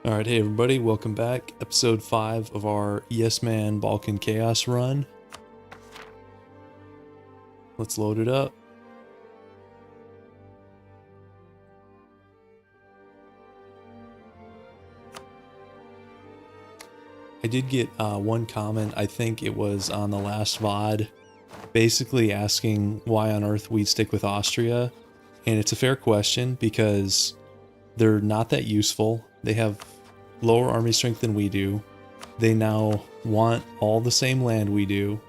All right, hey everybody, welcome back. Episode 5 of our Yes Man Balkan Chaos run. Let's load it up. I did get one comment, I think it was on the last VOD, basically asking why on earth we'd stick with Austria. And it's a fair question because they're not that useful. They have lower army strength than we do. They now want all the same land we do.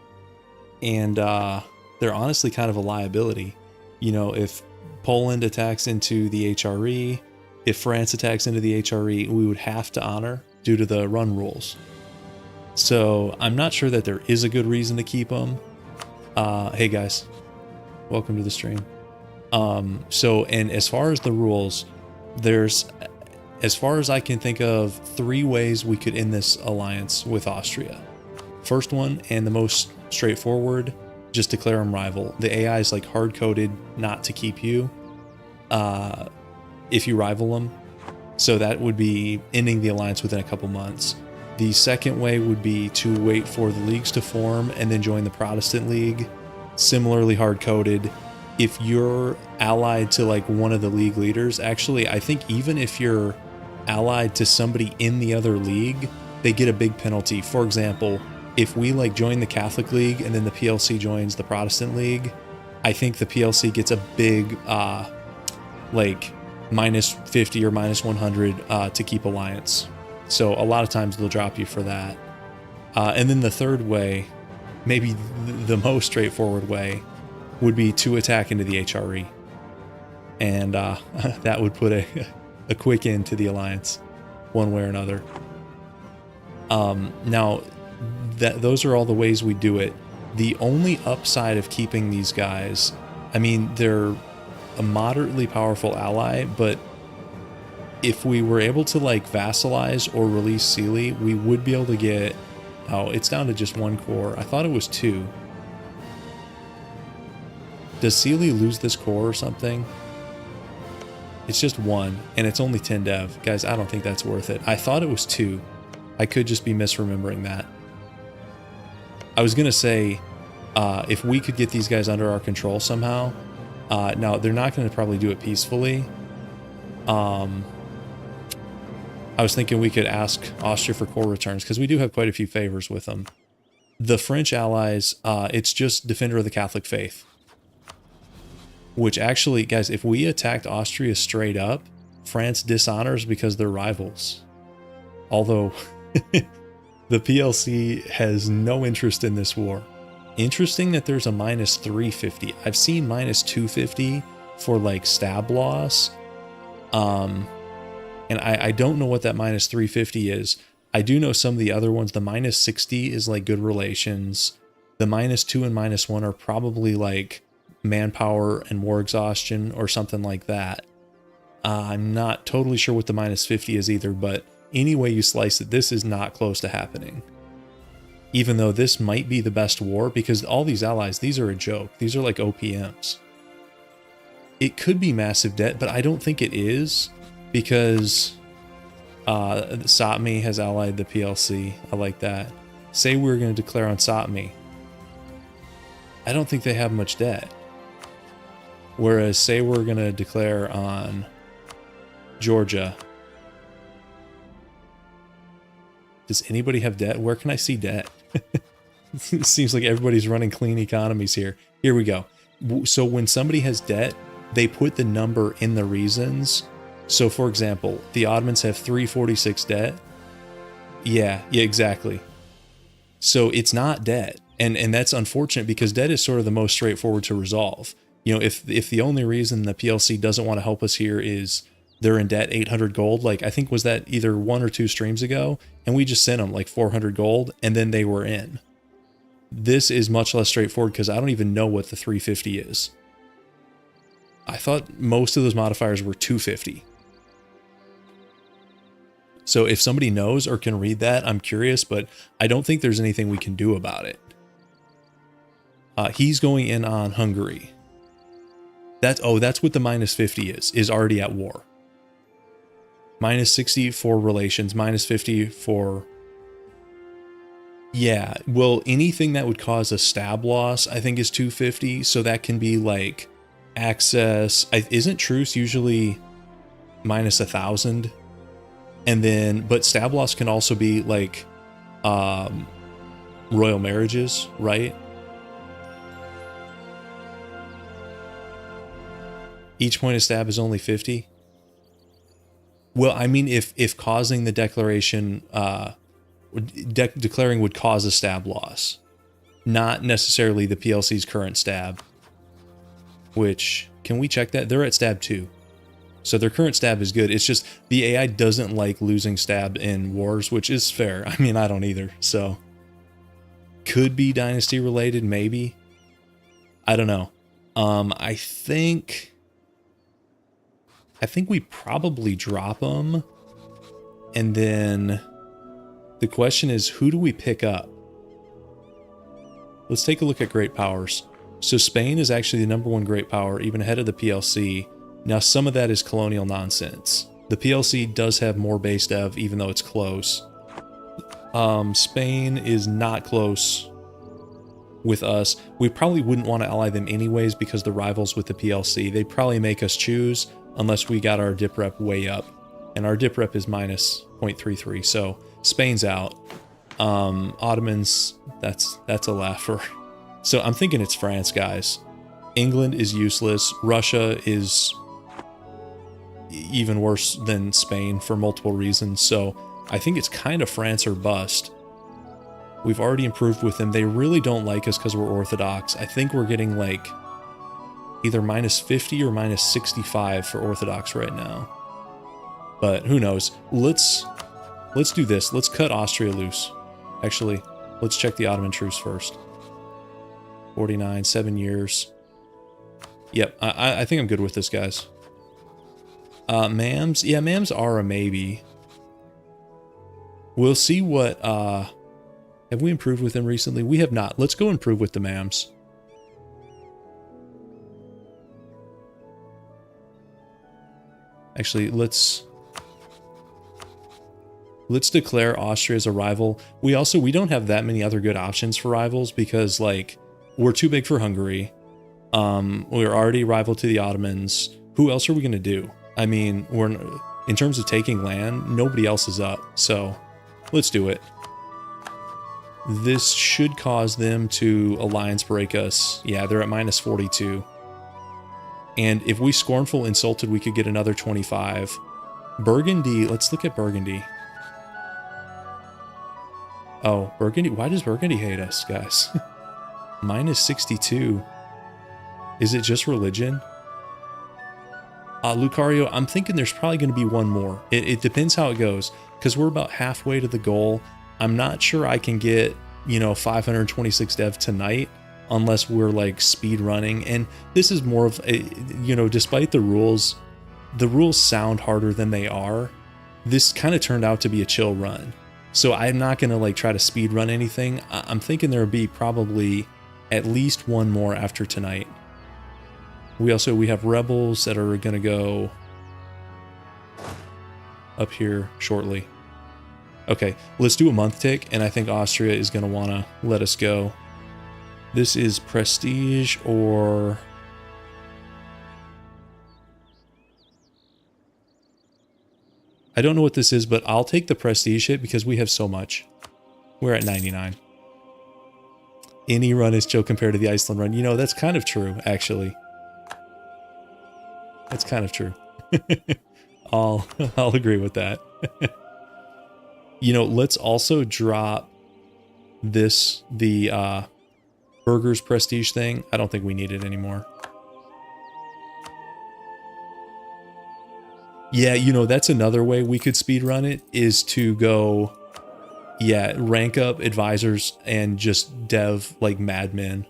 And they're honestly kind of a liability. You know, if Poland attacks into the HRE, if France attacks into the HRE, we would have to honor due to the run rules. So I'm not sure that there is a good reason to keep them. Hey guys, welcome to the stream. And as far as the rules, there's, as far as I can think of, 3 ways we could end this alliance with Austria. First one, and the most straightforward, just declare them rival. The AI is like hard-coded not to keep you if you rival them. So that would be ending the alliance within a couple months. The second way would be to wait for the leagues to form and then join the Protestant League. Similarly hard-coded. If you're allied to like one of the league leaders, actually, I think even if you're allied to somebody in the other league, they get a big penalty. For example, if we like join the Catholic League and then the PLC joins the Protestant League, I think the PLC gets a big like -50 or -100 to keep alliance. So a lot of times they'll drop you for that. And then the third way, maybe the most straightforward way, would be to attack into the HRE. And that would put a quick end to the alliance, one way or another. Now, those are all the ways we do it. The only upside of keeping these guys, I mean, they're a moderately powerful ally, but if we were able to like vassalize or release Sealy, we would be able to get, oh, it's down to just 1 core. I thought it was 2. Does Sealy lose this core or something? It's just 1, and it's only 10 dev. Guys, I don't think that's worth it. I thought it was 2. I could just be misremembering that. I was going to say, if we could get these guys under our control somehow, now they're not going to probably do it peacefully. I was thinking we could ask Austria for core returns, because we do have quite a few favors with them. The French allies, it's just Defender of the Catholic Faith. Which actually, guys, if we attacked Austria straight up, France dishonors because they're rivals. Although, the PLC has no interest in this war. Interesting that there's a -350. I've seen -250 for like stab loss. And I don't know what that -350 is. I do know some of the other ones. The -60 is like good relations. The -2 and -1 are probably like manpower and war exhaustion or something like that. I'm not totally sure what the -50 is either, but any way you slice it, this is not close to happening. Even though this might be the best war, because all these allies, these are a joke. These are like OPMs. It could be massive debt, but I don't think it is, because Satmi has allied the PLC. I like that. Say we're going to declare on Satmi. I don't think they have much debt. Whereas say we're going to declare on Georgia. Does anybody have debt? Where can I see debt? It seems like everybody's running clean economies here. Here we go. So when somebody has debt, they put the number in the reasons. So for example, the Ottomans have 346 debt. Yeah, exactly. So it's not debt. And that's unfortunate, because debt is sort of the most straightforward to resolve. You know, if the only reason the PLC doesn't want to help us here is they're in debt 800 gold, like I think was that either 1 or 2 streams ago, and we just sent them like 400 gold and then they were in. This is much less straightforward because I don't even know what the 350 is. I thought most of those modifiers were 250. So if somebody knows or can read that, I'm curious, but I don't think there's anything we can do about it. He's going in on Hungary. That's what the -50 is already at war. Minus 60 for relations, minus 50 for... Yeah, well, anything that would cause a stab loss, I think is 250. So that can be like access. Isn't truce usually minus 1,000? And then, but stab loss can also be like royal marriages, right? Each point of stab is only 50. Well, I mean, if causing the declaration, declaring would cause a stab loss, not necessarily the PLC's current stab. Which, can we check that? They're at stab 2. So their current stab is good. It's just the AI doesn't like losing stab in wars, which is fair. I mean, I don't either. So could be dynasty related, maybe. I don't know. I think we probably drop them. And then the question is, who do we pick up? Let's take a look at great powers. So Spain is actually the #1 great power, even ahead of the PLC. Now, some of that is colonial nonsense. The PLC does have more base dev, even though it's close. Spain is not close with us. We probably wouldn't want to ally them anyways because the rivals with the PLC. They'd probably make us choose unless we got our dip rep way up. And our dip rep is minus 0.33, so Spain's out. Ottomans, that's a laugher. So I'm thinking it's France, guys. England is useless. Russia is even worse than Spain for multiple reasons. So I think it's kind of France or bust. We've already improved with them. They really don't like us because we're Orthodox. I think we're getting like either minus 50 or minus 65 for Orthodox right now. But who knows? Let's do this. Let's cut Austria loose. Actually, let's check the Ottoman truce first. 49, 7 years. Yep, I think I'm good with this, guys. Mams? Yeah, Mams are a maybe. We'll see what... have we improved with them recently? We have not. Let's go improve with the Mams. Actually, let's declare Austria as a rival. We don't have that many other good options for rivals because, like, we're too big for Hungary. We're already rival to the Ottomans. Who else are we going to do? I mean, in terms of taking land, nobody else is up. So let's do it. This should cause them to alliance break us. Yeah, they're at minus 42. And if we scornful insulted, we could get another 25. Burgundy, let's look at Burgundy. Oh, Burgundy, why does Burgundy hate us, guys? Minus 62. Is it just religion? Lucario, I'm thinking there's probably going to be one more. It depends how it goes, because we're about halfway to the goal. I'm not sure I can get, 526 dev tonight, unless we're like speed running. And this is more of a, despite the rules sound harder than they are. This kind of turned out to be a chill run. So I'm not going to like try to speed run anything. I'm thinking there'll be probably at least one more after tonight. We have rebels that are going to go up here shortly. Okay, let's do a month tick, and I think Austria is going to want to let us go. This is prestige or... I don't know what this is, but I'll take the prestige hit because we have so much. We're at 99. Any run is chill compared to the Iceland run. That's kind of true, actually. That's kind of true. I'll agree with that. Let's also drop the burgers prestige thing. I don't think we need it anymore. Yeah, that's another way we could speedrun it, is to go, rank up advisors and just dev like madmen.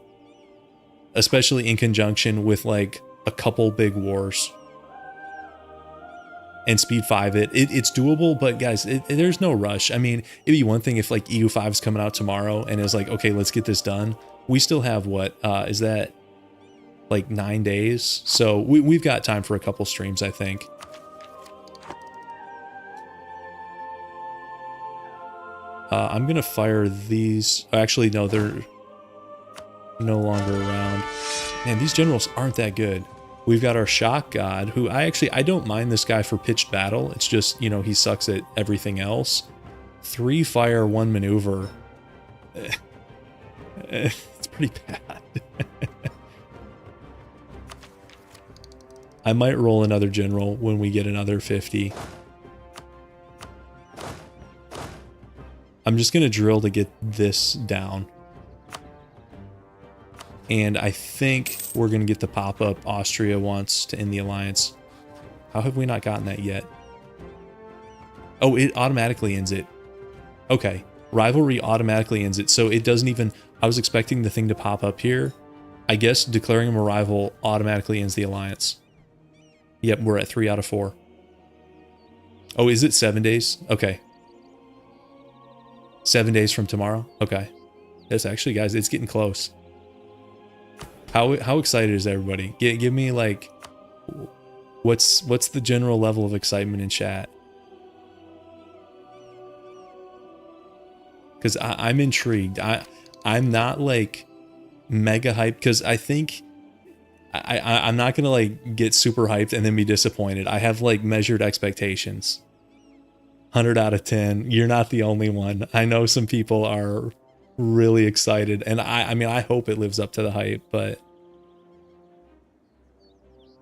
Especially in conjunction with like a couple big wars. And speed 5 it. It's doable, but guys, there's no rush. I mean, it'd be one thing if like EU5 is coming out tomorrow and it's like, okay, let's get this done. We still have what, is that like 9 days? So we've got time for a couple streams, I think. I'm gonna fire these. Actually, no, they're no longer around. Man, these generals aren't that good. We've got our shock god, who I don't mind this guy for pitched battle. It's just, you know, he sucks at everything else. 3 fire, 1 maneuver. It's pretty bad. I might roll another general when we get another 50. I'm just going to drill to get this down. And I think we're going to get the pop-up Austria wants to end the alliance. How have we not gotten that yet? Oh, it automatically ends it. Okay. Rivalry automatically ends it. So it doesn't even... I was expecting the thing to pop up here. I guess declaring him a rival automatically ends the alliance. Yep, we're at 3 out of 4. Oh, is it 7 days? Okay. 7 days from tomorrow? Okay. Yes, actually, guys, it's getting close. How excited is everybody? Give me, like, what's the general level of excitement in chat? Because I'm intrigued. I'm not, like, mega hyped, because I think I'm not gonna, like, get super hyped and then be disappointed. I have, like, measured expectations. 100 out of 10. You're not the only one. I know some people are really excited, and I mean, I hope it lives up to the hype, but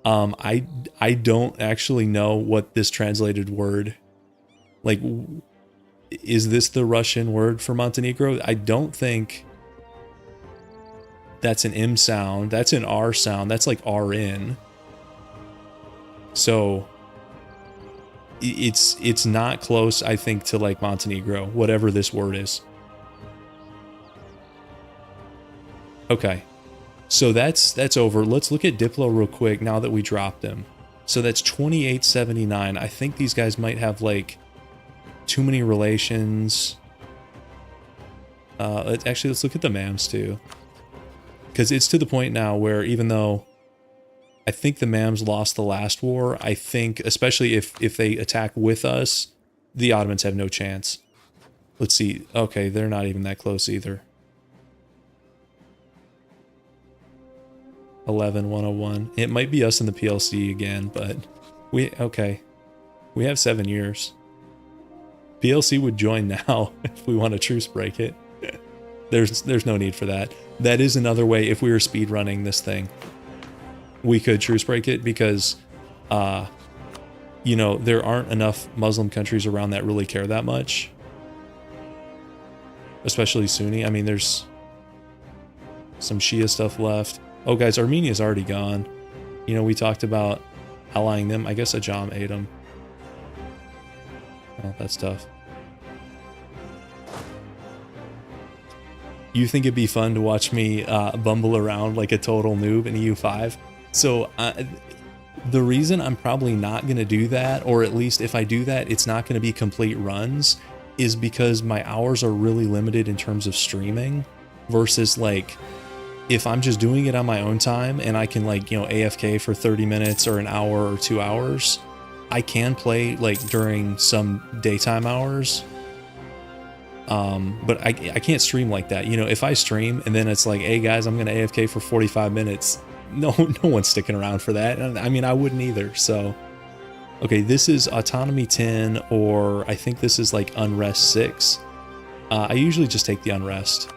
I don't actually know what this translated word, like, is this the Russian word for Montenegro? I don't think that's an M sound. That's an R sound. That's like RN. So it's not close, I think, to like Montenegro, whatever this word is. Okay. So that's over. Let's look at Diplo real quick now that we dropped him. So that's 2879. I think these guys might have like too many relations. Let's look at the MAMs too. Because it's to the point now where even though I think the MAMs lost the last war, I think, especially if they attack with us, the Ottomans have no chance. Let's see. Okay, they're not even that close either. 11101. It might be us in the PLC again, but we have 7 years. PLC would join now if we want to truce break it. There's no need for that. That is another way, if we were speed running this thing, we could truce break it, because you know, there aren't enough Muslim countries around that really care that much, especially Sunni. I mean, there's some Shia stuff left. Oh, guys, Armenia's already gone. You know, we talked about allying them. I guess Ajam ate them. Oh, that's tough. You think it'd be fun to watch me bumble around like a total noob in EU5? So the reason I'm probably not going to do that, or at least if I do that, it's not going to be complete runs, is because my hours are really limited in terms of streaming, versus like if I'm just doing it on my own time and I can, like, you know, AFK for 30 minutes or an hour or 2 hours, I can play like during some daytime hours. But I can't stream like that. You know, if I stream and then it's like, hey guys, I'm going to AFK for 45 minutes. No one's sticking around for that. And I mean, I wouldn't either. So, okay, this is Autonomy 10, or I think this is like Unrest 6. I usually just take the Unrest.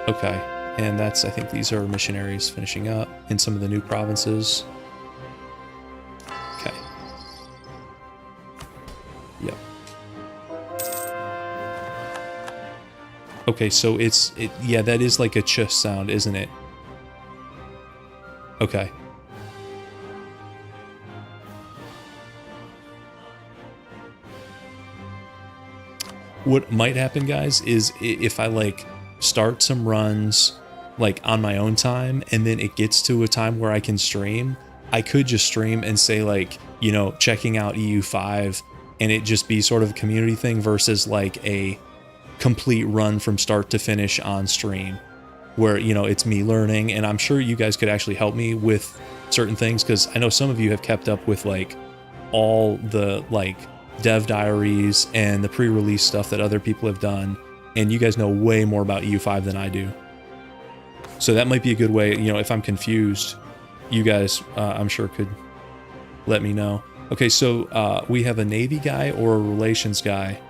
Okay, and I think these are missionaries finishing up in some of the new provinces. Okay. Yep. Okay, so yeah, that is like a ch sound, isn't it? Okay. What might happen, guys, is if I like start some runs like on my own time and then it gets to a time where I can stream, I could just stream and say, like, you know, checking out EU5, and it just be sort of a community thing versus like a complete run from start to finish on stream, where, you know, it's me learning. And I'm sure you guys could actually help me with certain things, because I know some of you have kept up with like all the like dev diaries and the pre-release stuff that other people have done, and you guys know way more about EU5 than I do. So that might be a good way, you know, if I'm confused, you guys, I'm sure could let me know. Okay, so we have a Navy guy or a relations guy.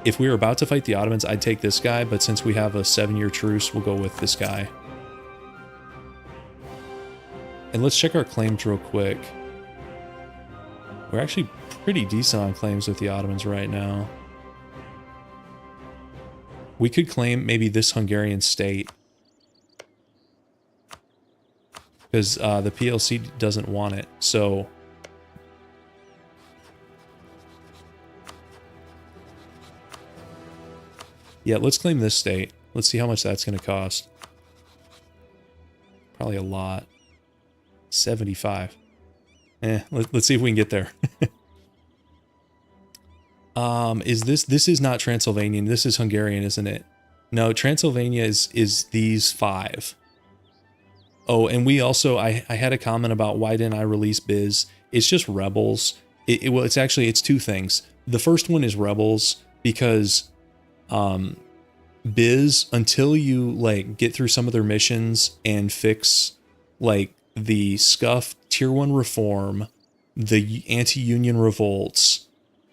If we were about to fight the Ottomans, I'd take this guy, but since we have a 7-year truce, we'll go with this guy. And let's check our claims real quick. We're actually pretty decent on claims with the Ottomans right now. We could claim maybe this Hungarian state, because the PLC doesn't want it. So yeah, let's claim this state. Let's see how much that's going to cost. Probably a lot. 75. Let's see if we can get there. This is not Transylvanian. This is Hungarian, isn't it? No, Transylvania is these 5. Oh, and we also, I had a comment about why didn't I release Biz? It's just rebels. Well, it's 2 things. The first one is rebels because Biz, until you like get through some of their missions and fix like the scuff tier 1 reform, the anti-union revolts,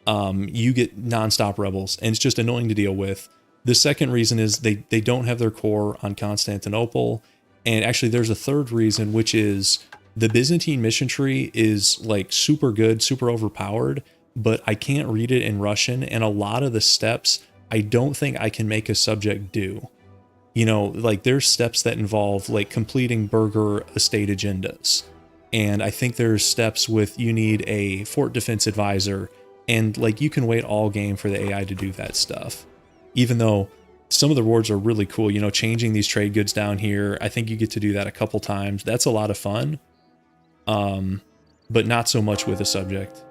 you get nonstop rebels, and it's just annoying to deal with. The second reason is they don't have their core on Constantinople. And actually there's a third reason, which is the Byzantine mission tree is like super good, super overpowered, but I can't read it in Russian, and a lot of the steps I don't think I can make a subject do. You know, like there's steps that involve like completing burgher estate agendas. And I think there's steps with you need a fort defense advisor, and like you can wait all game for the AI to do that stuff. Even though some of the rewards are really cool, you know, changing these trade goods down here. I think you get to do that a couple times. That's a lot of fun. But not so much with a subject.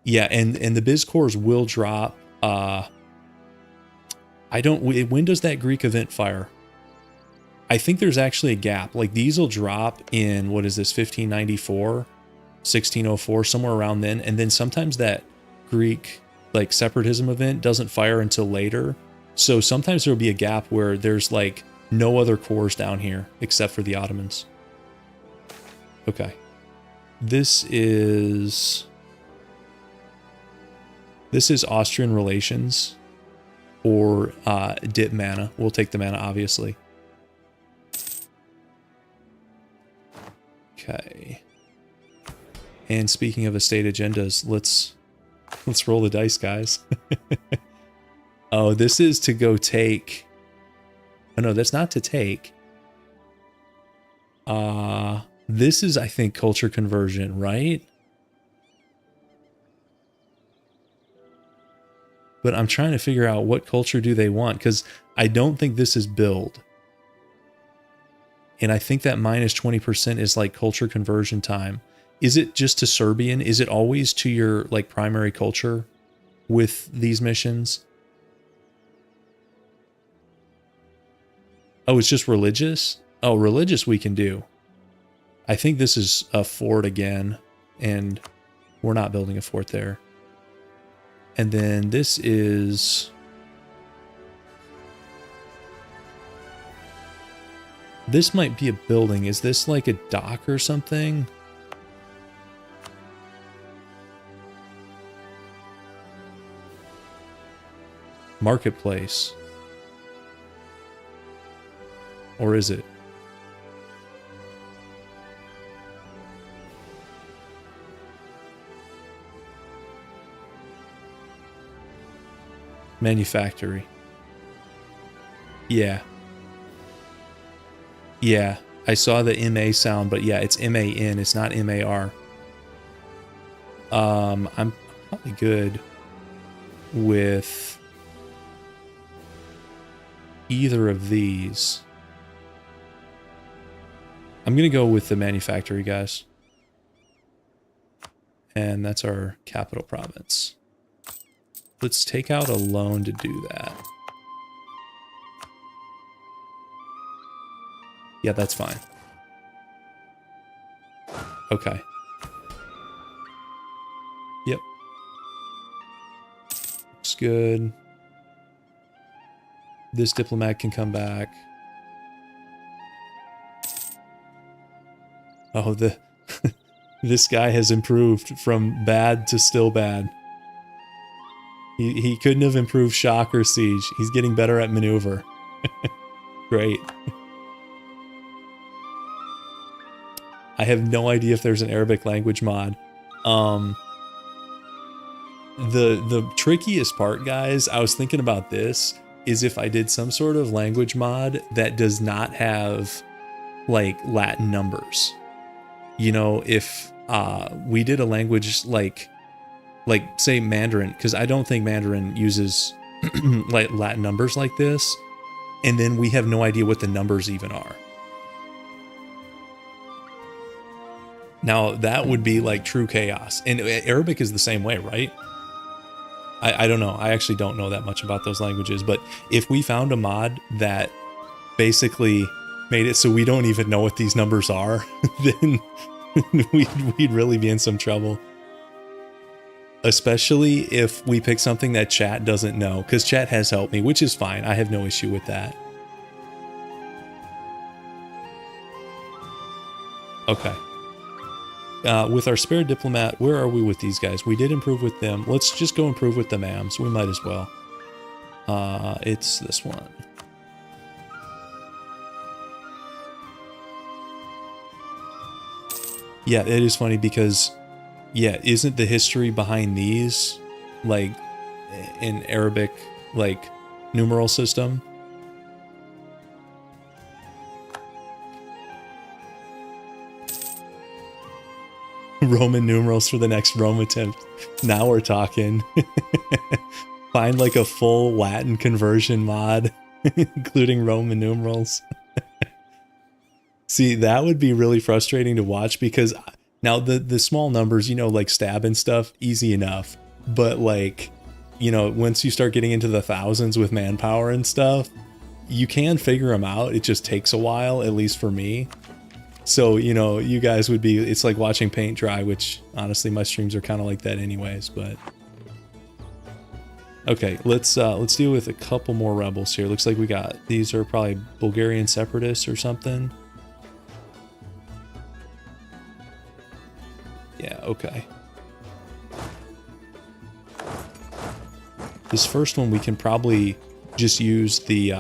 Yeah, and the biz cores will drop. When does that Greek event fire? I think there's actually a gap. Like these will drop in, what is this, 1594, 1604, somewhere around then. And then sometimes that Greek like separatism event doesn't fire until later. So sometimes there'll be a gap where there's like no other cores down here except for the Ottomans. Okay. This is Austrian relations or dip mana. We'll take the mana, obviously. Okay. And speaking of estate agendas, let's roll the dice, guys. Oh, this is to go take. Oh no, that's not to take. This is, I think, culture conversion, right? But I'm trying to figure out what culture do they want, because I don't think this is build. And I think that minus 20% is like culture conversion time. Is it just to Serbian? Is it always to your like primary culture with these missions? Oh, it's just religious? Oh, religious we can do. I think this is a fort again, and we're not building a fort there. And then this is... This might be a building. Is this like a dock or something? Marketplace. Or is it? Manufactory. Yeah. Yeah. I saw the MA sound, but yeah, it's MAN. It's not MAR. I'm probably good with either of these. I'm going to go with the manufactory, guys. And that's our capital province. Let's take out a loan to do that. Yeah, that's fine. Okay. looks good. This diplomat can come back. Oh, this guy has improved from bad to still bad. He couldn't have improved shock or siege. He's getting better at maneuver. Great. I have no idea if there's an Arabic language mod. The trickiest part, guys, I was thinking about this, is if I did some sort of language mod that does not have like Latin numbers. You know, if we did a language like say Mandarin, because I don't think Mandarin uses like Latin numbers like this, and then we have no idea what the numbers even are. Now that would be like true chaos. And Arabic is the same way, right? I don't know. I actually don't know that much about those languages, but if we found a mod that basically made it so we don't even know what these numbers are, then we'd really be in some trouble. Especially if we pick something that chat doesn't know, because chat has helped me, which is fine. I have no issue with that. Okay. With our spare diplomat, where are we with these guys? We did improve with them. Let's just go improve with the MAMs. We might as well. It's this one. Yeah, it is funny because, yeah, isn't the history behind these like an Arabic like numeral system? Roman numerals for the next Rome attempt. Now we're talking. Find like a full Latin conversion mod, including Roman numerals. See, that would be really frustrating to watch because now the small numbers, you know, like stab and stuff, easy enough. But like, you know, once you start getting into the thousands with manpower and stuff, you can figure them out. It just takes a while, at least for me. So, you know, you guys would be, it's like watching paint dry, which honestly my streams are kind of like that anyways, but. Okay, let's deal with a couple more rebels here. Looks like we got, these are probably Bulgarian separatists or something. Yeah, okay. This first one we can probably just use the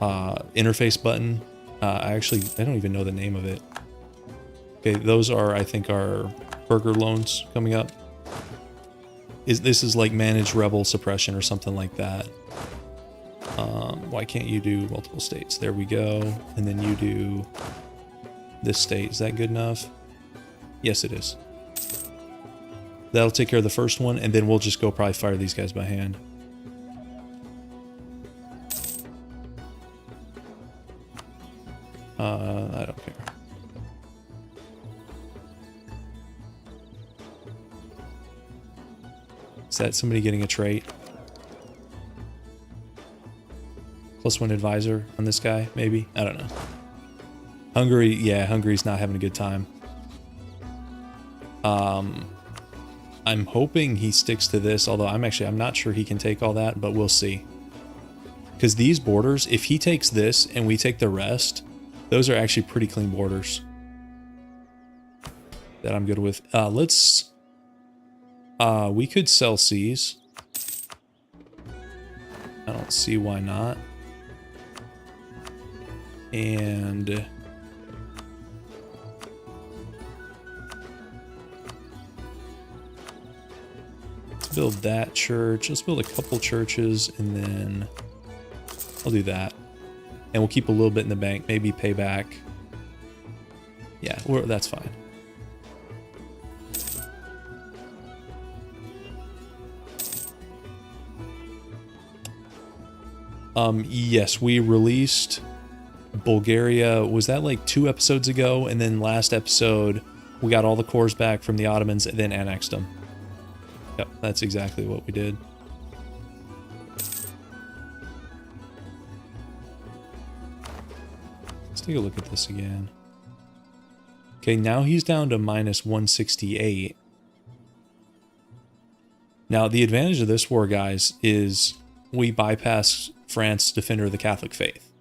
interface button. I don't even know the name of it. Okay, those are, I think, our burger loans coming up. This is like manage rebel suppression or something like that. Why can't you do multiple states? There we go. And then you do this state. Is that good enough? Yes, it is. That'll take care of the first one, and then we'll just go probably fire these guys by hand. I don't care. Is that somebody getting a trait? +1 advisor on this guy, maybe? I don't know. Hungary, yeah, Hungary's not having a good time. I'm hoping he sticks to this, although I'm not sure he can take all that, but we'll see. Because these borders, if he takes this and we take the rest, those are actually pretty clean borders that I'm good with. We could sell Cs. I don't see why not. And let's build that church. Let's build a couple churches, and then I'll do that. And we'll keep a little bit in the bank, maybe pay back. Yeah, that's fine. Yes, we released Bulgaria. Was that like 2 episodes ago? And then last episode, we got all the cores back from the Ottomans and then annexed them. Yep, that's exactly what we did. Let's take a look at this again. Okay, now he's down to -168. Now, the advantage of this war, guys, is we bypass France, defender of the Catholic faith.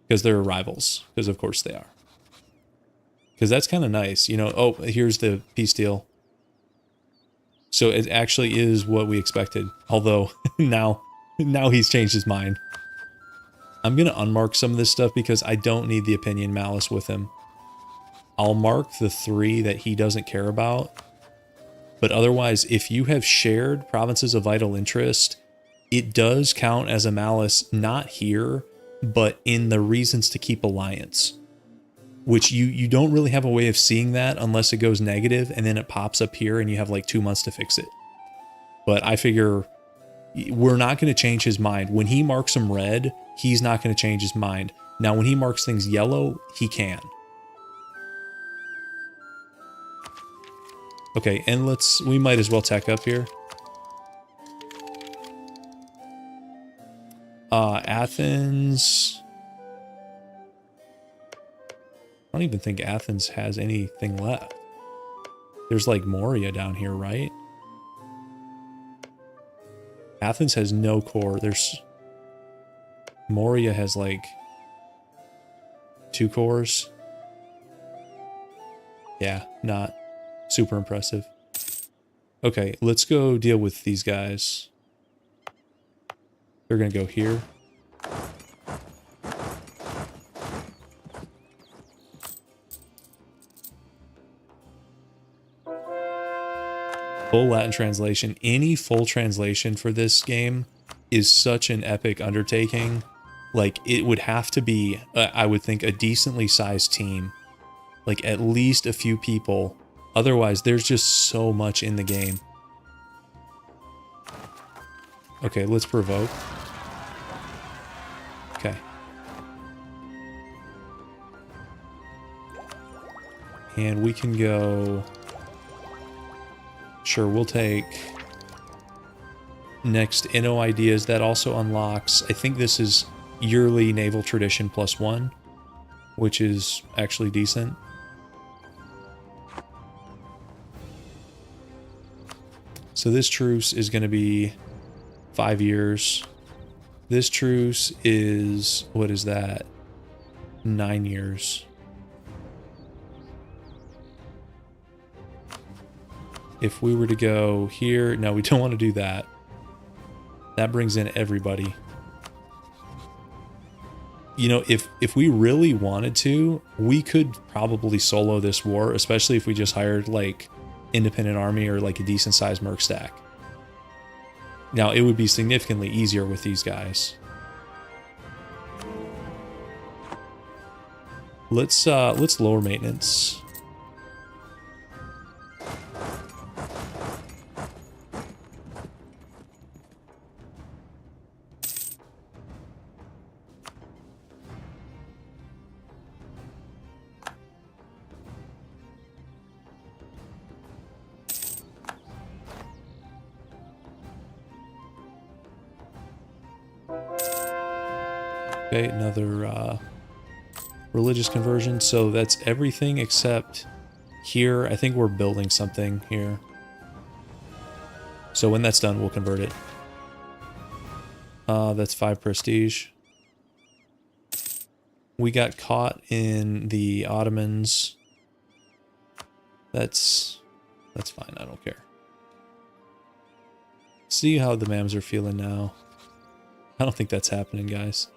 Because they're rivals. Because, of course, they are. Because that's kind of nice. You know, oh, here's the peace deal. So it actually is what we expected. Although, now he's changed his mind. I'm going to unmark some of this stuff because I don't need the opinion malice with him. I'll mark the 3 that he doesn't care about. But otherwise, if you have shared provinces of vital interest, it does count as a malice, not here, but in the reasons to keep alliance. Which you don't really have a way of seeing that unless it goes negative and then it pops up here and you have like 2 months to fix it. But I figure we're not going to change his mind. When he marks them red, he's not going to change his mind. Now, when he marks things yellow, he can. Okay, and we might as well tech up here. Athens. I don't even think Athens has anything left. There's like Moria down here, right? Athens has no core. Moria has like 2 cores. Yeah, not super impressive. Okay, let's go deal with these guys. They're gonna go here. Full Latin translation. Any full translation for this game is such an epic undertaking. Like, it would have to be, I would think, a decently sized team. Like, at least a few people. Otherwise, there's just so much in the game. Okay, let's provoke. Okay. And we can go... Sure, we'll take next Inno Ideas. That also unlocks, I think this is yearly naval tradition +1, which is actually decent. So this truce is going to be 5 years. This truce is, what is that? 9 years. If we were to go here, no, we don't want to do that. That brings in everybody. You know, if we really wanted to, we could probably solo this war, especially if we just hired like independent army or like a decent sized merc stack. Now, it would be significantly easier with these guys. Let's lower maintenance. Okay, another religious conversion. So that's everything except here. I think we're building something here. So when that's done, we'll convert it. That's 5 prestige. We got caught in the Ottomans. That's fine. I don't care. See how the Mams are feeling now. I don't think that's happening, guys.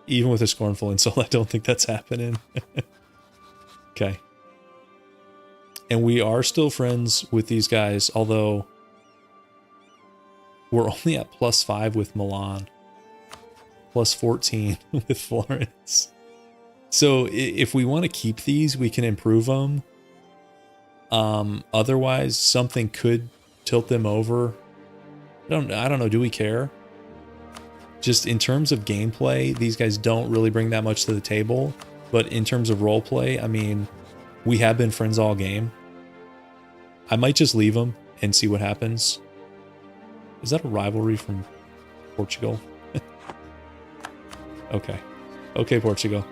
Even with a scornful insult, I don't think that's happening. Okay. And we are still friends with these guys, although we're only at +5 with Milan. +14 with Florence. So if we want to keep these, we can improve them. Otherwise, something could tilt them over. I don't know. Do we care? Just in terms of gameplay, these guys don't really bring that much to the table. But in terms of roleplay, I mean, we have been friends all game. I might just leave them and see what happens. Is that a rivalry from Portugal? Okay. Okay, Portugal.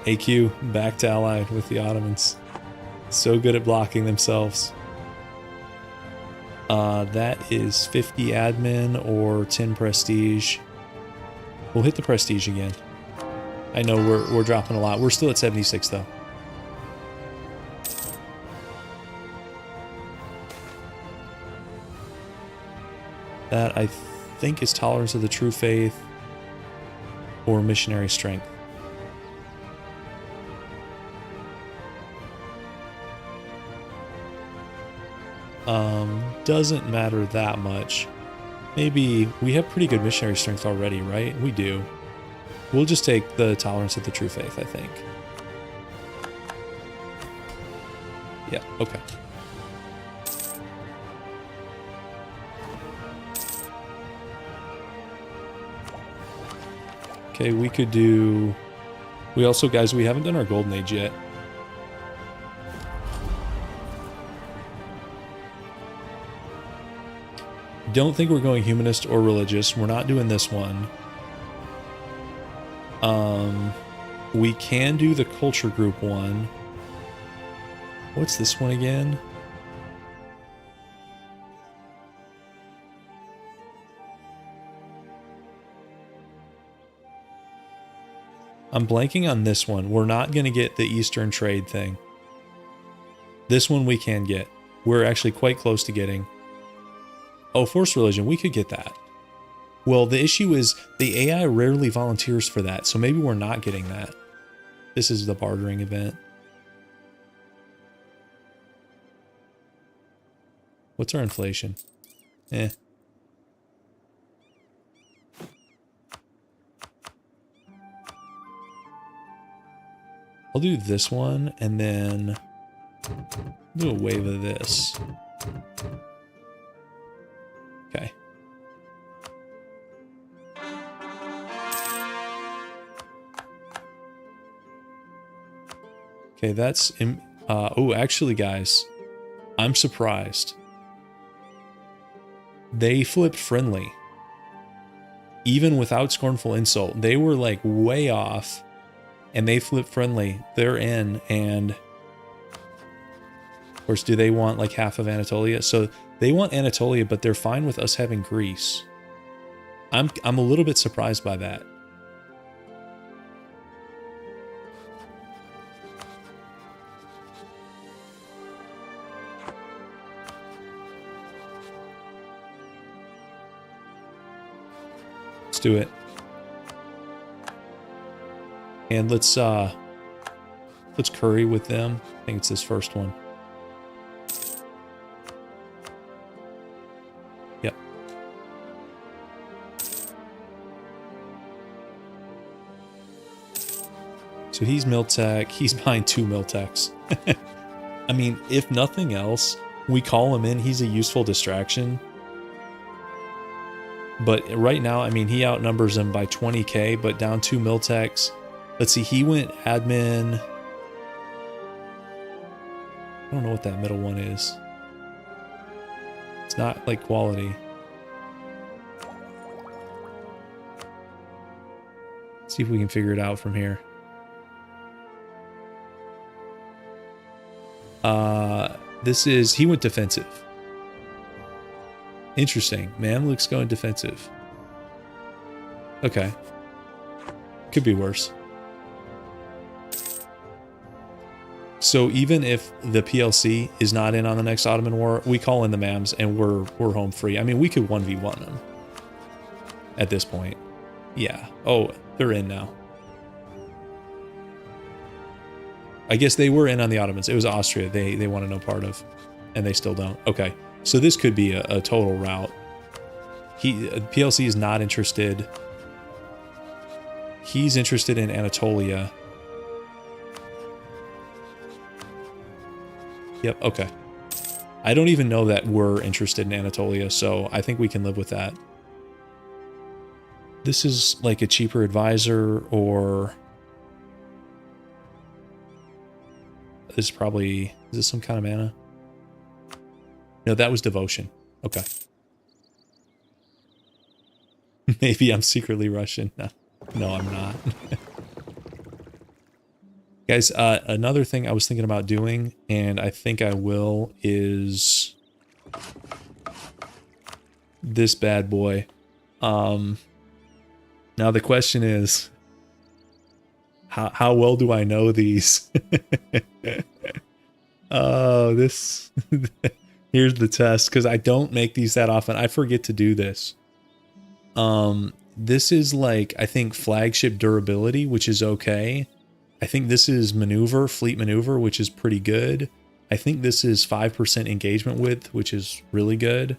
AQ, back to allied with the Ottomans. So good at blocking themselves. That is 50 admin or 10 prestige. We'll hit the prestige again. I know we're dropping a lot. We're still at 76 though. That I think is tolerance of the true faith or missionary strength. Doesn't matter that much. Maybe we have pretty good missionary strength already, right? We do. We'll just take the tolerance of the true faith, I think. Yeah, okay. Okay, we could do... We also, guys, we haven't done our Golden Age yet. Don't think we're going humanist or religious. We're not doing this one. We can do the culture group one. What's this one again? I'm blanking on this one. We're not going to get the Eastern trade thing. This one we can get. We're actually quite close to getting. Oh, forced religion. We could get that. Well, the issue is the AI rarely volunteers for that, so maybe we're not getting that. This is the bartering event. What's our inflation? Eh. I'll do this one, and then do a wave of this. Okay. Okay, that's... oh, actually, guys, I'm surprised. They flipped friendly. Even without scornful insult. They were, like, way off, and they flipped friendly. They're in, and... Of course, do they want, like, half of Anatolia? So, they want Anatolia, but they're fine with us having Greece. I'm a little bit surprised by that. Let's do it. And let's curry with them. I think it's this first one. Yep. So he's Miltech. He's buying 2 Miltechs. I mean, if nothing else, we call him in. He's a useful distraction. But right now, I mean, he outnumbers him by 20k, but down 2 Miltechs. Let's see, he went admin. I don't know what that middle one is. It's not like quality. Let's see if we can figure it out from here. This is, he went defensive. Interesting. Mamluk's going defensive. Okay. Could be worse. So even if the PLC is not in on the next Ottoman War, we call in the Mams and we're home free. I mean, we could 1v1 them at this point. Yeah. Oh, they're in now. I guess they were in on the Ottomans. It was Austria they wanted no part of, and they still don't. Okay. So this could be a total rout. PLC is not interested. He's interested in Anatolia. Yep, okay. I don't even know that we're interested in Anatolia, so I think we can live with that. This is like a cheaper advisor, or... This is probably... Is this some kind of mana? No, that was devotion. Okay. Maybe I'm secretly Russian. No, I'm not. Guys, another thing I was thinking about doing, and I think I will, is this bad boy. Now the question is, how well do I know these? Oh, this... Here's the test, because I don't make these that often. I forget to do this. This is like, I think, flagship durability, which is okay. I think this is maneuver, fleet maneuver, which is pretty good. I think this is 5% engagement width, which is really good.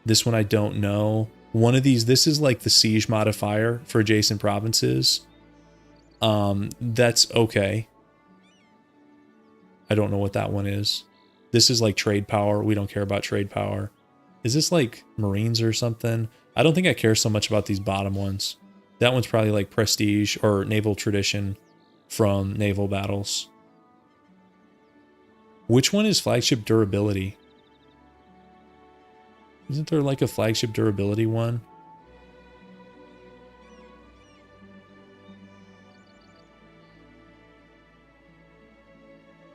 This one I don't know. One of these, this is like the siege modifier for adjacent provinces. That's okay. I don't know what that one is. This is like trade power. We don't care about trade power. Is this like Marines or something? I don't think I care so much about these bottom ones. That one's probably like prestige or naval tradition from naval battles. Which one is flagship durability? Isn't there like a flagship durability one?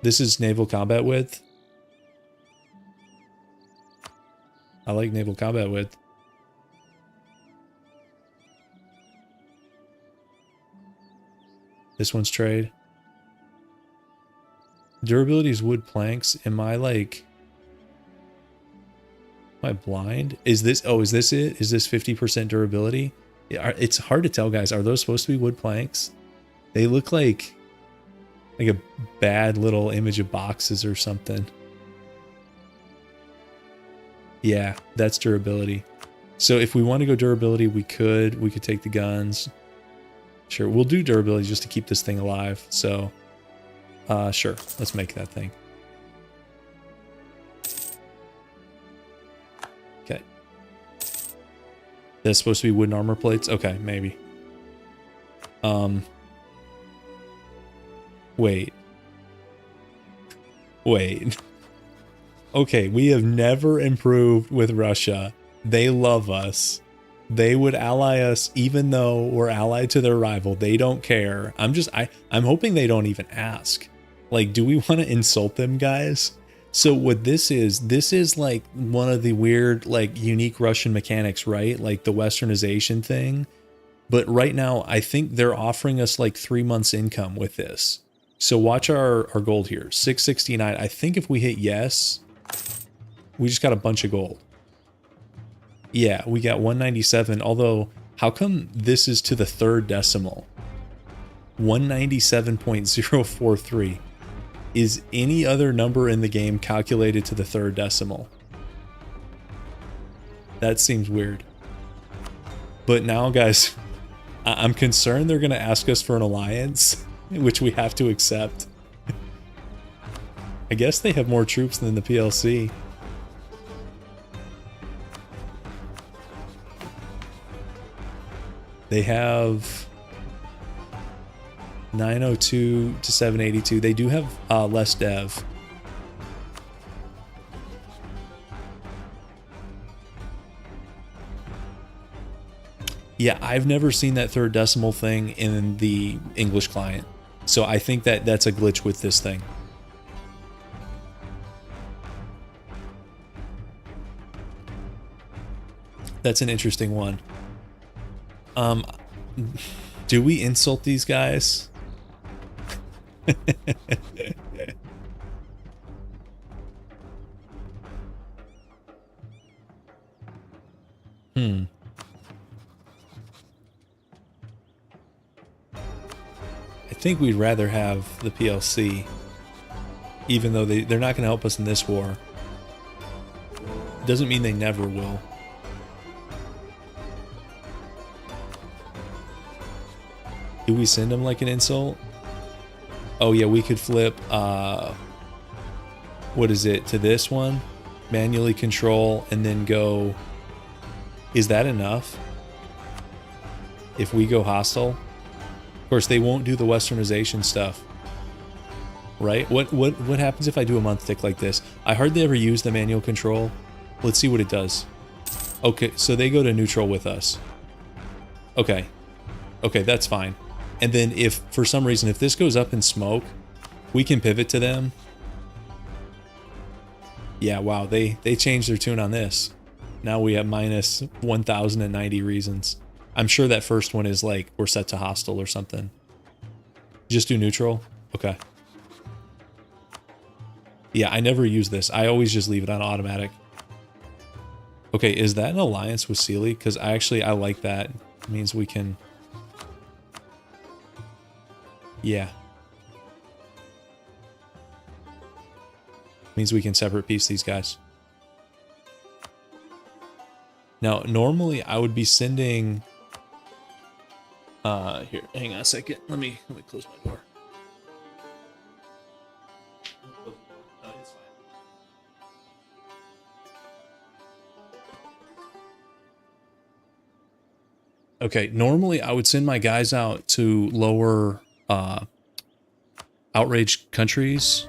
This is naval combat width. I like naval combat width. This one's trade. Durability is wood planks. Am I like... Am I blind? Is this... Oh, is this it? Is this 50% durability? It's hard to tell, guys. Are those supposed to be wood planks? They look like a bad little image of boxes or something. Yeah, that's durability. So if we want to go durability, we could take the guns. Sure, we'll do durability just to keep this thing alive. So, sure, let's make that thing. Okay. That's supposed to be wooden armor plates? Okay, maybe. Wait. Okay, we have never improved with Russia. They love us. They would ally us even though we're allied to their rival. They don't care. I'm hoping they don't even ask. Like, do we want to insult them, guys? So what this is like one of the weird, like, unique Russian mechanics, right? Like the westernization thing. But right now, I think they're offering us like 3 months income with this. So watch our gold here, 669. I think if we hit yes, we just got a bunch of gold. Yeah, we got 197, although how come this is to the third decimal? 197.043. Is any other number in the game calculated to the third decimal? That seems weird. But now, guys, I'm concerned they're going to ask us for an alliance, which we have to accept. I guess they have more troops than the PLC. They have 902 to 782. They do have less dev. Yeah, I've never seen that third decimal thing in the English client. So I think that that's a glitch with this thing. That's an interesting one. Do we insult these guys? I think we'd rather have the PLC, even though they're not going to help us in this war. Doesn't mean they never will. Do we send them like an insult? Oh yeah, we could flip, what is it, to this one? Manually control and then go... Is that enough? If we go hostile? Of course, they won't do the westernization stuff. Right? What happens if I do a month tick like this? I hardly ever use the manual control. Let's see what it does. Okay, so they go to neutral with us. Okay. Okay, that's fine. And then if, for some reason, if this goes up in smoke, we can pivot to them. Yeah, wow, they changed their tune on this. Now we have minus 1,090 reasons. I'm sure that first one is like, we're set to hostile or something. Just do neutral? Okay. Yeah, I never use this. I always just leave it on automatic. Okay, is that an alliance with Sealy? Because I like that. It means we can... Yeah. Means we can separate piece these guys. Now, normally I would be sending... here, hang on a second. Let me close my door. Okay, normally I would send my guys out to lower outraged countries,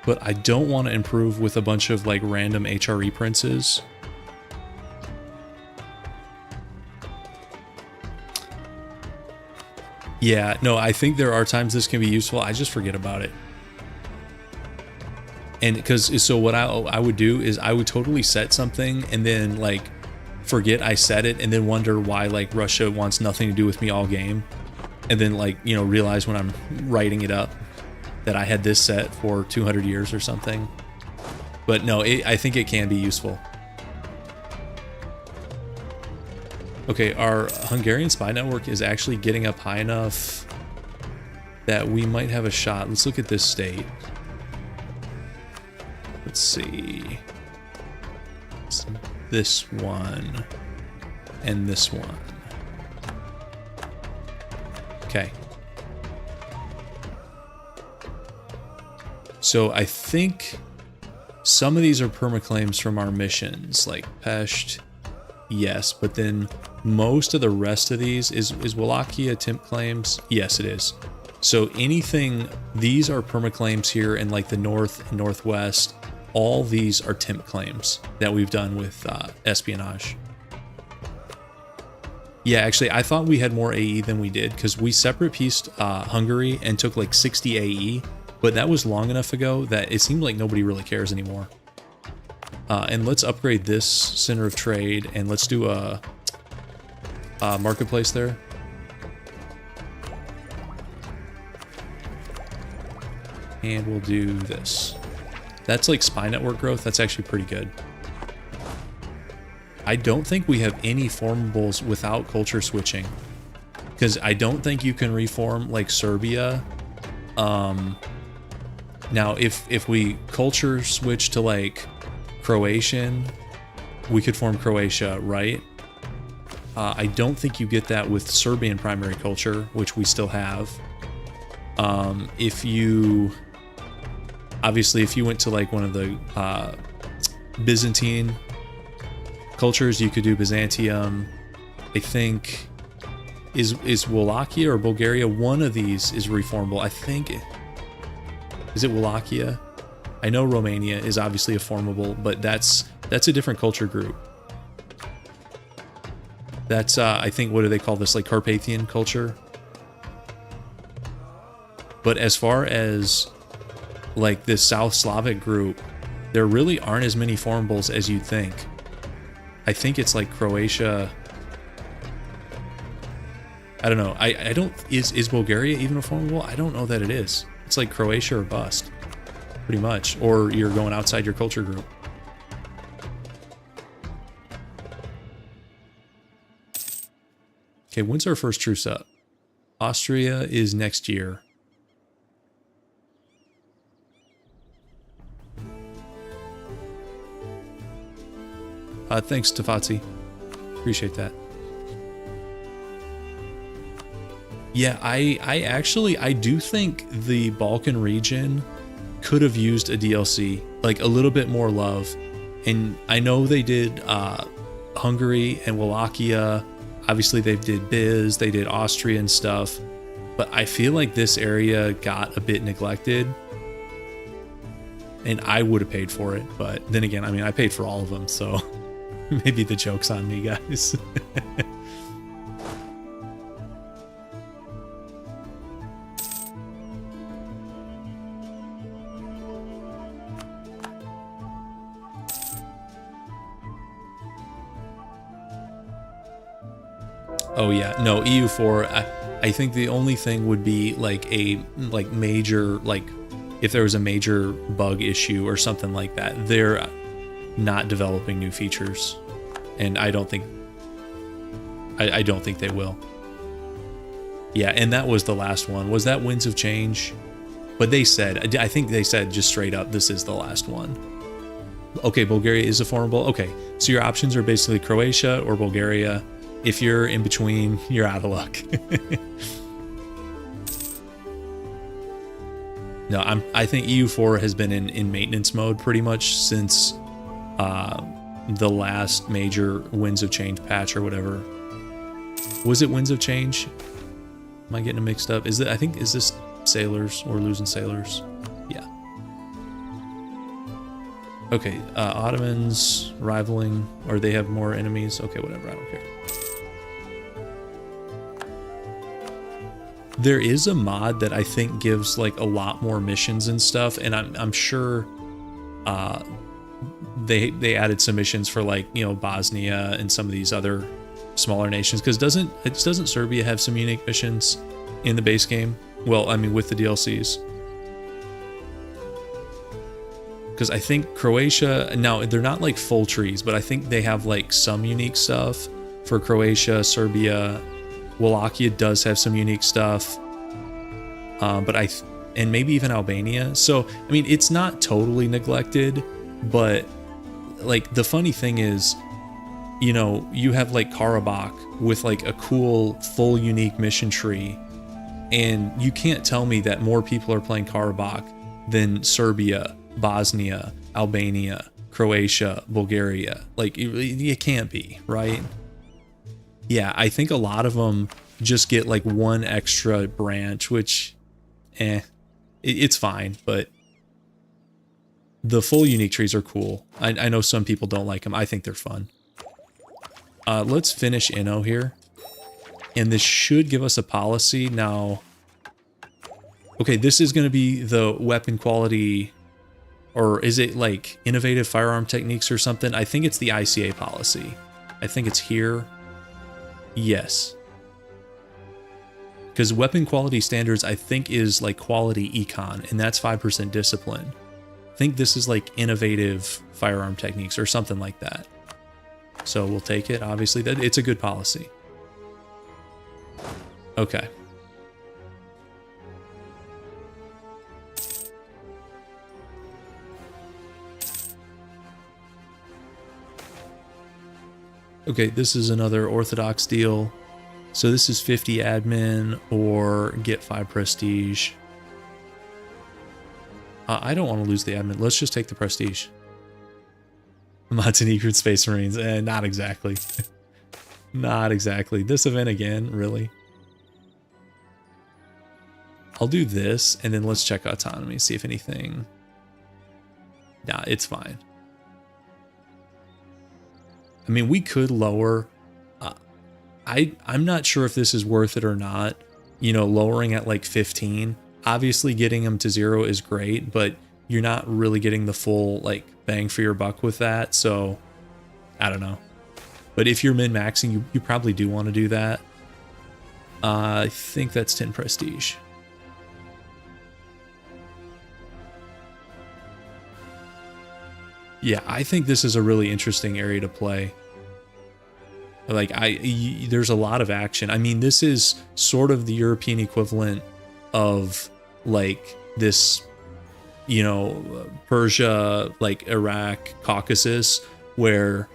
but I don't want to improve with a bunch of like random HRE princes. Yeah, no, I think there are times this can be useful. I just forget about it. And because, so what I would do is I would totally set something and then like forget I said it and then wonder why like Russia wants nothing to do with me all game. And then like, you know, realize when I'm writing it up that I had this set for 200 years or something. But no, I think it can be useful. Okay, our Hungarian spy network is actually getting up high enough that we might have a shot. Let's look at this state. Let's see. It's this one and this one. Okay. So I think some of these are permaclaims from our missions, like Pest, yes, but then most of the rest of these is Wallachia temp claims? Yes, it is. So anything, these are permaclaims here in like the north and northwest. All these are temp claims that we've done with espionage. Yeah, actually, I thought we had more AE than we did because we separate pieced Hungary and took like 60 AE, but that was long enough ago that it seemed like nobody really cares anymore. And let's upgrade this center of trade and let's do a marketplace there. And we'll do this. That's like spy network growth. That's actually pretty good. I don't think we have any formables without culture switching, because I don't think you can reform like Serbia. Now, if we culture switch to like Croatian, we could form Croatia, right? I don't think you get that with Serbian primary culture, which we still have. If you, obviously, if you went to like one of the Byzantine cultures, you could do Byzantium. I think is Wallachia or Bulgaria, one of these is reformable. I think, is it Wallachia? I know Romania is obviously a formable, but that's a different culture group. That's I think, what do they call this, like Carpathian culture? But as far as like this South Slavic group, there really aren't as many formables as you'd think. I think it's like Croatia. I don't know. I don't, is Bulgaria even a formable? I don't know that it is. It's like Croatia or bust, pretty much. Or you're going outside your culture group. Okay, when's our first truce up? Austria is next year. Thanks, Tafatsi. Appreciate that. Yeah, I do think the Balkan region could have used a DLC, like a little bit more love. And I know they did Hungary and Wallachia. Obviously, they did Biz, they did Austrian stuff. But I feel like this area got a bit neglected. And I would have paid for it. But then again, I mean, I paid for all of them, so maybe the joke's on me, guys. Oh yeah, no, EU4. I think the only thing would be like a major, like if there was a major bug issue or something like that. They're not developing new features, and I don't think they will. Yeah, and that was the last one. Was that Winds of Change? But they said, I think they said just straight up, this is the last one. Okay, Bulgaria is a formidable. Okay, so your options are basically Croatia or Bulgaria. If you're in between, you're out of luck. No, I think EU4 has been in maintenance mode pretty much since the last major Winds of Change patch or whatever. Was it Winds of Change? Am I getting it mixed up? Is this sailors? We're losing sailors. Yeah. Okay, Ottomans rivaling, or they have more enemies. Okay, whatever, I don't care. There is a mod that I think gives like a lot more missions and stuff, and I'm sure they added some missions for like, you know, Bosnia and some of these other smaller nations, because doesn't Serbia have some unique missions in the base game? Well, I mean, with the DLCs. Because I think Croatia, now they're not like full trees, but I think they have like some unique stuff for Croatia. Serbia, Wallachia does have some unique stuff, and maybe even Albania. So I mean, it's not totally neglected, but like the funny thing is, you know, you have like Karabakh with like a cool full unique mission tree, and you can't tell me that more people are playing Karabakh than Serbia, Bosnia, Albania, Croatia, Bulgaria. Like, it can't be, right? Yeah, I think a lot of them just get like one extra branch, which, it's fine, but the full unique trees are cool. I know some people don't like them. I think they're fun. Let's finish Inno here. And this should give us a policy. Now, okay, this is going to be the weapon quality, or is it like innovative firearm techniques or something? I think it's the ICA policy. I think it's here. Yes. Because weapon quality standards, I think, is like quality econ, and that's 5% discipline. I think this is like innovative firearm techniques or something like that. So we'll take it, obviously. It's a good policy. Okay. Okay, this is another Orthodox deal. So this is 50 admin or get 5 prestige. I don't want to lose the admin. Let's just take the prestige. Montenegro Space Marines. Not exactly. Not exactly. This event again, really? I'll do this, and then let's check autonomy, see if anything... Nah, it's fine. I mean, we could lower... I'm not sure if this is worth it or not. You know, lowering at like 15. Obviously, getting them to 0 is great, but you're not really getting the full like bang for your buck with that. So, I don't know. But if you're min-maxing, you probably do want to do that. I think that's 10 prestige. Yeah, I think this is a really interesting area to play. Like, there's a lot of action. I mean, this is sort of the European equivalent of, like, this, you know, Persia, like, Iraq, Caucasus, where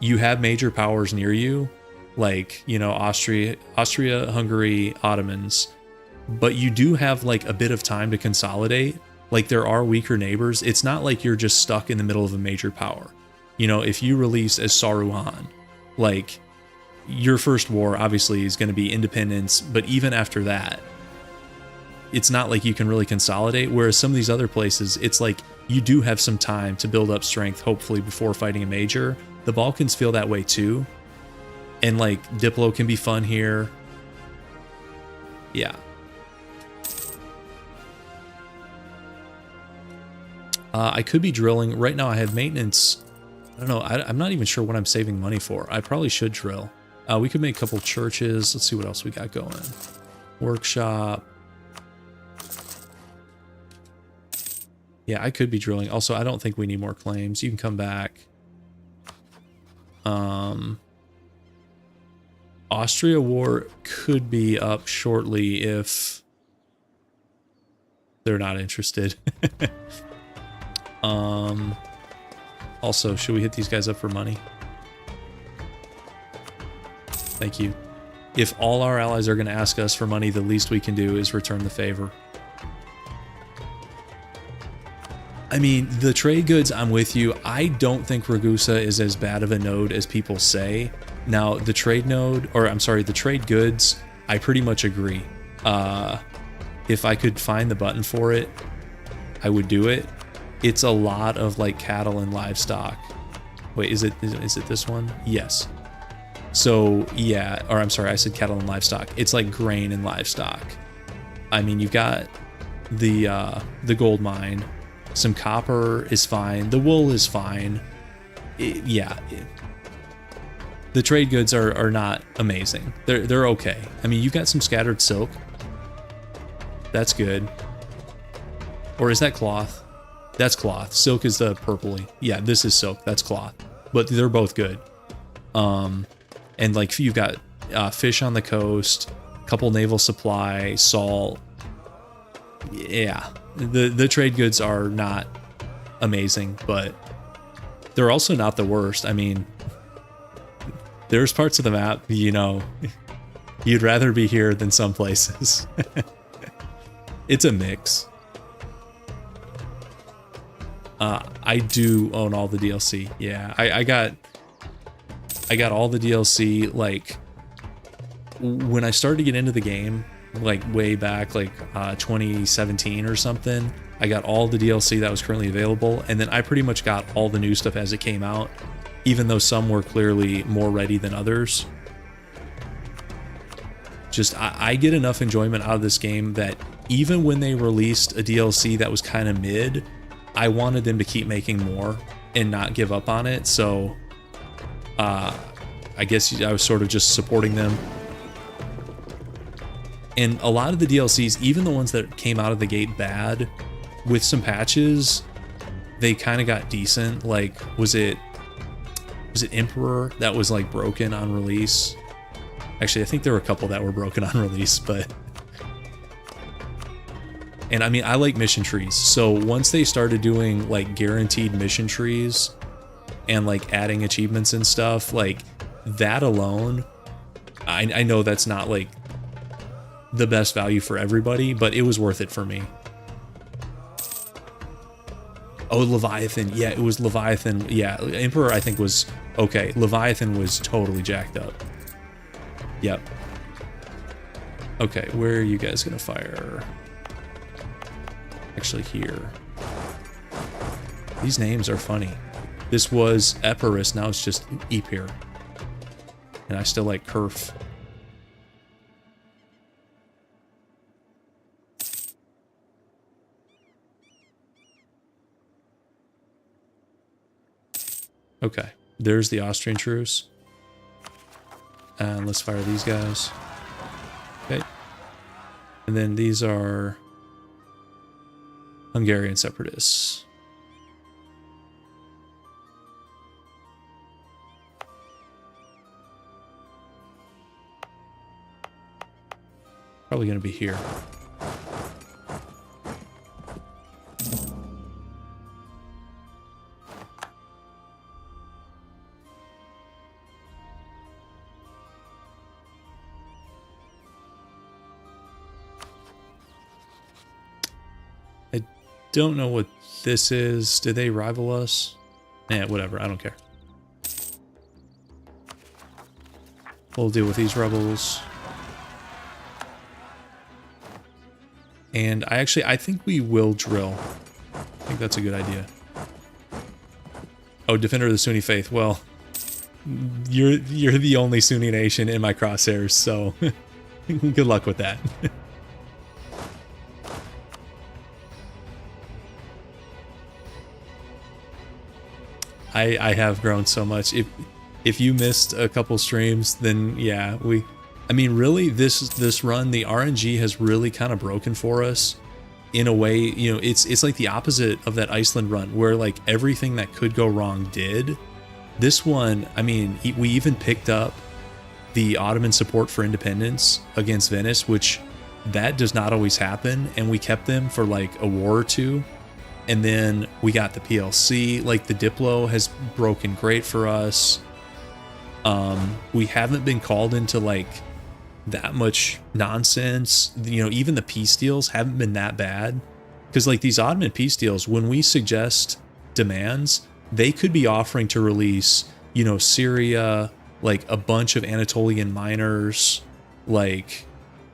you have major powers near you, like, you know, Austria, Hungary, Ottomans, but you do have, like, a bit of time to consolidate. Like, there are weaker neighbors. It's not like you're just stuck in the middle of a major power. You know, if you release as Saruhan, like, your first war obviously is going to be independence, but even after that, it's not like you can really consolidate. Whereas some of these other places, it's like you do have some time to build up strength, hopefully, before fighting a major. The Balkans feel that way too. And like, Diplo can be fun here. Yeah. I could be drilling. Right now I have maintenance. I don't know. I'm not even sure what I'm saving money for. I probably should drill. We could make a couple churches. Let's see what else we got going. Workshop. Yeah, I could be drilling. Also, I don't think we need more claims. You can come back. Austria War could be up shortly if they're not interested. Also, should we hit these guys up for money? Thank you. If all our allies are going to ask us for money, the least we can do is return the favor. I mean, the trade goods, I'm with you. I don't think Ragusa is as bad of a node as people say. Now, the trade node, or I'm sorry, the trade goods, I pretty much agree. If I could find the button for it, I would do it. It's a lot of like cattle and livestock. Wait, is it this one? Yes. So yeah, or I'm sorry, I said cattle and livestock. It's like grain and livestock. I mean, you've got the gold mine. Some copper is fine. The wool is fine. The trade goods are not amazing. They're okay. I mean, you've got some scattered silk. That's good. Or is that cloth? That's cloth. Silk is the purpley. Yeah, this is silk. That's cloth. But they're both good. And like you've got fish on the coast, couple naval supply, salt. Yeah, the trade goods are not amazing, but they're also not the worst. I mean, there's parts of the map, you know, you'd rather be here than some places. It's a mix. I do own all the DLC. Yeah, I got all the DLC, like, when I started to get into the game, like way back, like 2017 or something, I got all the DLC that was currently available, and then I pretty much got all the new stuff as it came out, even though some were clearly more ready than others. Just, I get enough enjoyment out of this game that even when they released a DLC that was kind of mid, I wanted them to keep making more and not give up on it, so I guess I was sort of just supporting them. And a lot of the DLCs, even the ones that came out of the gate bad, with some patches, they kind of got decent. Like, was it Emperor that was like broken on release? Actually, I think there were a couple that were broken on release, but... And I mean, I like mission trees. So once they started doing like guaranteed mission trees and like adding achievements and stuff, like that alone, I know that's not like the best value for everybody, but it was worth it for me. Oh, Leviathan. Yeah, it was Leviathan. Yeah, Emperor I think was okay. Leviathan was totally jacked up. Yep. Okay, where are you guys gonna fire? Actually here. These names are funny. This was Epirus, now it's just Epir. And I still like Kerf. Okay, there's the Austrian truce. And let's fire these guys. Okay. And then these are Hungarian separatists. Probably going to be here. Don't know what this is. Did they rival us? Eh, whatever. I don't care. We'll deal with these rebels. And I think we will drill. I think that's a good idea. Oh, Defender of the Sunni Faith. Well, you're the only Sunni nation in my crosshairs, so good luck with that. I have grown so much. If you missed a couple streams, then yeah, I mean, really, this run, the RNG has really kind of broken for us in a way. You know, it's like the opposite of that Iceland run where like everything that could go wrong did. This one, I mean, we even picked up the Ottoman support for independence against Venice, which that does not always happen, and we kept them for like a war or two. And then we got the PLC, like the Diplo has broken great for us. We haven't been called into like that much nonsense. You know, even the peace deals haven't been that bad. Because like these Ottoman peace deals, when we suggest demands, they could be offering to release, you know, Syria, like a bunch of Anatolian miners, like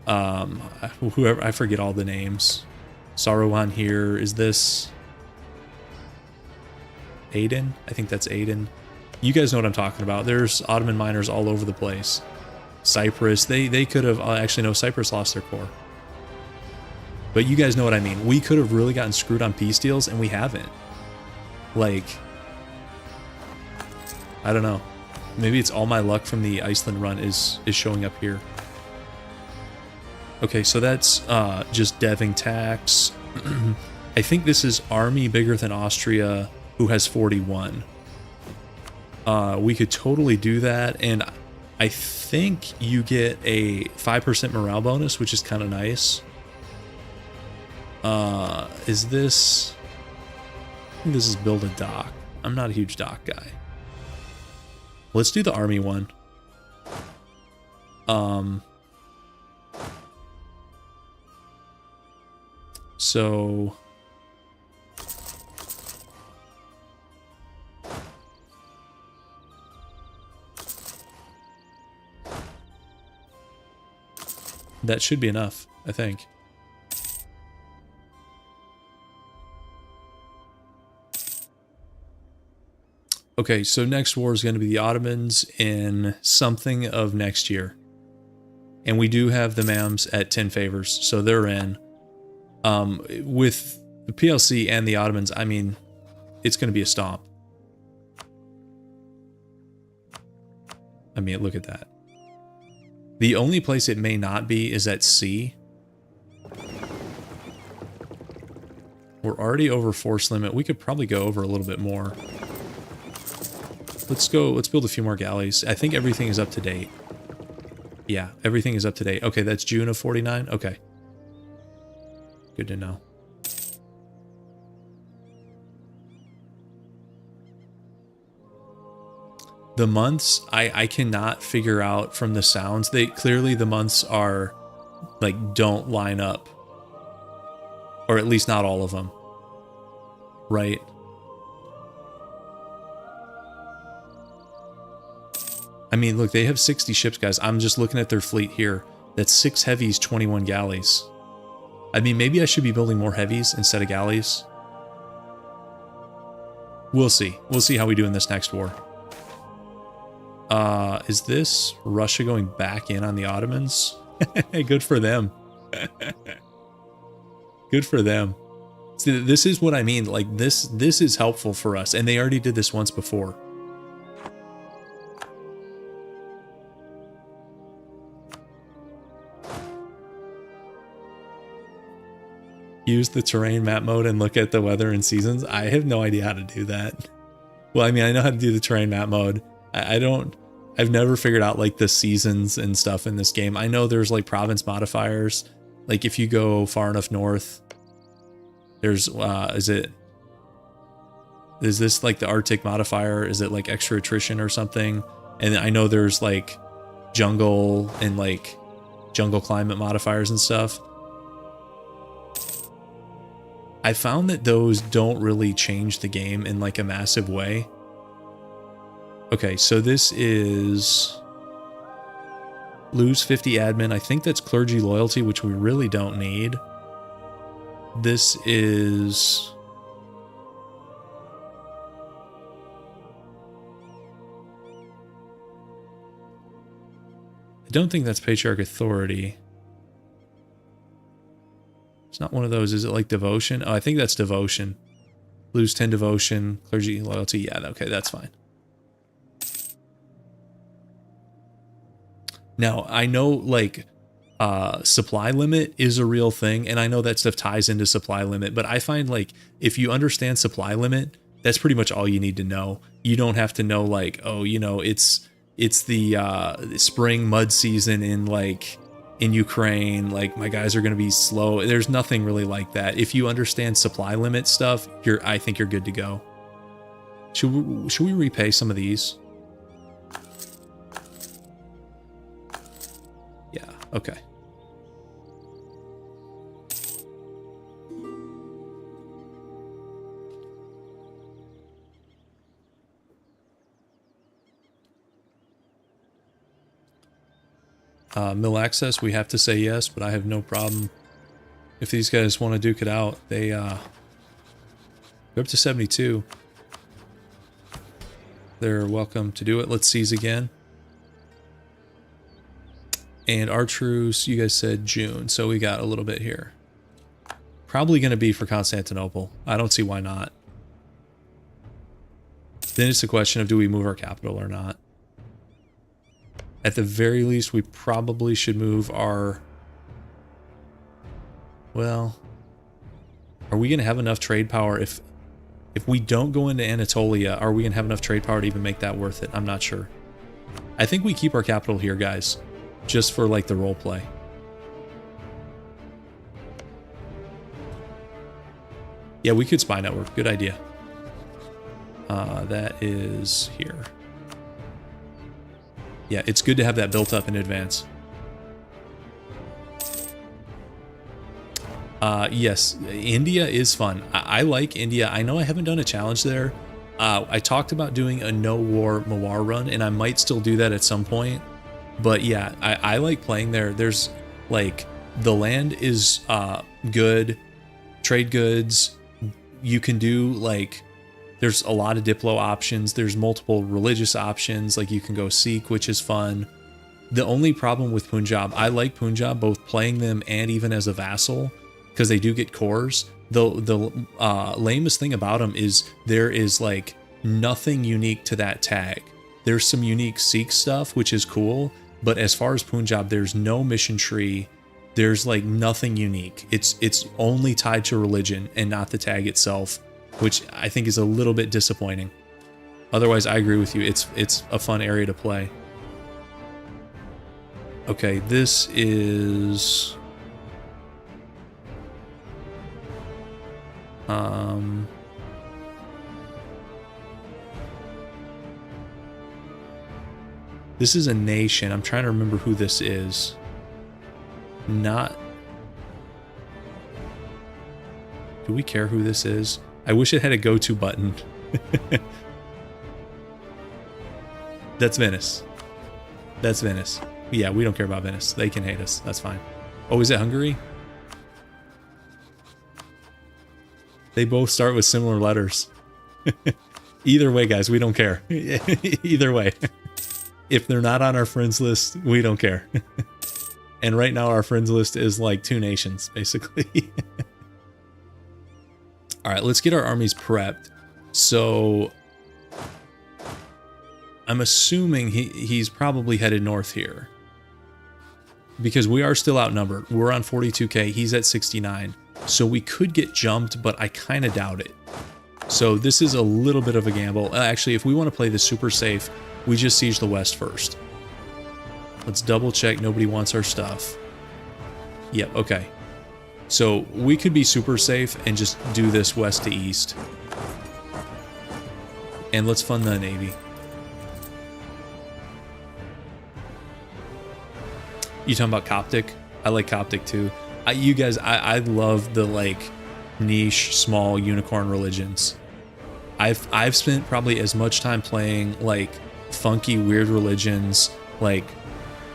whoever, I forget all the names. Saruhan here, is this Aden? I think that's Aden. You guys know what I'm talking about. There's Ottoman miners all over the place. Cyprus, they could have, actually no, Cyprus lost their core. But you guys know what I mean. We could have really gotten screwed on peace deals, and we haven't. Like, I don't know. Maybe it's all my luck from the Iceland run is showing up here. Okay, so that's just deving tax. I think this is army bigger than Austria, who has 41. We could totally do that, and I think you get a 5% morale bonus, which is kind of nice. Is this... I think this is build a dock. I'm not a huge dock guy. Let's do the army one. So... that should be enough, I think. Okay, so next war is going to be the Ottomans in something of next year. And we do have the MAMs at 10 favors, so they're in. With the PLC and the Ottomans, I mean, it's going to be a stomp. I mean, look at that. The only place it may not be is at sea. We're already over force limit. We could probably go over a little bit more. Let's build a few more galleys. I think everything is up to date. Yeah, everything is up to date. Okay, that's June of 49. Okay. Good to know. The months, I cannot figure out from the sounds. Clearly the months are, like, don't line up. Or at least not all of them. Right? I mean, look, they have 60 ships, guys. I'm just looking at their fleet here. That's 6 heavies, 21 galleys. I mean, maybe I should be building more heavies instead of galleys. We'll see. We'll see how we do in this next war. Is this Russia going back in on the Ottomans? Good for them. Good for them. See, this is what I mean. Like, this is helpful for us. And they already did this once before. Use the terrain map mode and look at the weather and seasons. I have no idea how to do that. Well, I mean, I know how to do the terrain map mode. I've never figured out like the seasons and stuff in this game. I know there's like province modifiers. Like if you go far enough north, there's, is this like the Arctic modifier? Is it like extra attrition or something? And I know there's like jungle and like jungle climate modifiers and stuff. I found that those don't really change the game in like a massive way. Okay, so this is lose 50 admin. I think that's clergy loyalty, which we really don't need. This is... I don't think that's patriarch authority. It's not one of those. Is it like devotion? Oh, I think that's devotion. Lose 10 devotion, clergy loyalty. Yeah, okay, that's fine. Now, I know like supply limit is a real thing, and I know that stuff ties into supply limit, but I find like if you understand supply limit, that's pretty much all you need to know. You don't have to know like, oh, you know, it's the spring mud season in Ukraine, like my guys are going to be slow. There's nothing really like that. If you understand supply limit stuff, I think you're good to go. Should we repay some of these? Yeah, okay. Mill access, we have to say yes, but I have no problem. If these guys want to duke it out, they're up to 72. They're welcome to do it. Let's seize again. And our truce, you guys said June, so we got a little bit here. Probably going to be for Constantinople. I don't see why not. Then it's a question of do we move our capital or not. At the very least, we probably should move our... Well, are we going to have enough trade power if we don't go into Anatolia? Are we going to have enough trade power to even make that worth it? I'm not sure. I think we keep our capital here, guys, just for like the role play. Yeah, we could spy network. Good idea. That is here. Yeah, it's good to have that built up in advance. Yes, India is fun. I like India. I know I haven't done a challenge there. I talked about doing a no war Mawar run, and I might still do that at some point. But yeah, I like playing there. There's like, the land is good, trade goods. You can do like, there's a lot of Diplo options. There's multiple religious options. Like you can go Sikh, which is fun. The only problem with Punjab, I like Punjab, both playing them and even as a vassal, because they do get cores. The lamest thing about them is there is like nothing unique to that tag. There's some unique Sikh stuff, which is cool. But as far as Punjab, there's no mission tree. There's like nothing unique. It's only tied to religion and not the tag itself, which I think is a little bit disappointing. Otherwise, I agree with you. It's a fun area to play. Okay, this is... This is a nation. I'm trying to remember who this is. Not... Do we care who this is? I wish it had a go-to button. That's Venice. That's Venice. Yeah, we don't care about Venice. They can hate us. That's fine. Oh, is it Hungary? They both start with similar letters. Either way, guys, we don't care. Either way. If they're not on our friends list, we don't care. And right now our friends list is like 2 nations, basically. All right, let's get our armies prepped. So I'm assuming he's probably headed north here, because we are still outnumbered. We're on 42k. He's at 69. So we could get jumped, but I kind of doubt it. So this is a little bit of a gamble. Actually, if we want to play this super safe, we just siege the west first. Let's double check nobody wants our stuff. Yep, okay. So we could be super safe and just do this west to east. And let's fund the Navy. You talking about Coptic? I like Coptic too. You guys, I love the like niche, small unicorn religions. I've spent probably as much time playing like funky, weird religions like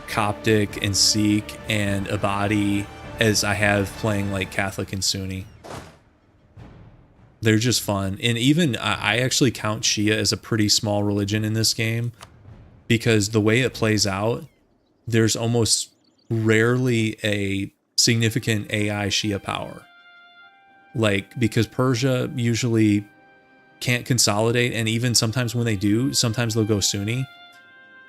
Coptic and Sikh and Abadi as I have playing like Catholic and Sunni. They're just fun. And even I actually count Shia as a pretty small religion in this game, because the way it plays out, there's almost rarely a significant AI Shia power. Like, because Persia usually can't consolidate, and even sometimes when they do, sometimes they'll go Sunni.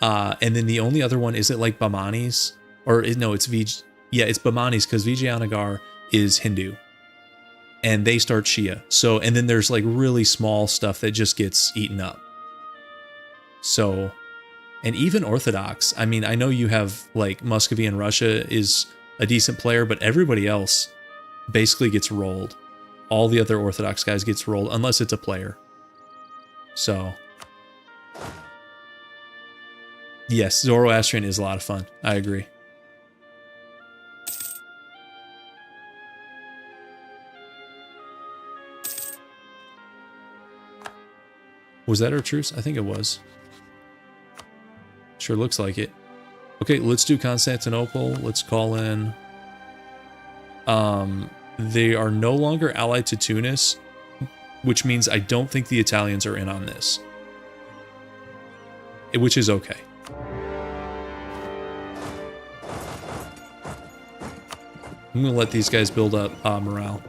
And then the only other one, is it like Bahmanis? No, it's yeah, it's Bahmanis, because Vijayanagar is Hindu. And they start Shia. So, and then there's like really small stuff that just gets eaten up. So, and even Orthodox, I mean, I know you have like Muscovy in Russia is a decent player, but everybody else basically gets rolled. All the other Orthodox guys gets rolled, unless it's a player. So, yes, Zoroastrian is a lot of fun. I agree. Was that our truce? I think it was. Sure looks like it. Okay, let's do Constantinople. Let's call in. They are no longer allied to Tunis, which means I don't think the Italians are in on this. Which is okay. I'm going to let these guys build up morale.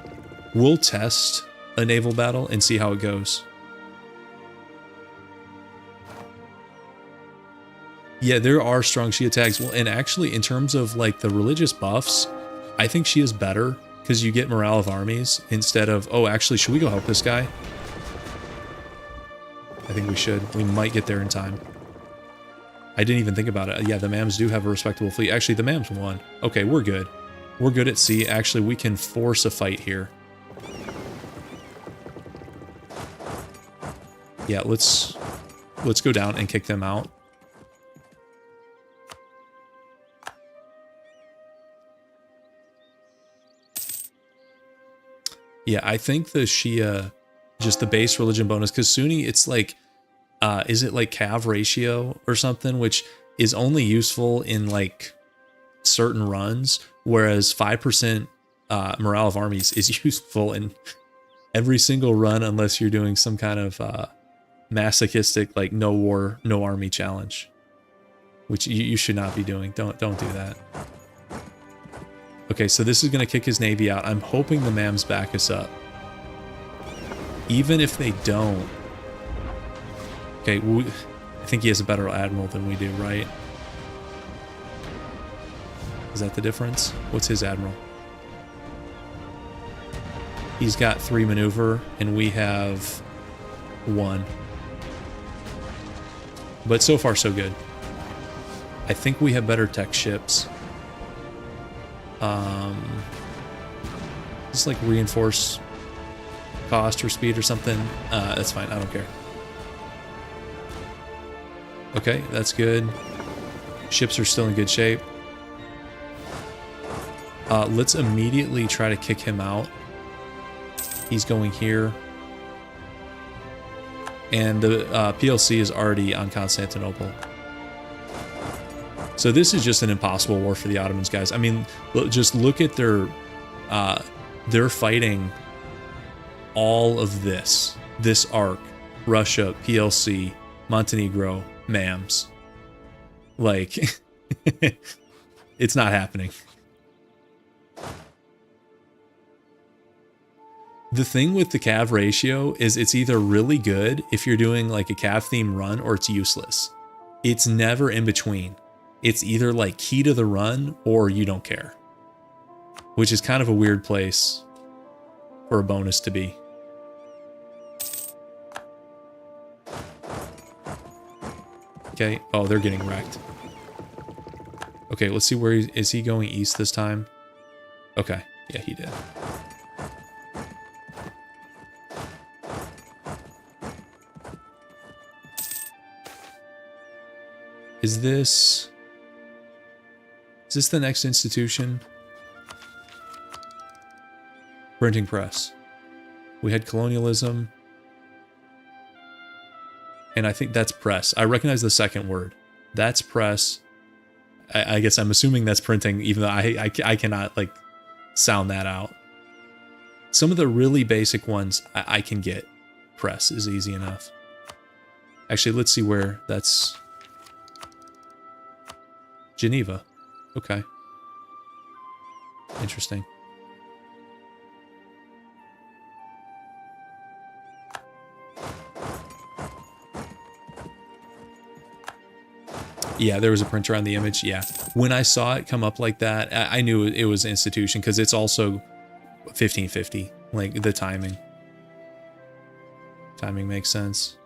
We'll test a naval battle and see how it goes. Yeah, there are strong Shia tags. Well, and actually, in terms of like the religious buffs, I think Shia's better because you get morale of armies instead of, oh, actually, should we go help this guy? I think we should. We might get there in time. I didn't even think about it. Yeah, the Mams do have a respectable fleet. Actually, the Mams won. Okay, we're good. We're good at sea. Actually, we can force a fight here. Yeah, let's go down and kick them out. Yeah, I think the Shia, just the base religion bonus, because Sunni, it's like, is it like Cav ratio or something, which is only useful in like certain runs, whereas 5% morale of armies is useful in every single run unless you're doing some kind of masochistic, like no war, no army challenge, which you should not be doing. Don't do that. Okay, so this is going to kick his navy out. I'm hoping the Mams back us up. Even if they don't... Okay, I think he has a better admiral than we do, right? Is that the difference? What's his admiral? He's got 3 maneuver, and we have 1. But so far, so good. I think we have better tech ships. Just like reinforce cost or speed or something. That's fine. I don't care. Okay, that's good. Ships are still in good shape. Let's immediately try to kick him out. He's going here. And the PLC is already on Constantinople. So this is just an impossible war for the Ottomans, guys. I mean, just look at their... they're fighting all of this. This arc. Russia, PLC, Montenegro, Mams. Like, it's not happening. The thing with the Cav ratio is it's either really good if you're doing like a Cav theme run, or it's useless. It's never in between. It's either like key to the run or you don't care. Which is kind of a weird place for a bonus to be. Okay. Oh, they're getting wrecked. Okay, let's see where is he going east this time? Okay. Yeah, he did. Is this the next institution? Printing press. We had colonialism. And I think that's press. I recognize the second word. That's press. I guess I'm assuming that's printing, even though I cannot like sound that out. Some of the really basic ones I can get. Press is easy enough. Actually, let's see where that's... Geneva. Okay. Interesting. Yeah, there was a printer on the image. Yeah. When I saw it come up like that, I knew it was institution because it's also 1550. Like the timing. Timing makes sense.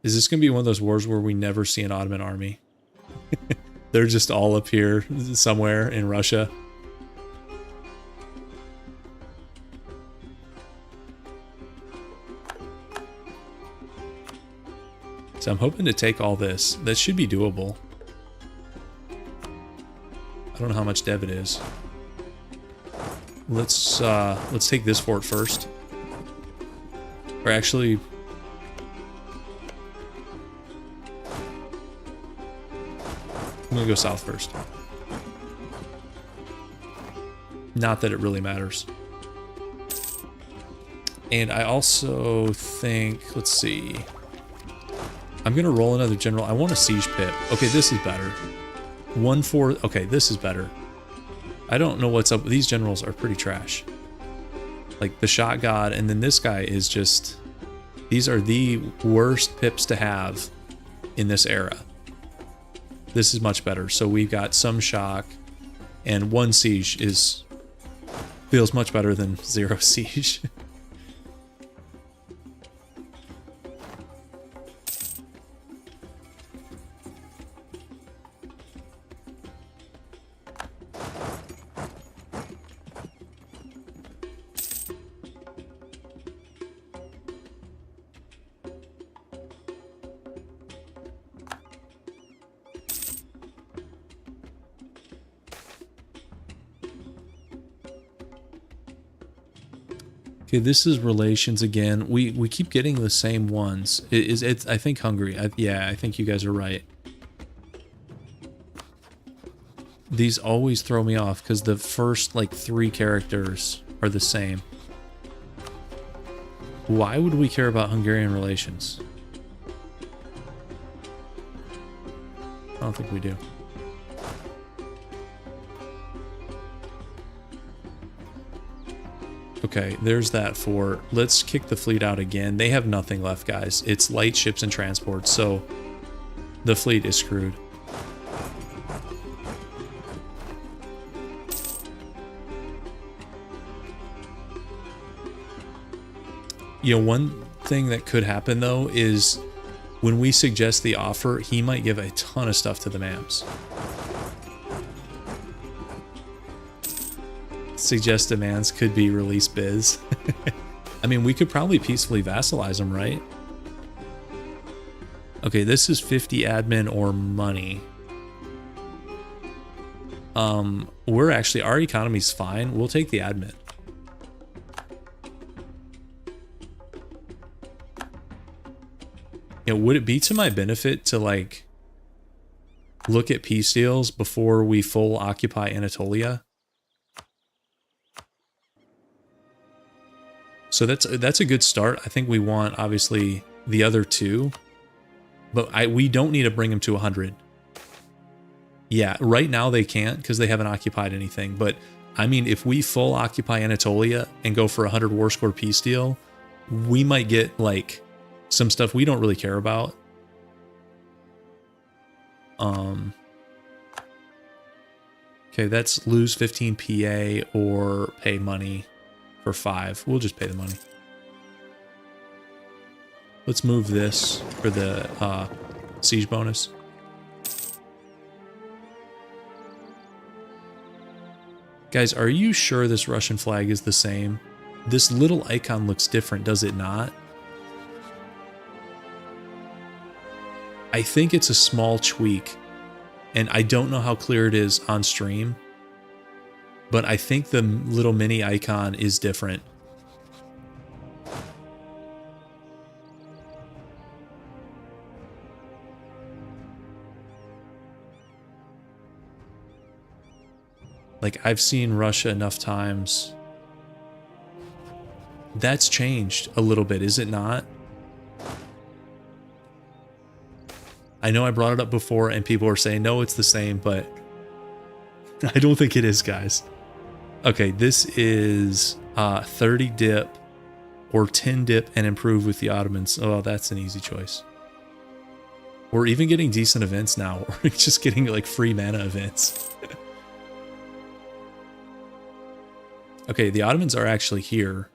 Is this going to be one of those wars where we never see an Ottoman army? They're just all up here somewhere in Russia. So I'm hoping to take all this. That should be doable. I don't know how much dev it is. Let's take this fort first. Or actually, I'm gonna go south first. Not that it really matters. And I also think, let's see. I'm gonna roll another general. I want a siege pit. Okay, this is better. 1-4. Okay, this is better. I don't know what's up. These generals are pretty trash. Like the shot god, and then this guy is just. These are the worst pips to have in this era. This is much better. So we've got some shock, and 1 siege feels much better than 0 siege. Okay, this is relations again. We keep getting the same ones. It's I think Hungary. Yeah, I think you guys are right. These always throw me off because the first like 3 characters are the same. Why would we care about Hungarian relations? I don't think we do. Okay, there's that fort. Let's kick the fleet out again. They have nothing left, guys. It's light ships and transports, so the fleet is screwed. You know, one thing that could happen, though, is when we suggest the offer, he might give a ton of stuff to the MAMs. Suggest demands could be release biz. I mean, we could probably peacefully vassalize them, right? Okay, this is 50 admin or money. We're actually, our economy's fine. We'll take the admin. You know, would it be to my benefit to like look at peace deals before we full occupy Anatolia? So that's a good start. I think we want obviously the other 2, but we don't need to bring them to 100. Yeah, right now they can't because they haven't occupied anything. But I mean, if we full occupy Anatolia and go for a 100 war score peace deal, we might get like some stuff we don't really care about. Okay, that's lose 15 PA or pay money. For 5. We'll just pay the money. Let's move this for the siege bonus. Guys, are you sure this Russian flag is the same? This little icon looks different, does it not? I think it's a small tweak, and I don't know how clear it is on stream. But I think the little mini icon is different. Like, I've seen Russia enough times. That's changed a little bit, is it not? I know I brought it up before and people were saying, no, it's the same, but I don't think it is, guys. Okay, this is 30 dip or 10 dip and improve with the Ottomans. Oh, that's an easy choice. We're even getting decent events now. We're just getting like free mana events. Okay, the Ottomans are actually here.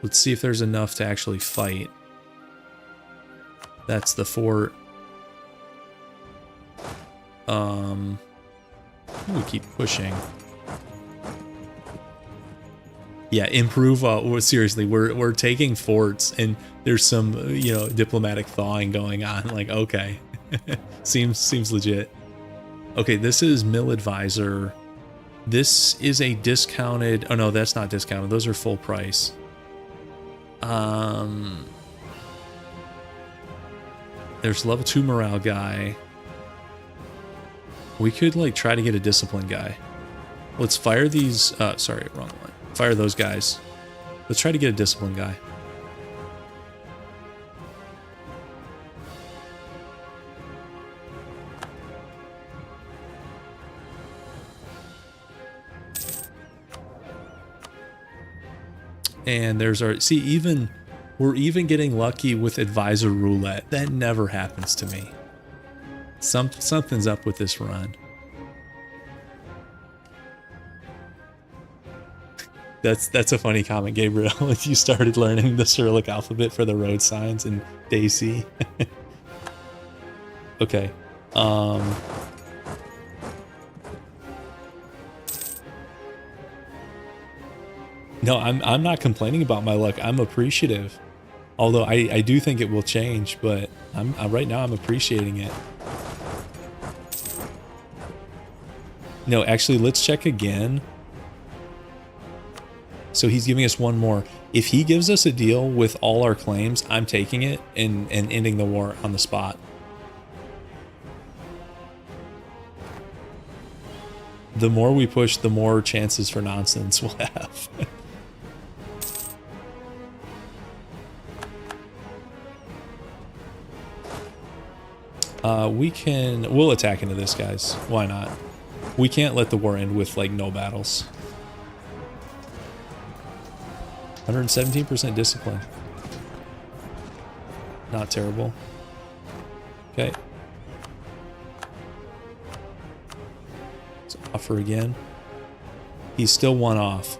Let's see if there's enough to actually fight. That's the fort. We keep pushing. Yeah, improve. Seriously, we're taking forts, and there's some diplomatic thawing going on. Like, okay, seems legit. Okay, this is Mill Advisor. This is a discounted. Oh no, that's not discounted. Those are full price. There's level 2 morale guy. We could like try to get a discipline guy. Let's fire these. Sorry, wrong one. Fire those guys. Let's try to get a discipline guy. And there's our, see, we're even getting lucky with advisor roulette. That never happens to me. Something's up with this run. That's a funny comment, Gabriel. You started learning the Cyrillic alphabet for the road signs in Daisy. Okay. No, I'm not complaining about my luck. I'm appreciative. Although I do think it will change, but right now I'm appreciating it. No, actually, let's check again. So he's giving us one more. If he gives us a deal with all our claims, I'm taking it and ending the war on the spot. The more we push, the more chances for nonsense we'll have. We'll attack into this, guys. Why not? We can't let the war end with like no battles. 117% discipline. Not terrible. Okay. Let's offer again. He's still one off.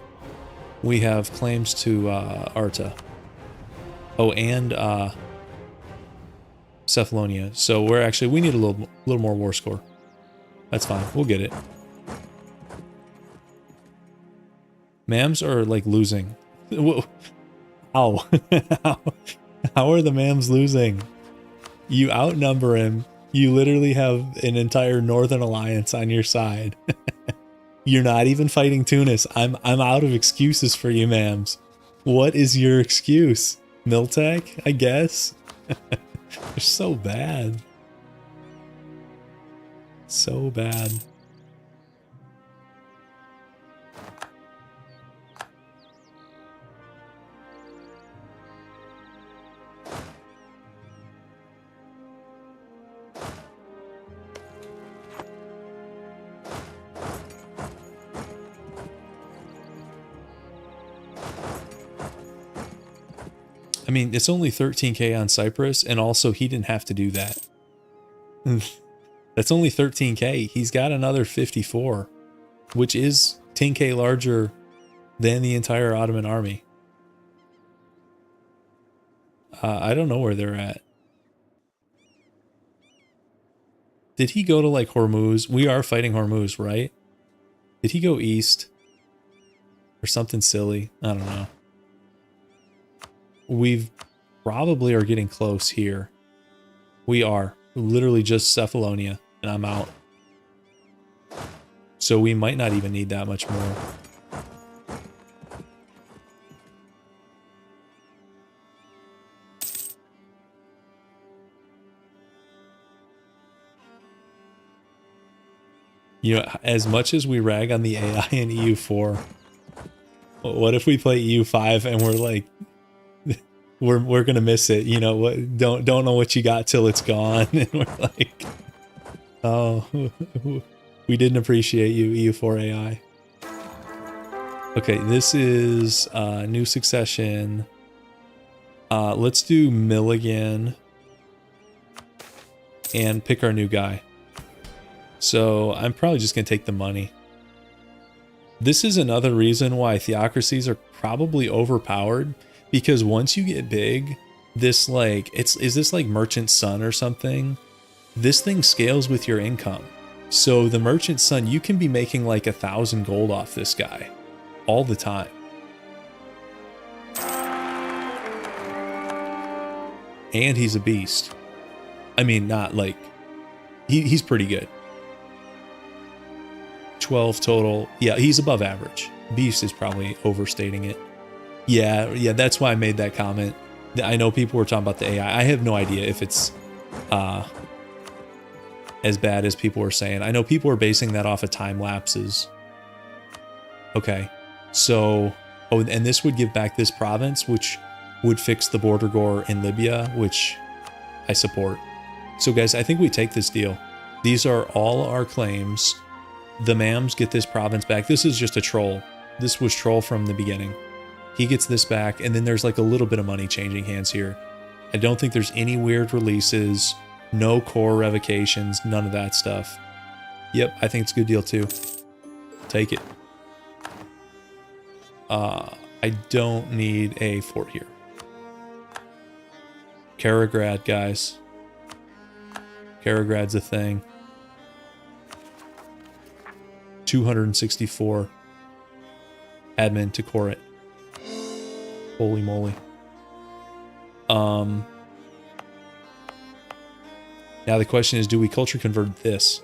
We have claims to Arta. Oh, and Cephalonia. So we need a little more war score. That's fine. We'll get it. Mams are like losing. How? How are the Mams losing? You outnumber him. You literally have an entire Northern Alliance on your side. You're not even fighting Tunis. I'm out of excuses for you, Mams. What is your excuse? Miltech, I guess? They're so bad. So bad. I mean, it's only 13k on Cyprus, and also he didn't have to do that. That's only 13k. He's got another 54, which is 10k larger than the entire Ottoman army. I don't know where they're at. Did he go to like Hormuz? We are fighting Hormuz, right? Did he go east? Or something silly? I don't know. We probably are getting close here. We are. Literally just Cephalonia, and I'm out. So we might not even need that much more. You know, as much as we rag on the AI in EU4, what if we play EU5 and we're like, we're gonna miss it, you know? What? Don't know what you got till it's gone, and we're like, oh, we didn't appreciate you, EU4 AI. Okay, this is new succession. Let's do Milligan and pick our new guy. So I'm probably just going to take the money. This is another reason why theocracies are probably overpowered, because once you get big, this like, is this like Merchant Sun or something? This thing scales with your income. So the Merchant Sun, you can be making like 1,000 gold off this guy all the time. And he's a beast. I mean, not like, he's pretty good. 12 total. Yeah, he's above average. Beast is probably overstating it. Yeah, that's why I made that comment. I know people were talking about the AI. I have no idea if it's as bad as people were saying. I know people are basing that off of time lapses. Okay, so, oh, and this would give back this province, which would fix the border gore in Libya, which I support. So guys, I think we take this deal. These are all our claims. The Mams get this province back. This is just a troll. This was troll from the beginning. He gets this back, and then there's like a little bit of money changing hands here. I don't think there's any weird releases, no core revocations, none of that stuff. Yep, I think it's a good deal too. Take it. I don't need a fort here. Karagrad's, guys. Karagrad's a thing. 264 admin to core it. Holy moly. Now the question is, do we culture convert this?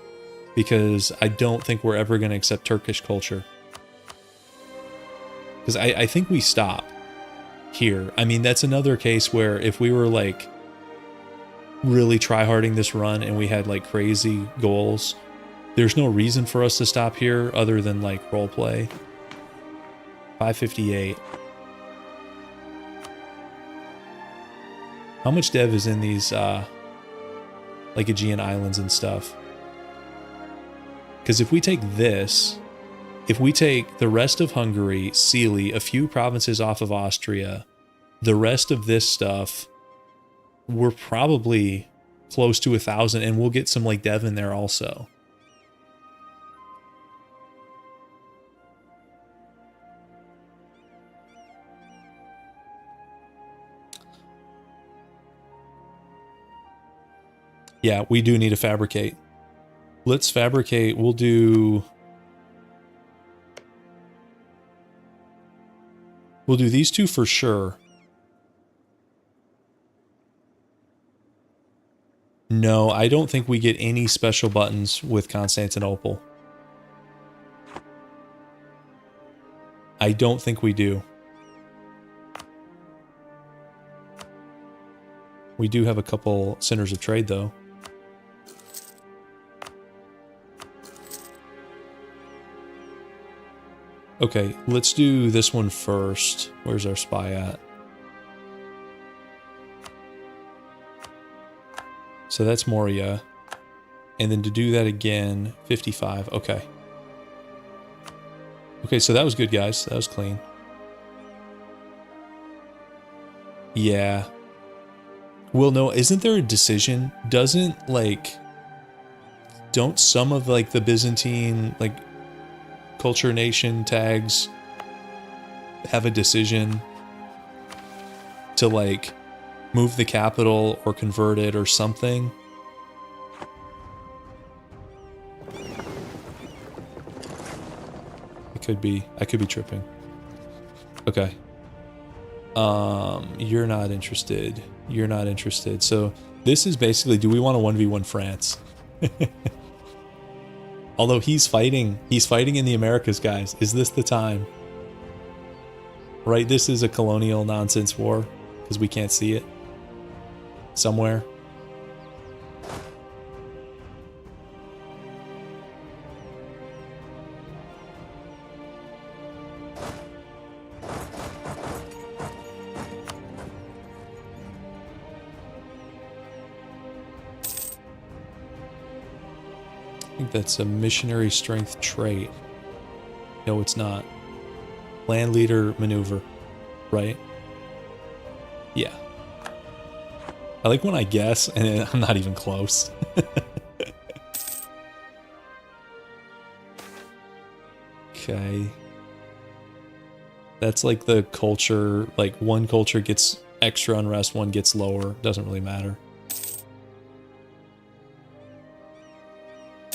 Because I don't think we're ever going to accept Turkish culture. Because I think we stop here. I mean, that's another case where if we were like really tryharding this run and we had like crazy goals, there's no reason for us to stop here other than like roleplay. 558. How much dev is in these like Aegean islands and stuff? Because if we take this, if we take the rest of Hungary, Sealy, a few provinces off of Austria, the rest of this stuff, we're probably close to 1,000, and we'll get some like dev in there also. Yeah, we do need to fabricate. Let's fabricate. We'll do these two for sure. No, I don't think we get any special buttons with Constantinople. I don't think we do. We do have a couple centers of trade, though. Okay, let's do this one first. Where's our spy at? So that's Moria. And then to do that again, 55. Okay. Okay, so that was good, guys. That was clean. Yeah. Well, no, isn't there a decision? Doesn't, like... Don't some of, like, the Byzantine, like... Culture Nation tags have a decision to like move the capital or convert it or something? I could be tripping. Okay. You're not interested. You're not interested. So this is basically, do we want to 1v1 France? Although he's fighting in the Americas, guys. Is this the time? Right, this is a colonial nonsense war, because we can't see it. Somewhere. I think that's a missionary strength trait. No, it's not. Land leader maneuver, right? Yeah. I like when I guess and I'm not even close. Okay. That's like the culture, like one culture gets extra unrest, one gets lower. Doesn't really matter.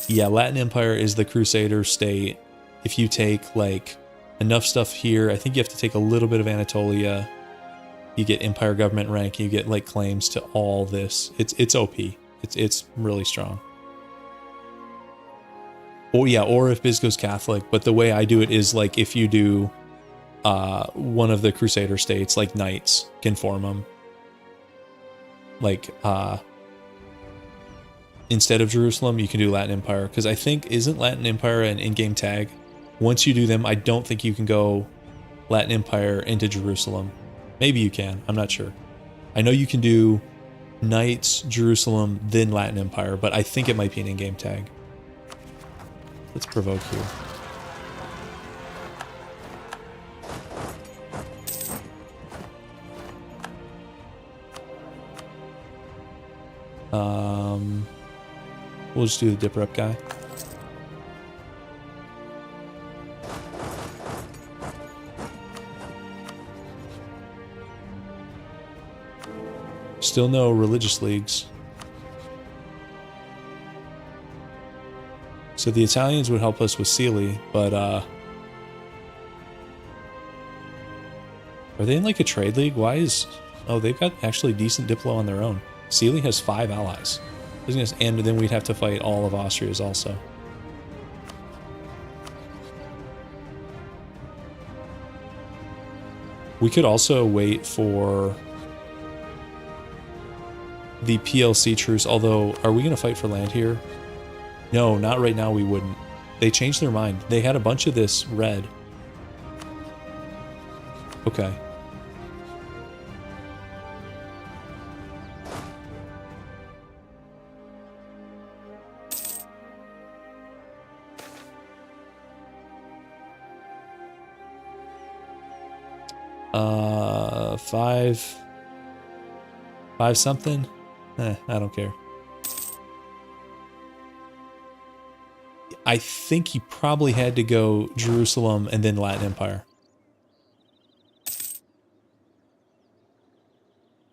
Yeah, Latin Empire is the Crusader state. If you take like enough stuff here, I think you have to take a little bit of Anatolia. You get Empire government rank, you get like claims to all this. It's OP. It's really strong. Oh yeah, or if Biz goes Catholic, but the way I do it is like if you do one of the Crusader states, like knights can form them. Like instead of Jerusalem, you can do Latin Empire, because I think isn't Latin Empire an in-game tag? Once you do them, I don't think you can go Latin Empire into Jerusalem. Maybe you can, I'm not sure. I know you can do Knights, Jerusalem, then Latin Empire, but I think it might be an in-game tag. Let's provoke here. We'll just do the dip rep guy. Still no religious leagues. So the Italians would help us with Sealy, but are they in like a trade league? Why is... Oh, they've got actually decent Diplo on their own. Sealy has 5 allies. And then we'd have to fight all of Austria's also. We could also wait for the PLC truce, although are we going to fight for land here? No, not right now we wouldn't. They changed their mind. They had a bunch of this red. Okay. Five something? I don't care. I think he probably had to go Jerusalem and then Latin Empire.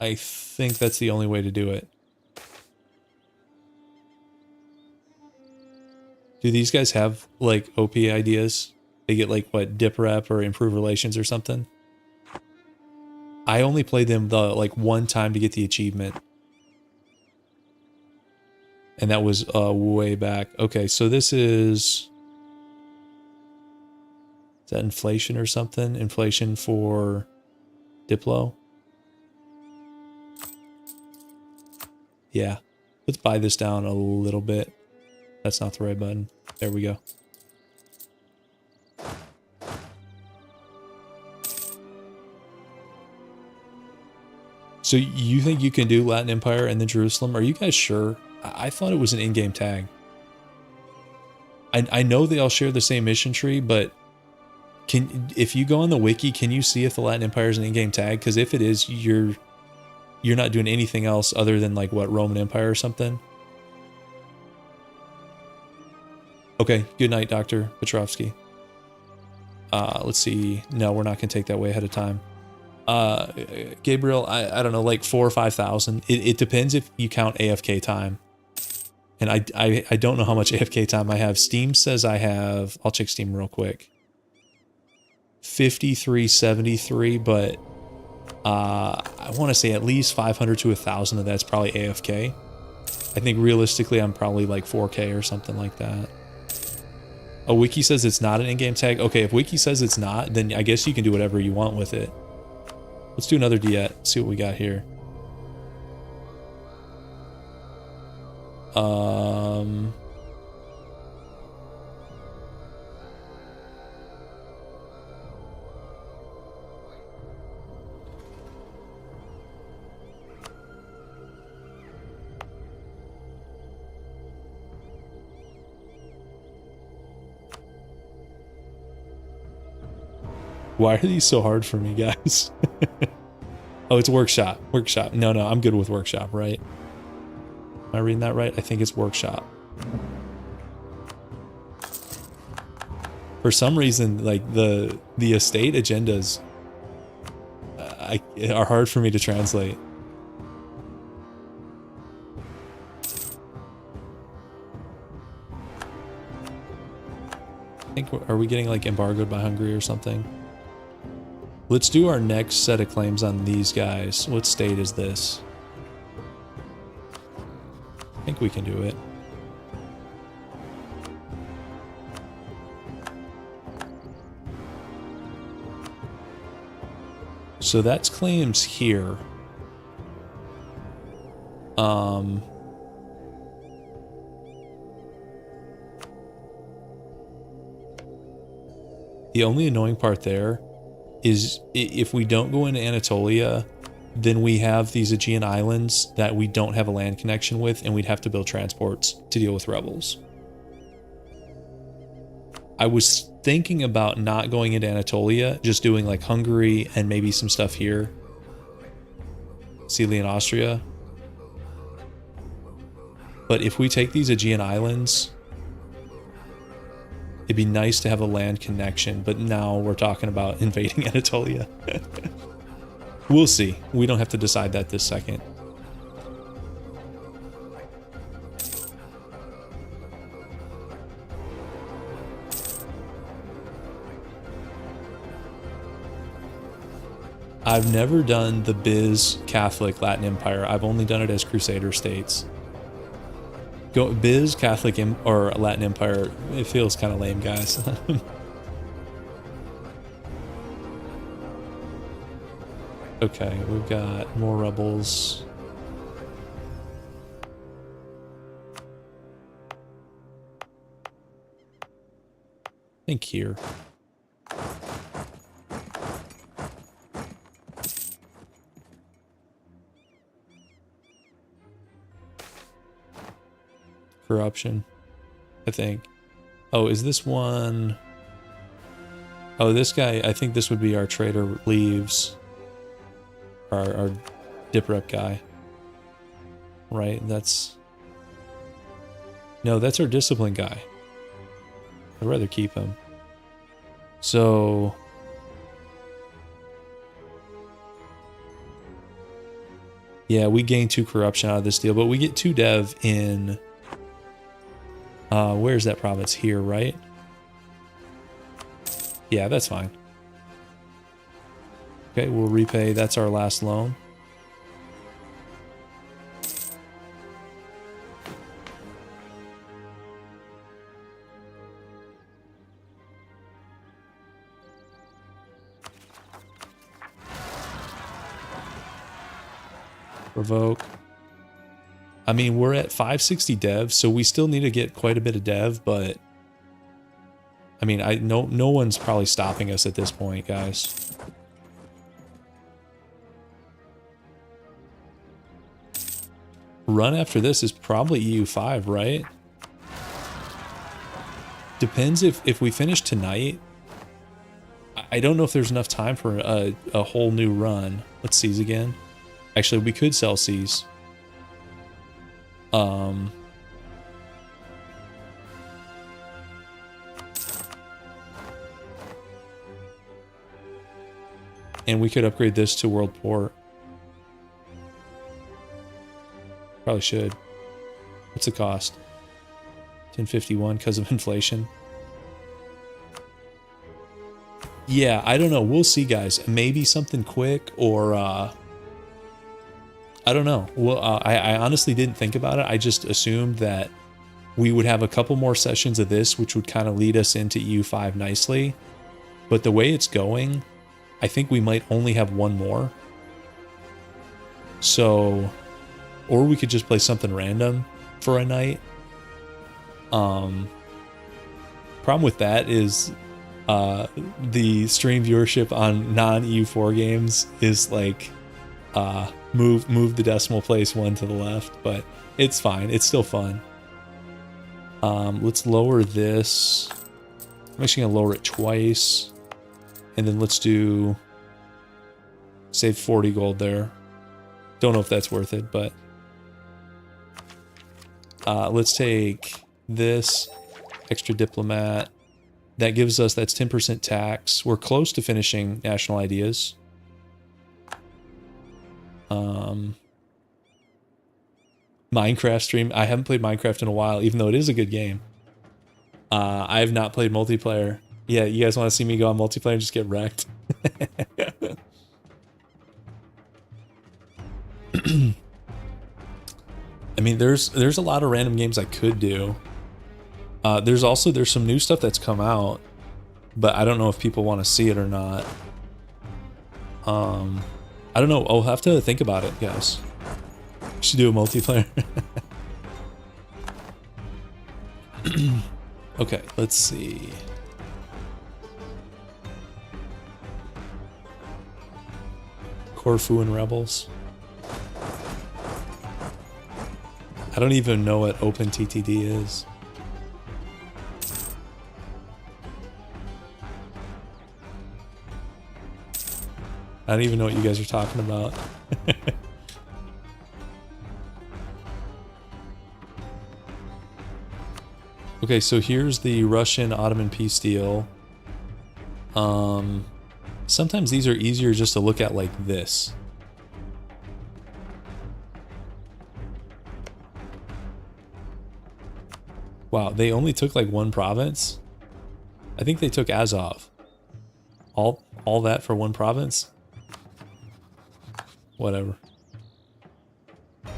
I think that's the only way to do it. Do these guys have, like, OP ideas? They get, like, what, dip rep or improve relations or something? I only played them, like, one time to get the achievement. And that was way back. Okay, so this is... Is that inflation or something? Inflation for Diplo? Yeah. Let's buy this down a little bit. That's not the right button. There we go. So you think you can do Latin Empire and then Jerusalem? Are you guys sure? I thought it was an in-game tag. I know they all share the same mission tree, but if you go on the wiki, can you see if the Latin Empire is an in-game tag? Because if it is, you're not doing anything else other than like what, Roman Empire or something. Okay, good night, Dr. Petrovsky. Let's see. No, we're not gonna take that way ahead of time. Gabriel, I don't know, like 4,000 or 5,000. It depends if you count AFK time. And I don't know how much AFK time I have. Steam says I have, I'll check Steam real quick. 5373, but I want to say at least 500 to 1,000 of that's probably AFK. I think realistically I'm probably like 4K or something like that. Oh, Wiki says it's not an in-game tag. Okay, if Wiki says it's not, then I guess you can do whatever you want with it. Let's do another diet, see what we got here. Why are these so hard for me, guys? Oh, it's workshop. Workshop. No, I'm good with workshop, right? Am I reading that right? I think it's workshop. For some reason, like the estate agendas are hard for me to translate. I think, are we getting like embargoed by Hungary or something? Let's do our next set of claims on these guys. What state is this? I think we can do it. So that's claims here. The only annoying part there is if we don't go into Anatolia, then we have these Aegean islands that we don't have a land connection with, and we'd have to build transports to deal with rebels. I was thinking about not going into Anatolia, just doing like Hungary and maybe some stuff here. Sicily and Austria. But if we take these Aegean islands, it'd be nice to have a land connection, but now we're talking about invading Anatolia. We'll see. We don't have to decide that this second. I've never done the Biz Catholic Latin Empire. I've only done it as Crusader states. Go Biz Catholic or Latin Empire. It feels kind of lame, guys. Okay, we've got more rebels. I think here. Corruption, I think. Oh, is this one? Oh, this guy, I think this would be our trader leaves. Our dip rep guy. Right, that's... No, that's our discipline guy. I'd rather keep him. So... Yeah, we gain 2 corruption out of this deal, but we get 2 dev in... where's that province? Here, right? Yeah, that's fine. Okay, we'll repay. That's our last loan. Revoke. I mean, we're at 560 dev, so we still need to get quite a bit of dev, but I mean, no one's probably stopping us at this point, guys. Run after this is probably EU5, right? Depends if we finish tonight. I don't know if there's enough time for a whole new run. Let's seize again. Actually, we could sell seize. And we could upgrade this to World Port. Probably should. What's the cost? 1051 because of inflation. Yeah, I don't know. We'll see, guys. Maybe something quick or I don't know. Well, I honestly didn't think about it. I just assumed that we would have a couple more sessions of this, which would kind of lead us into EU5 nicely. But the way it's going, I think we might only have one more. So, or we could just play something random for a night. Problem with that is the stream viewership on non-EU4 games is like move the decimal place 1 to the left, but it's fine. It's still fun. Let's lower this. I'm actually gonna lower it twice. And then let's do save 40 gold there. Don't know if that's worth it, but let's take this extra diplomat. That gives us, that's 10% tax. We're close to finishing national ideas. Minecraft stream. I haven't played Minecraft in a while, even though it is a good game. I have not played multiplayer. Yeah, you guys want to see me go on multiplayer and just get wrecked? I mean, there's a lot of random games I could do. There's some new stuff that's come out, but I don't know if people want to see it or not. I don't know. I'll have to think about it, guys. We should do a multiplayer. Okay, let's see. Corfu and Rebels. I don't even know what OpenTTD is. I don't even know what you guys are talking about. Okay, so here's the Russian-Ottoman peace deal. Sometimes these are easier just to look at like this. Wow, they only took like one province? I think they took Azov. All that for one province? Whatever.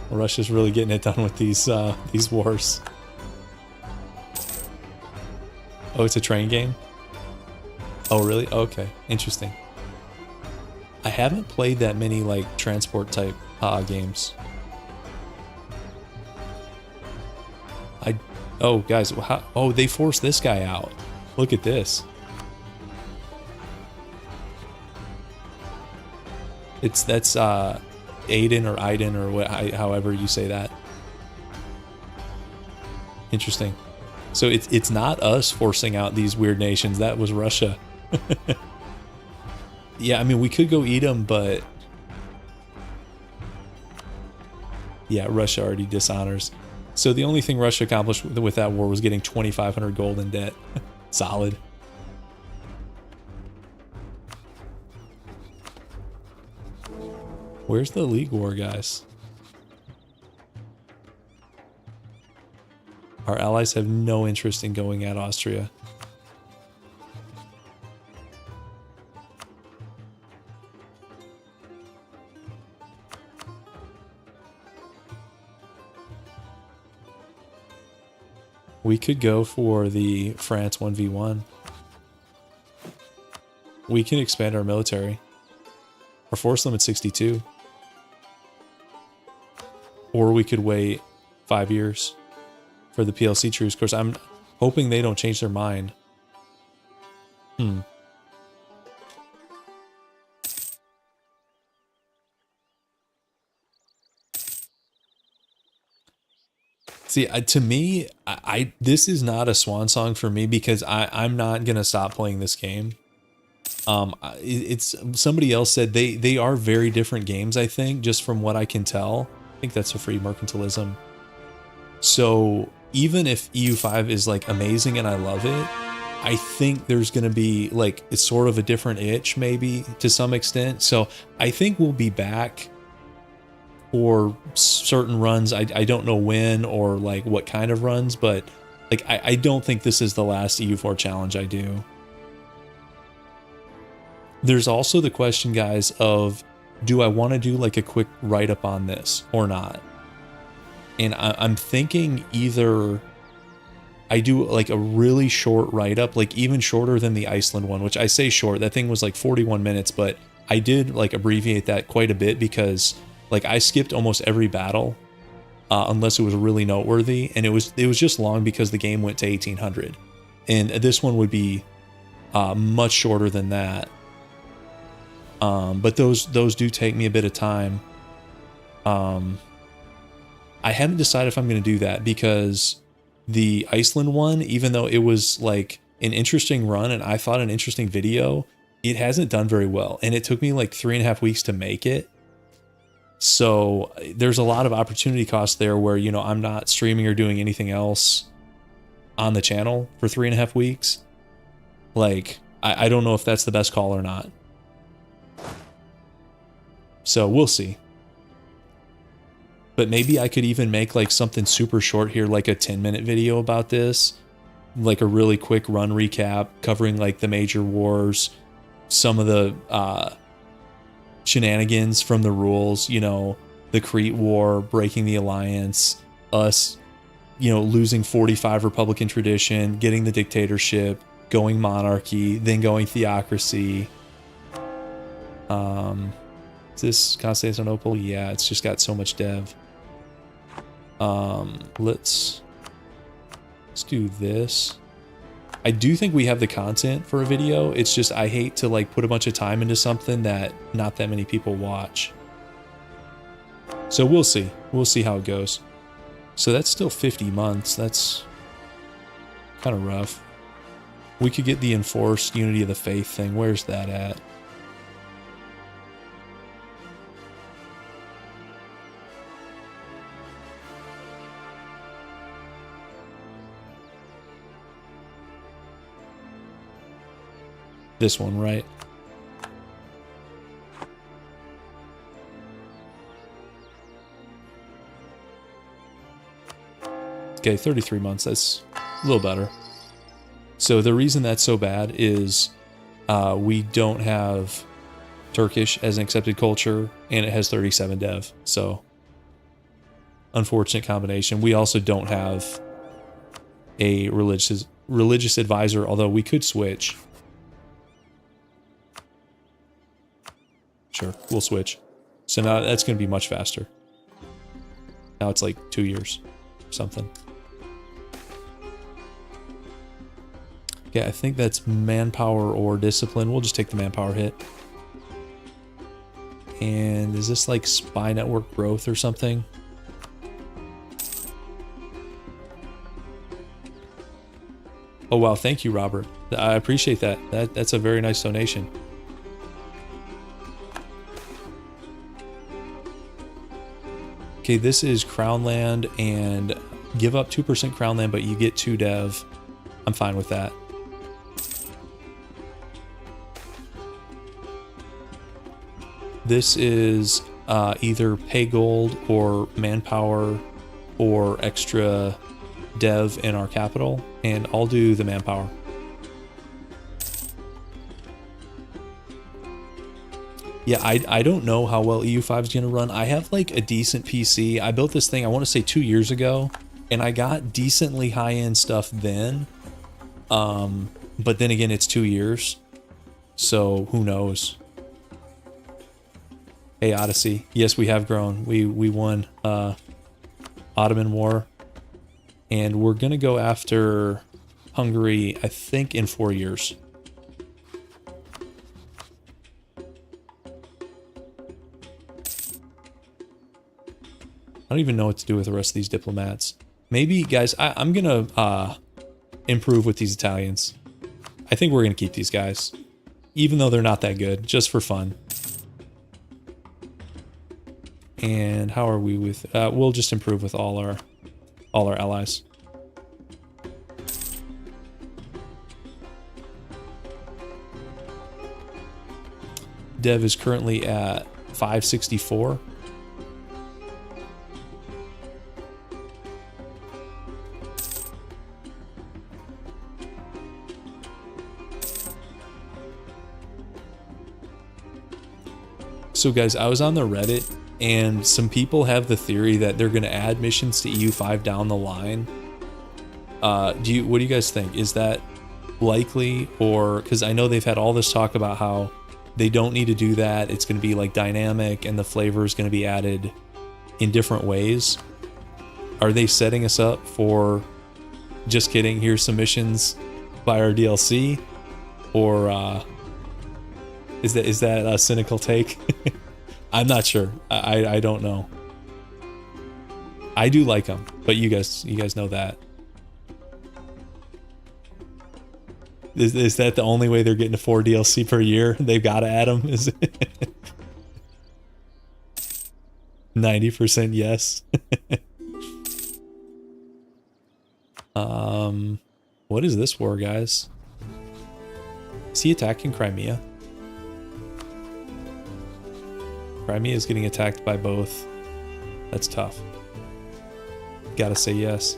Russia's really getting it done with these wars. Oh, it's a train game? Oh, really? Okay, interesting. I haven't played that many like transport type games. Oh, guys, oh, they forced this guy out. Look at this. That's Aiden or Aiden or what, however you say that. Interesting. So it's not us forcing out these weird nations. That was Russia. Yeah, I mean, we could go eat them, but yeah, Russia already dishonors. So the only thing Russia accomplished with that war was getting 2,500 gold in debt. Solid. Where's the League War, guys? Our allies have no interest in going at Austria. We could go for the France 1v1. We can expand our military. Our force limit 62. Or we could wait 5 years for the PLC truce. Of course, I'm hoping they don't change their mind. See, to me, this is not a swan song for me because I'm not gonna stop playing this game. It's somebody else said they are very different games. I think just from what I can tell, I think that's a free mercantilism. So even if EU5 is like amazing and I love it, I think there's gonna be like it's sort of a different itch maybe to some extent. So I think we'll be back for certain runs. I don't know when or like what kind of runs, but like I don't think this is the last EU4 challenge I do. There's also the question, guys, of do I want to do like a quick write-up on this or not? And I'm thinking either I do like a really short write-up, like even shorter than the Iceland one, which I say short, that thing was like 41 minutes, but I did like abbreviate that quite a bit because like I skipped almost every battle unless it was really noteworthy, and it was just long because the game went to 1800, and this one would be much shorter than that. But those do take me a bit of time. I haven't decided if I'm going to do that because the Iceland one, even though it was like an interesting run and I thought an interesting video, it hasn't done very well. And it took me like 3.5 weeks to make it. So there's a lot of opportunity cost there where, you know, I'm not streaming or doing anything else on the channel for 3.5 weeks. Like, I don't know if that's the best call or not. So we'll see. But maybe I could even make like something super short here, like a 10-minute video about this. Like a really quick run recap covering like the major wars, some of the shenanigans from the rules, you know, the Crete War, breaking the alliance, us, you know, losing 45 Republican tradition, getting the dictatorship, going monarchy, then going theocracy. Is this Constantinople? Yeah, it's just got so much dev. Let's do this. I do think we have the content for a video. It's just I hate to like put a bunch of time into something that not that many people watch. So we'll see. We'll see how it goes. So that's still 50 months. That's kind of rough. We could get the enforced unity of the faith thing. Where's that at? This one, right? Okay, 33 months. That's a little better. So the reason that's so bad is we don't have Turkish as an accepted culture, and it has 37 dev. So unfortunate combination. We also don't have a religious advisor, although we could switch. Sure, we'll switch. So now that's going to be much faster. Now it's like 2 years or something. Okay, I think that's manpower or discipline. We'll just take the manpower hit. And is this like spy network growth or something? Oh wow, thank you, Robert. I appreciate that. That's a very nice donation. Okay, this is crown land, and give up 2% crown land, but you get 2 dev. I'm fine with that. This is either pay gold or manpower or extra dev in our capital, and I'll do the manpower. Yeah, I don't know how well EU5 is going to run. I have like a decent PC. I built this thing, I want to say 2 years ago, and I got decently high-end stuff then. But then again, it's 2 years. So who knows? Hey, Odyssey. Yes, we have grown. We won Ottoman War. And we're going to go after Hungary, I think, in 4 years. I don't even know what to do with the rest of these diplomats. Maybe, guys, I'm going to improve with these Italians. I think we're going to keep these guys. Even though they're not that good, just for fun. And how are we with... we'll just improve with all our allies. Dev is currently at 564. So guys, I was on the Reddit, and some people have the theory that they're going to add missions to EU5 down the line. What do you guys think? Is that likely? Or, because I know they've had all this talk about how they don't need to do that. It's going to be like dynamic, and the flavor is going to be added in different ways. Are they setting us up for, just kidding, here's some missions by our DLC? Or is that a cynical take? I'm not sure. I don't know. I do like them, but you guys know that. Is that the only way they're getting to 4 DLC per year? They've got to add them? Is it 90% yes? What is this war, guys? Is he attacking Crimea? Crimea is getting attacked by both. That's tough. Gotta say yes.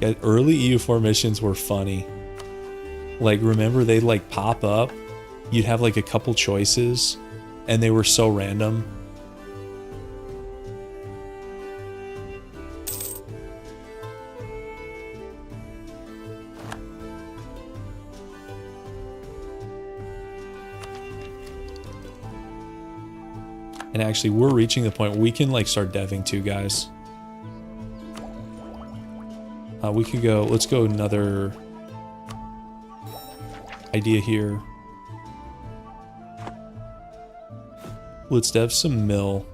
Yeah, early EU4 missions were funny. Like, remember they'd like pop up? You'd have like a couple choices, and they were so random. And actually, we're reaching the point where we can like start deving too, guys. We could go, let's go another idea here. Let's dev some mill.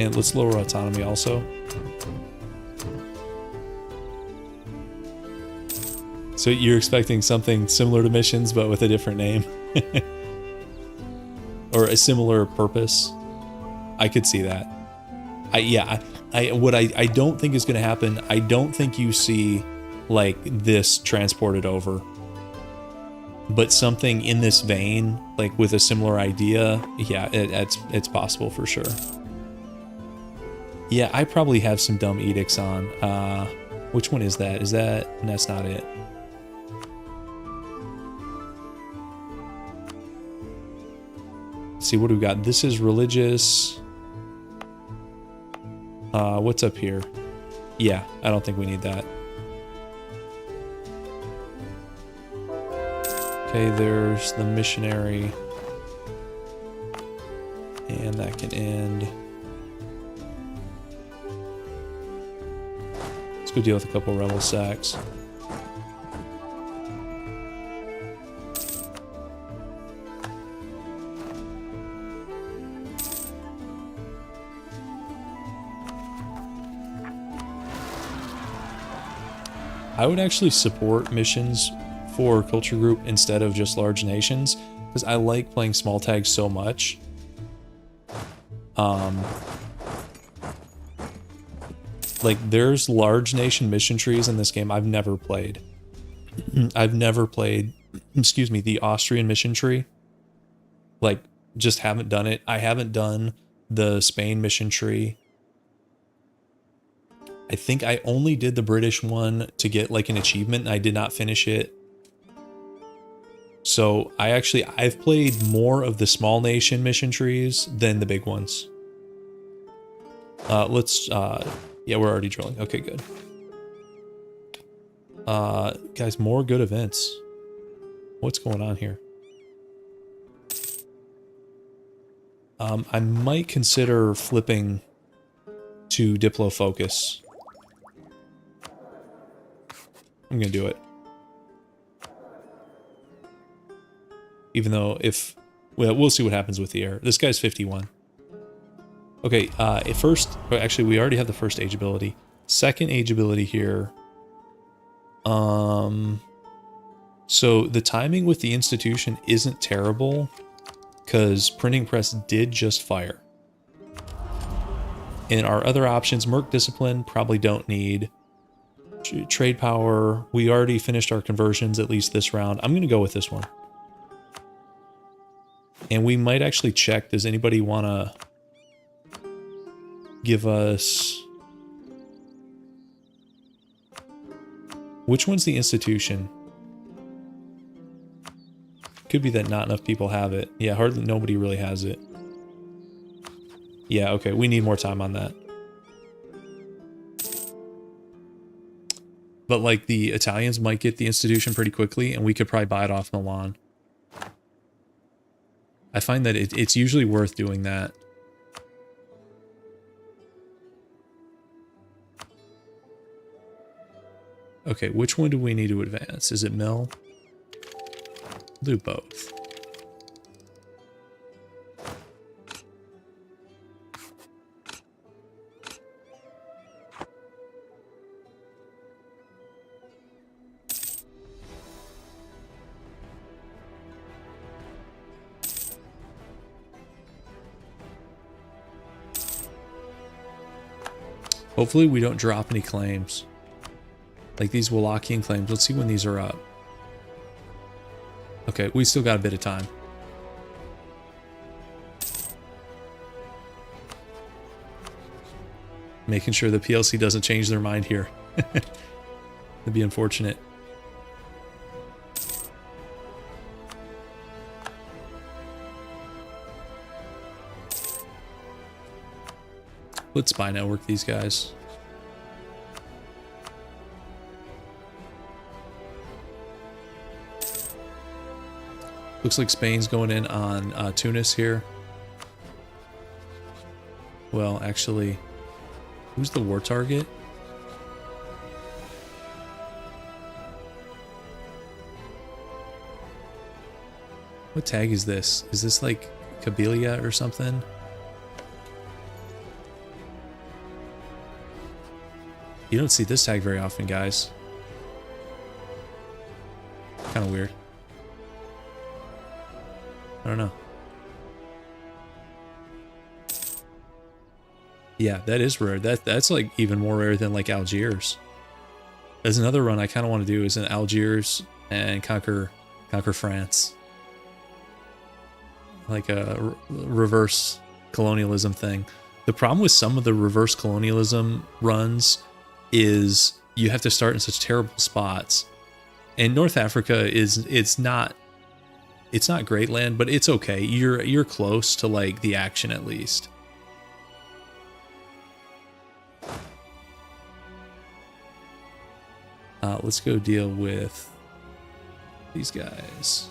And let's lower autonomy also. So you're expecting something similar to missions, but with a different name? Or a similar purpose? I could see that. What I don't think is going to happen, I don't think you see like this transported over. But something in this vein, like with a similar idea, yeah, it's possible for sure. Yeah, I probably have some dumb edicts on. Which one is that? Is that... That's not it. Let's see, what do we got? This is religious. What's up here? Yeah, I don't think we need that. Okay, there's the missionary. And that can end. Let's go deal with a couple rebel sacks. I would actually support missions for culture group instead of just large nations, because I like playing small tags so much. Like, there's large nation mission trees in this game I've never played. I've never played, excuse me, the Austrian mission tree. Like, just haven't done it. I haven't done the Spain mission tree. I think I only did the British one to get like an achievement, and I did not finish it. So I've played more of the small nation mission trees than the big ones. Yeah, we're already drilling. Okay, good. Guys, more good events. What's going on here? I might consider flipping to Diplo Focus. I'm gonna do it. Even though we'll see what happens with the air. This guy's 51. Okay, actually we already have the first age ability. Second age ability here. So the timing with the institution isn't terrible, because printing press did just fire. And our other options, Merc Discipline, probably don't need. Trade power, we already finished our conversions, at least this round. I'm going to go with this one. And we might actually check, does anybody want to give us... Which one's the institution? Could be that not enough people have it. Yeah, hardly nobody really has it. Yeah, okay, we need more time on that. But like the Italians might get the institution pretty quickly, and we could probably buy it off Milan. I find that it's usually worth doing that. Okay, which one do we need to advance? Is it mill? Do both. Hopefully we don't drop any claims. Like these Wallachian claims. Let's see when these are up. Okay, we still got a bit of time. Making sure the PLC doesn't change their mind here. That'd be unfortunate. Let's spy network these guys. Looks like Spain's going in on Tunis here. Well, actually, who's the war target? What tag is this? Is this like Kabylia or something? You don't see this tag very often, guys. Kind of weird. I don't know. Yeah, that is rare. That's like even more rare than like Algiers. There's another run I kind of want to do is in Algiers and conquer France. Like a reverse colonialism thing. The problem with some of the reverse colonialism runs is you have to start in such terrible spots. And North Africa it's not great land, but it's okay. You're close to like the action at least. Let's go deal with these guys.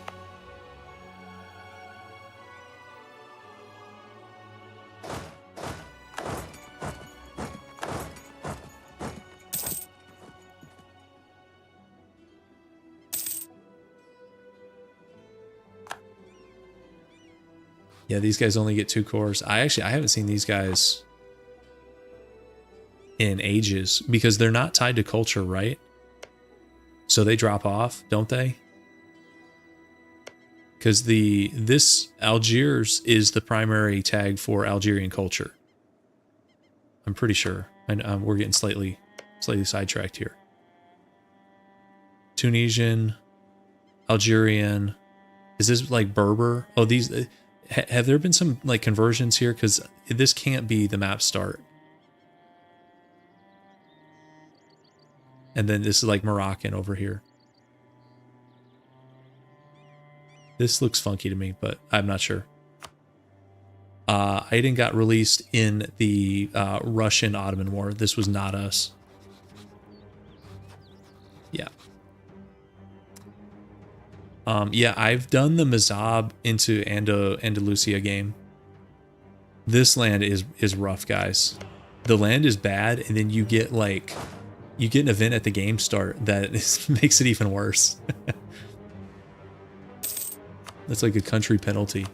Yeah, these guys only get 2 cores. I haven't seen these guys in ages because they're not tied to culture, right? So they drop off, don't they? Because this Algiers is the primary tag for Algerian culture. I'm pretty sure. And we're getting slightly sidetracked here. Tunisian, Algerian. Is this like Berber? Oh, these have there been some like conversions here? Because this can't be the map start. And then this is like Moroccan over here. This looks funky to me, but I'm not sure. Aydin got released in the Russian-Ottoman War. This was not us. Yeah. Yeah, I've done the Mazab into Andalusia game. This land is rough, guys. The land is bad, and then you get like... You get an event at the game start that makes it even worse. That's like a country penalty.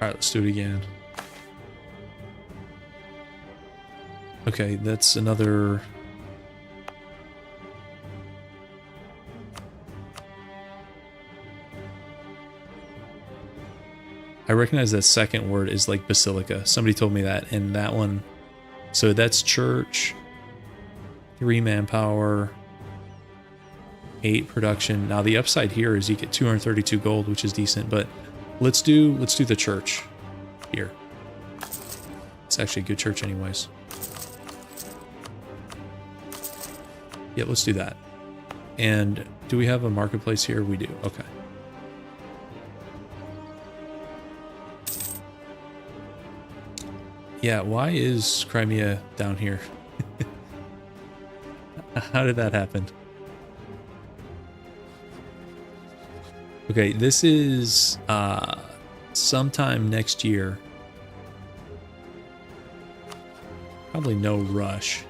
Alright, let's do it again. Okay, that's another... I recognize that second word is like basilica. Somebody told me that, and that one... So that's church, 3 manpower, 8 production. Now the upside here is you get 232 gold, which is decent, but let's do the church here. It's actually a good church anyways. Yeah, let's do that. And do we have a marketplace here? We do. Okay. Yeah, why is Crimea down here? How did that happen? Okay, this is sometime next year. Probably no rush.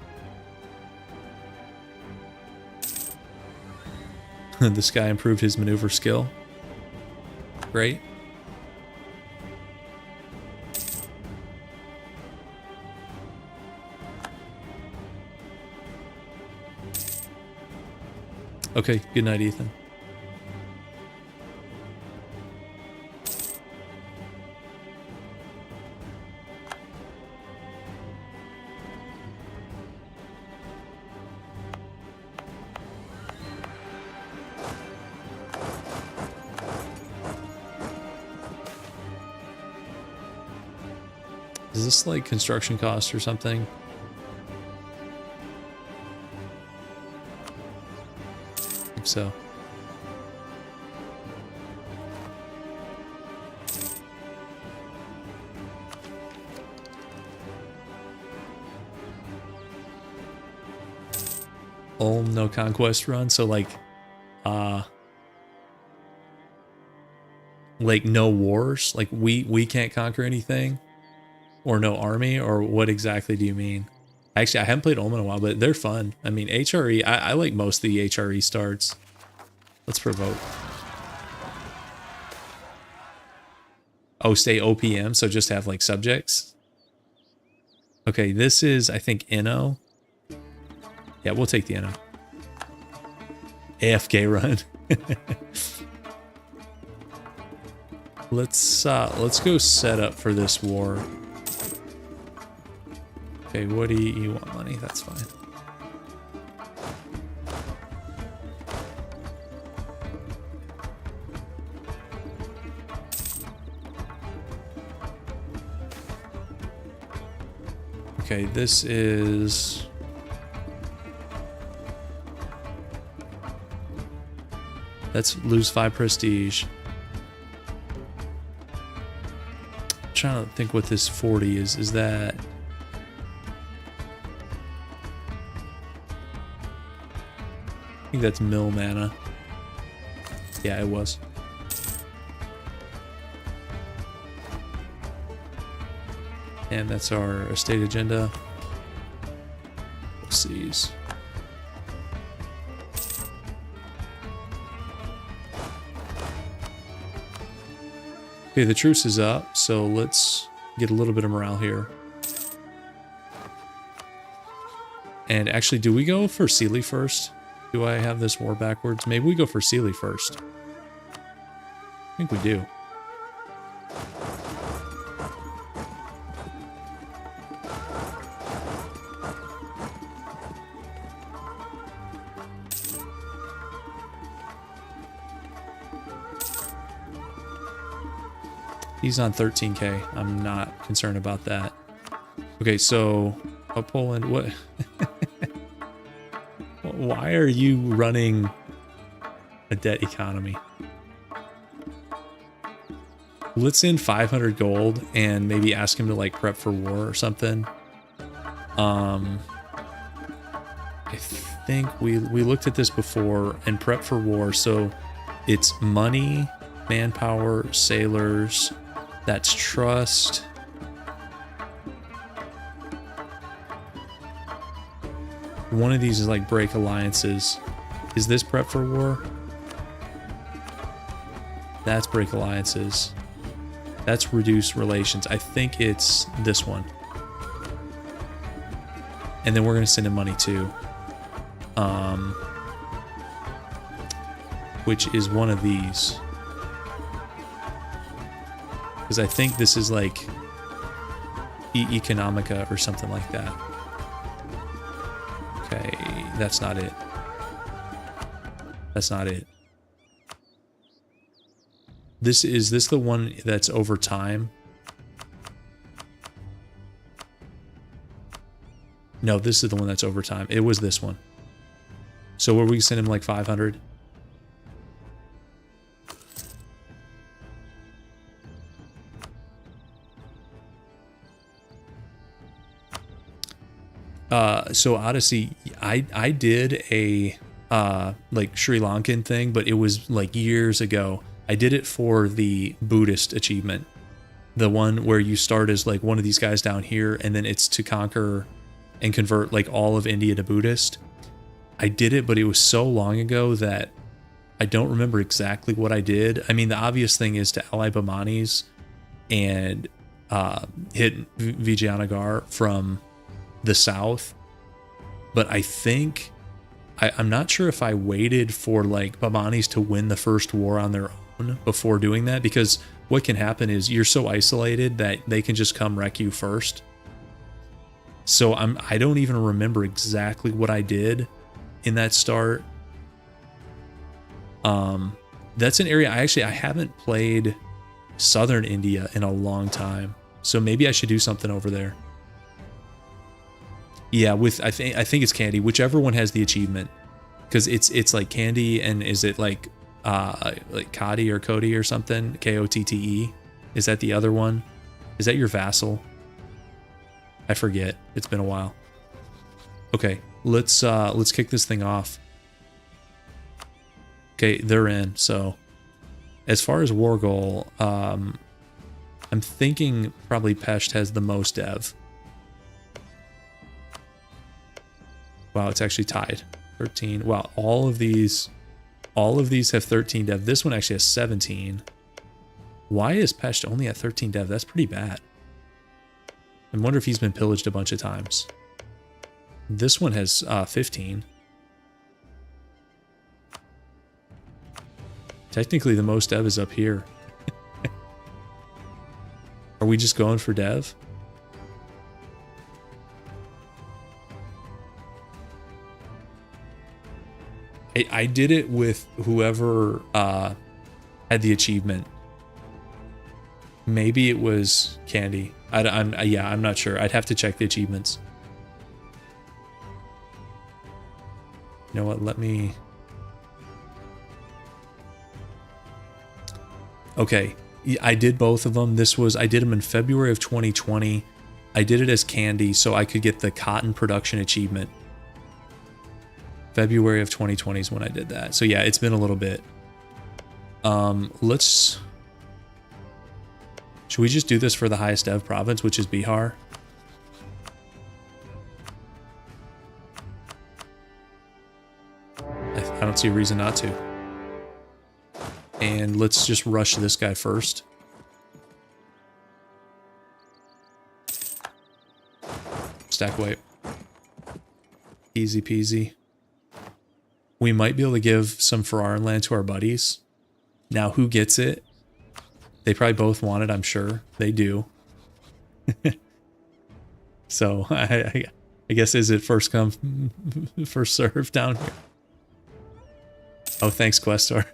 This guy improved his maneuver skill. Great. Okay, good night, Ethan. Is this like construction cost or something? I think so. Ulm no conquest run, so like no wars, like we can't conquer anything, or no army, or what exactly do you mean? Actually, I haven't played Ulm in a while, but they're fun. I mean, HRE, I like most of the HRE starts. Let's provoke. Oh, stay OPM, so just have like subjects. Okay, this is, I think, Inno. Yeah, we'll take the Inno. AFK run. Let's go set up for this war. Okay, what do you want money? That's fine. Okay, this is... Let's lose 5 prestige. I'm trying to think what this 40 is. Is that... I think that's mill mana. Yeah, it was. And that's our estate agenda. Let's see. Okay, the truce is up, so let's get a little bit of morale here. And actually, do we go for Sealy first? Do I have this war backwards? Maybe we go for Sealy first. I think we do. He's on 13k. I'm not concerned about that. Okay, so Poland, what? Why are you running a debt economy? Let's in 500 gold and maybe ask him to like prep for war or something. I think we looked at this before, and prep for war. So it's money, manpower, sailors. That's trust. One of these is like break alliances. Is this prep for war? That's break alliances. That's reduce relations. I think it's this one. And then we're going to send him money too. Which is one of these. Because I think this is like Economica or something like that. Okay, that's not it. That's not it. Is this the one that's over time? No, this is the one that's over time. It was this one. So were we send him like 500? So Odyssey, I did a like Sri Lankan thing, but it was like years ago. I did it for the Buddhist achievement, the one where you start as like one of these guys down here, and then it's to conquer and convert like all of India to Buddhist. I did it, but it was so long ago that I don't remember exactly what I did. I mean, the obvious thing is to ally Bamanis and hit Vijayanagar from the south, but I think I'm not sure if I waited for like Bamanis to win the first war on their own before doing that, because what can happen is you're so isolated that they can just come wreck you first. So I don't even remember exactly what I did in that start. That's an area I haven't played southern India in a long time, so maybe I should do something over there. Yeah, with I think it's Candy, whichever one has the achievement, because it's like Candy, and is it like Kadi or Cody or something? Kotte. Is that the other one? Is that your vassal? I forget. It's been a while. Okay, let's kick this thing off. Okay, they're in. So as far as war goal, I'm thinking probably Pesht has the most dev. Wow, it's actually tied. 13. Wow, all of these have 13 dev. This one actually has 17. Why is Pesht only at 13 dev? That's pretty bad. I wonder if he's been pillaged a bunch of times. This one has 15. Technically, the most dev is up here. Are we just going for dev? I did it with whoever had the achievement. Maybe it was Candy. I'm not sure. I'd have to check the achievements. You know what? Let me. Okay, I did both of them. I did them in February of 2020. I did it as Candy so I could get the cotton production achievement. February of 2020 is when I did that. So yeah, it's been a little bit. Should we just do this for the highest dev province, which is Bihar? I don't see a reason not to. And let's just rush this guy first. Stack weight. Easy peasy. We might be able to give some Ferraran land to our buddies. Now, who gets it? They probably both want it, I'm sure. They do. So, I guess, is it first come, first serve down here? Oh, thanks, Questor.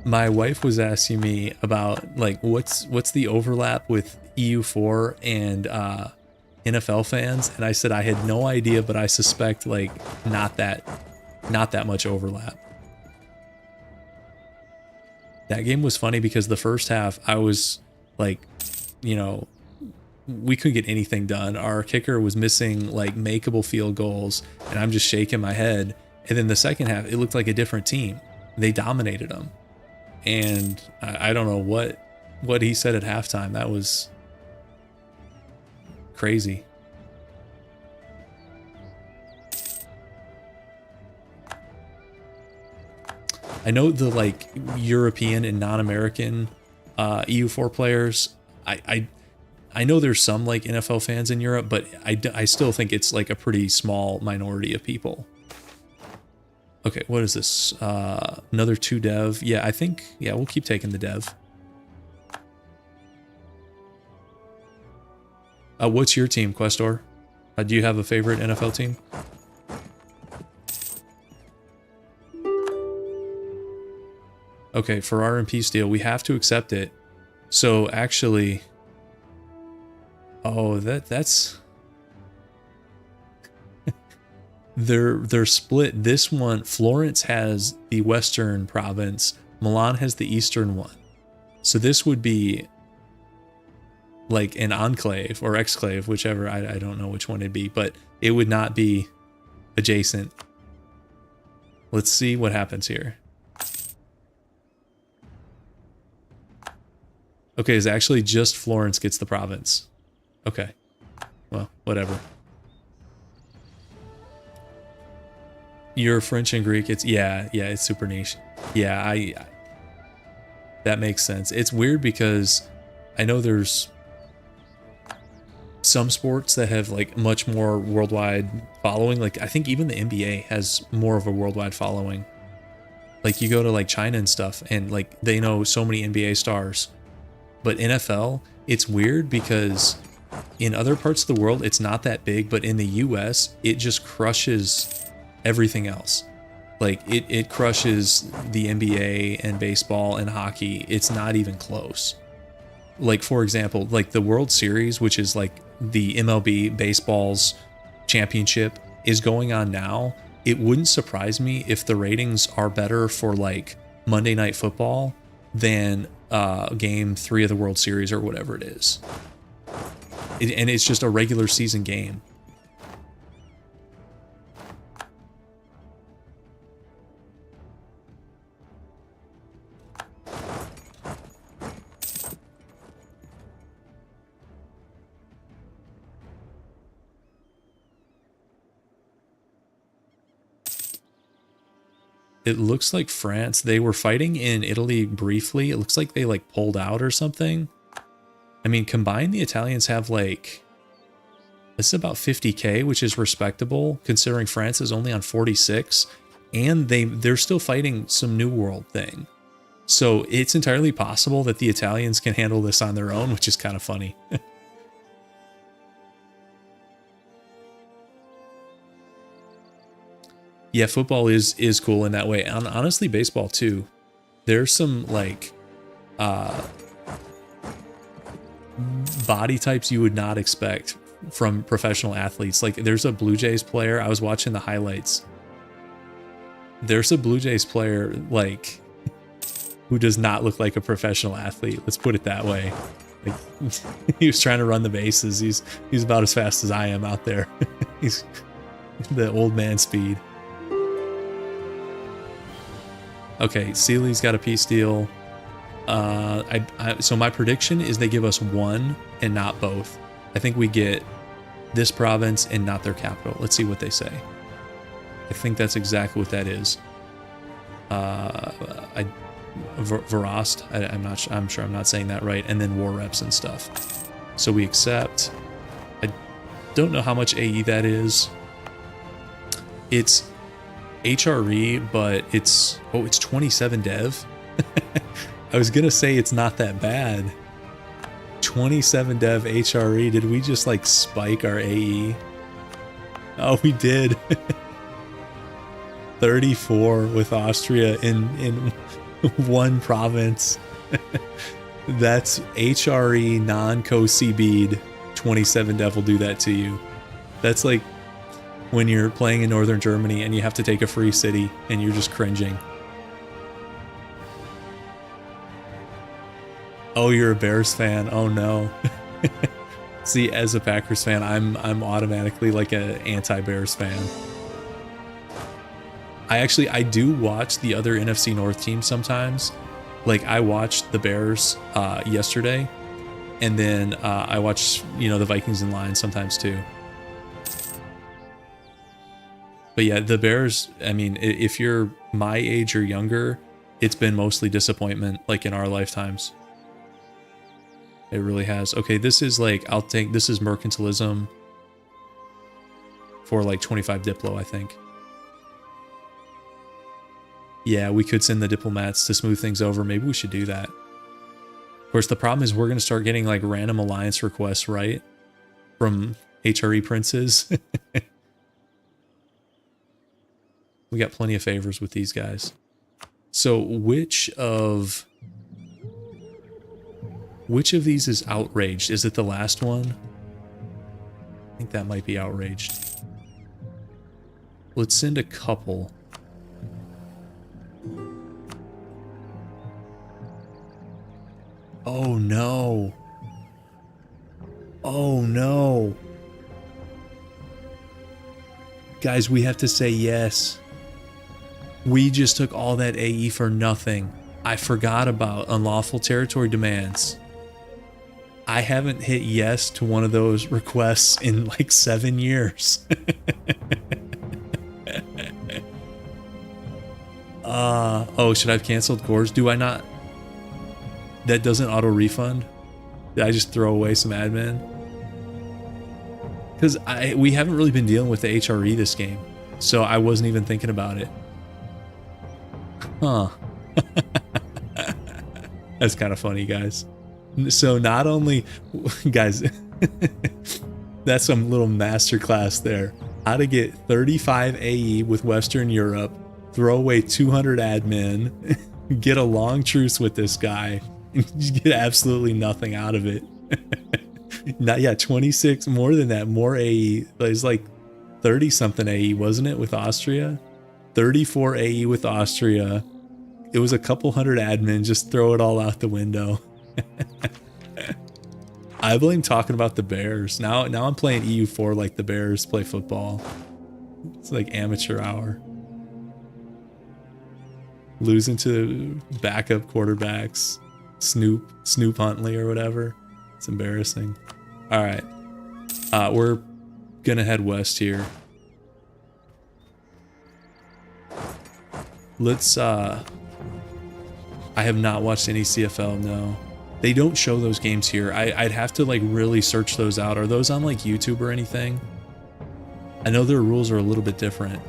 My wife was asking me about, like, what's the overlap with EU4 and NFL fans, and I said I had no idea, but I suspect like not that much overlap. That game was funny because the first half I was like, you know, we couldn't get anything done. Our kicker was missing like makeable field goals, and I'm just shaking my head. And then the second half, it looked like a different team. They dominated them, and I don't know what he said at halftime. That was crazy. I know the like European and non-American EU4 players. I know there's some like NFL fans in Europe, but I still think it's like a pretty small minority of people. Okay, what is this? Another 2 dev. Yeah, I think, yeah, we'll keep taking the dev. What's your team, Questor? Do you have a favorite NFL team? Okay, for our MP deal, we have to accept it. So actually, oh, that's They're split. This one, Florence has the western province, Milan has the eastern one. So this would be like an enclave or exclave, whichever, I don't know which one it'd be, but it would not be adjacent. Let's see what happens here. Okay, it's actually just Florence gets the province. Okay. Well, whatever. You're French and Greek. It's it's super niche. Yeah, I that makes sense. It's weird because I know there's some sports that have like much more worldwide following. Like I think even the NBA has more of a worldwide following. Like you go to like China and stuff and like they know so many NBA stars. But NFL, it's weird because in other parts of the world it's not that big, but in the US it just crushes everything else. Like it crushes the NBA and baseball and hockey. It's not even close. Like for example, like the World Series, which is like the MLB baseball's championship, is going on now. It wouldn't surprise me if the ratings are better for like Monday Night Football than game 3 of the World Series or whatever it is. And it's just a regular season game. It looks like France, they were fighting in Italy briefly. It looks like they like pulled out or something. I mean, combined, the Italians have like, this is about 50k, which is respectable considering France is only on 46, and they're still fighting some New World thing. So it's entirely possible that the Italians can handle this on their own, which is kind of funny. Yeah, football is cool in that way. And honestly, baseball too. There's some like body types you would not expect from professional athletes. Like there's a Blue Jays player, I was watching the highlights. There's a Blue Jays player like who does not look like a professional athlete. Let's put it that way. Like he was trying to run the bases. He's about as fast as I am out there. He's the old man speed. Okay, Sealy's got a peace deal. So my prediction is they give us one and not both. I think we get this province and not their capital. Let's see what they say. I think that's exactly what that is. Verast. I'm sure I'm not saying that right. And then war reps and stuff. So we accept. I don't know how much AE that is. It's HRE, but it's 27 dev. I was gonna say it's not that bad. 27 dev HRE. Did we just like spike our AE? Oh, we did. 34 with Austria in one province. That's HRE non-co-CB'd. 27 dev will do that to you. That's like when you're playing in northern Germany and you have to take a free city and you're just cringing. Oh, you're a Bears fan. Oh no. See, as a Packers fan, I'm automatically like an anti-Bears fan. I do watch the other NFC North teams sometimes. Like I watched the Bears yesterday, and then I watch the Vikings and Lions sometimes too. But yeah, the Bears, I mean, if you're my age or younger, it's been mostly disappointment, like in our lifetimes. It really has. Okay, this is like, this is mercantilism for like 25 Diplo, I think. Yeah, we could send the diplomats to smooth things over. Maybe we should do that. Of course, the problem is we're going to start getting like random alliance requests, right? From HRE princes. We got plenty of favors with these guys. So which of these is outraged? Is it the last one? I think that might be outraged. Let's send a couple. Oh no. Oh no. Guys, we have to say yes. We just took all that AE for nothing. I forgot about unlawful territory demands. I haven't hit yes to one of those requests in like 7 years. Oh, should I have canceled cores? Do I not? That doesn't auto refund? Did I just throw away some admin? Because we haven't really been dealing with the HRE this game, so I wasn't even thinking about it. Huh. That's kind of funny, guys. So not only, guys, that's some little masterclass there. How to get 35 AE with Western Europe, throw away 200 admin, get a long truce with this guy, and you get absolutely nothing out of it. Not, yeah, 26, more than that, more AE. It's like 30 something AE, wasn't it, with Austria? 34 AE with Austria. It was a couple hundred admin, just throw it all out the window. I blame talking about the Bears. Now I'm playing EU4 like the Bears play football. It's like amateur hour. Losing to backup quarterbacks. Snoop Huntley or whatever. It's embarrassing. All right. We're gonna head west here. Let's I have not watched any CFL, no. They don't show those games here. I'd have to like really search those out. Are those on like YouTube or anything? I know their rules are a little bit different.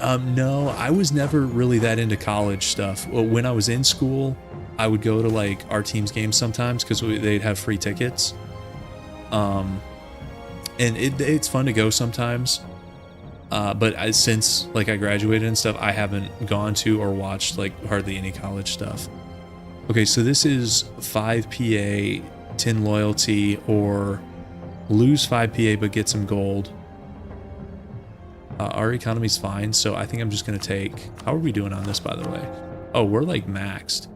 No, I was never really that into college stuff. When I was in school, I would go to like our team's games sometimes because they'd have free tickets. And it's fun to go sometimes. But since like I graduated and stuff, I haven't gone to or watched like hardly any college stuff. Okay, so this is 5 PA, 10 loyalty, or lose 5 PA but get some gold. Our economy's fine, so I think I'm just gonna take. How are we doing on this, by the way? Oh, we're like maxed.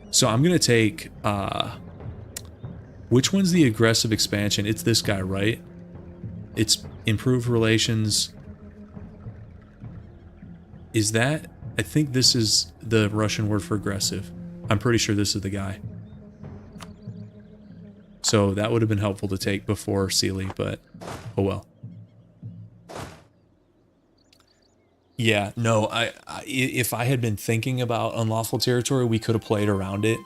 So I'm gonna take. Which one's the aggressive expansion? It's this guy, right? It's improved relations. Is that? I think this is the Russian word for aggressive. I'm pretty sure this is the guy. So that would have been helpful to take before Sealy, but oh well. Yeah, no, if I had been thinking about unlawful territory, we could have played around it.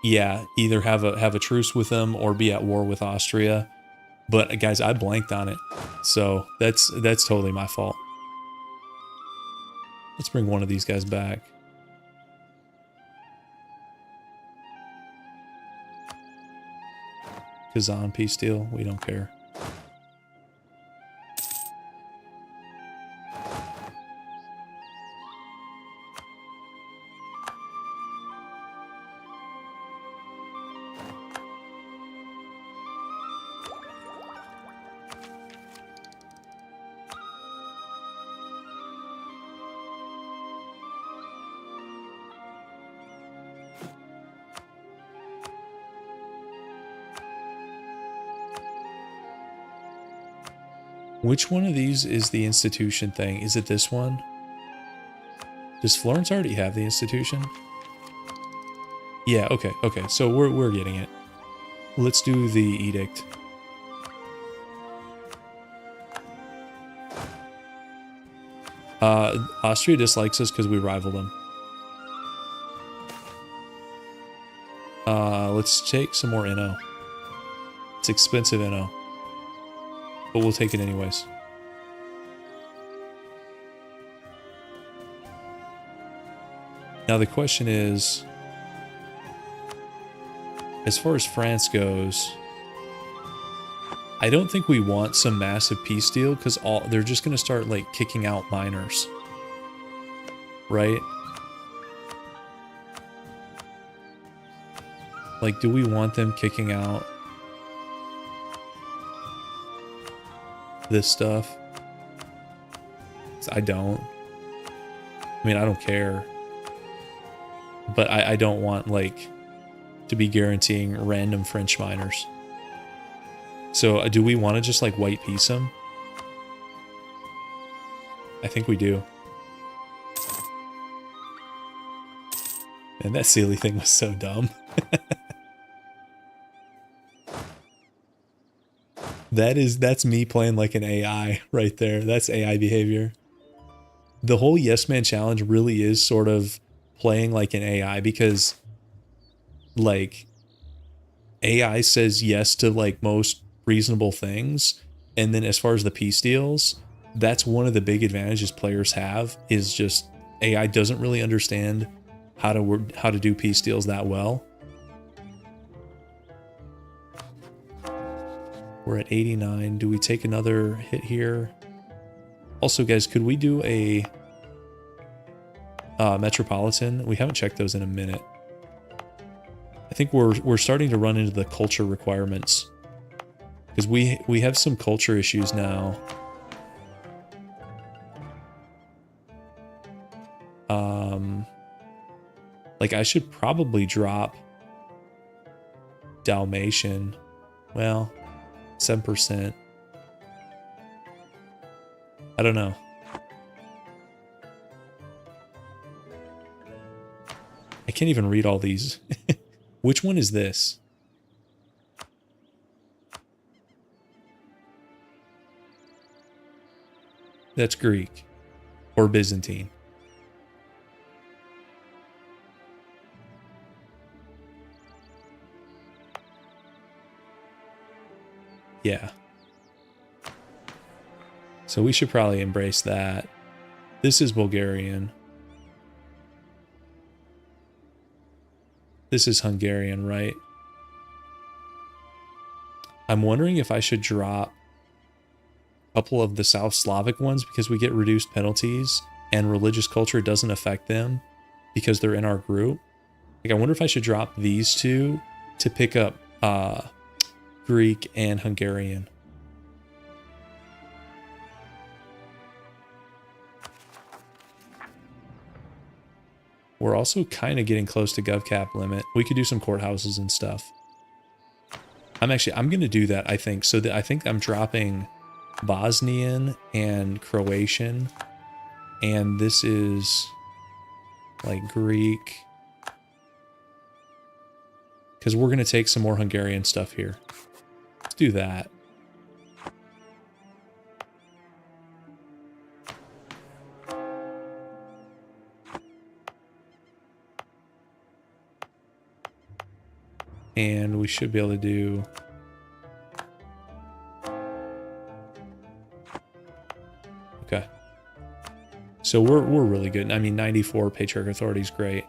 Yeah, either have a truce with them or be at war with Austria. But guys, I blanked on it, so that's totally my fault. Let's bring one of these guys back. Kazan peace deal, we don't care. Which one of these is the institution thing? Is it this one? Does Florence already have the institution? Yeah, okay, so we're getting it. Let's do the edict. Austria dislikes us because we rival them. Let's take some more Inno. It's expensive Inno, but we'll take it anyways. Now the question is, as far as France goes, I don't think we want some massive peace deal because they're just going to start like kicking out miners, right? Like, do we want them kicking out? this stuff. I don't. I mean, I don't care. But I don't want, like, to be guaranteeing random French miners. So do we want to just, like, white piece them? I think we do. Man, that Sealy thing was so dumb. That's me playing like an AI right there. That's AI behavior. The whole Yes Man challenge really is sort of playing like an AI because, like, AI says yes to, like, most reasonable things. And then as far as the peace deals, that's one of the big advantages players have, is just AI doesn't really understand how to do peace deals that well. We're at 89. Do we take another hit here? Also, guys, could we do a metropolitan? We haven't checked those in a minute. I think we're starting to run into the culture requirements because we have some culture issues now. Like, I should probably drop Dalmatian. Well, 7%. I don't know. I can't even read all these. Which one is this? That's Greek or Byzantine. Yeah. So we should probably embrace that. This is Bulgarian. This is Hungarian, right? I'm wondering if I should drop a couple of the South Slavic ones because we get reduced penalties and religious culture doesn't affect them because they're in our group. Like, I wonder if I should drop these two to pick up Greek and Hungarian. We're also kind of getting close to GovCap limit. We could do some courthouses and stuff. I'm going to do that, I think. So that I think I'm dropping Bosnian and Croatian. And this is like Greek. Because we're going to take some more Hungarian stuff here. Let's do that. And we should be able to do... Okay. So we're really good. I mean, 94 Patriarch Authority is great.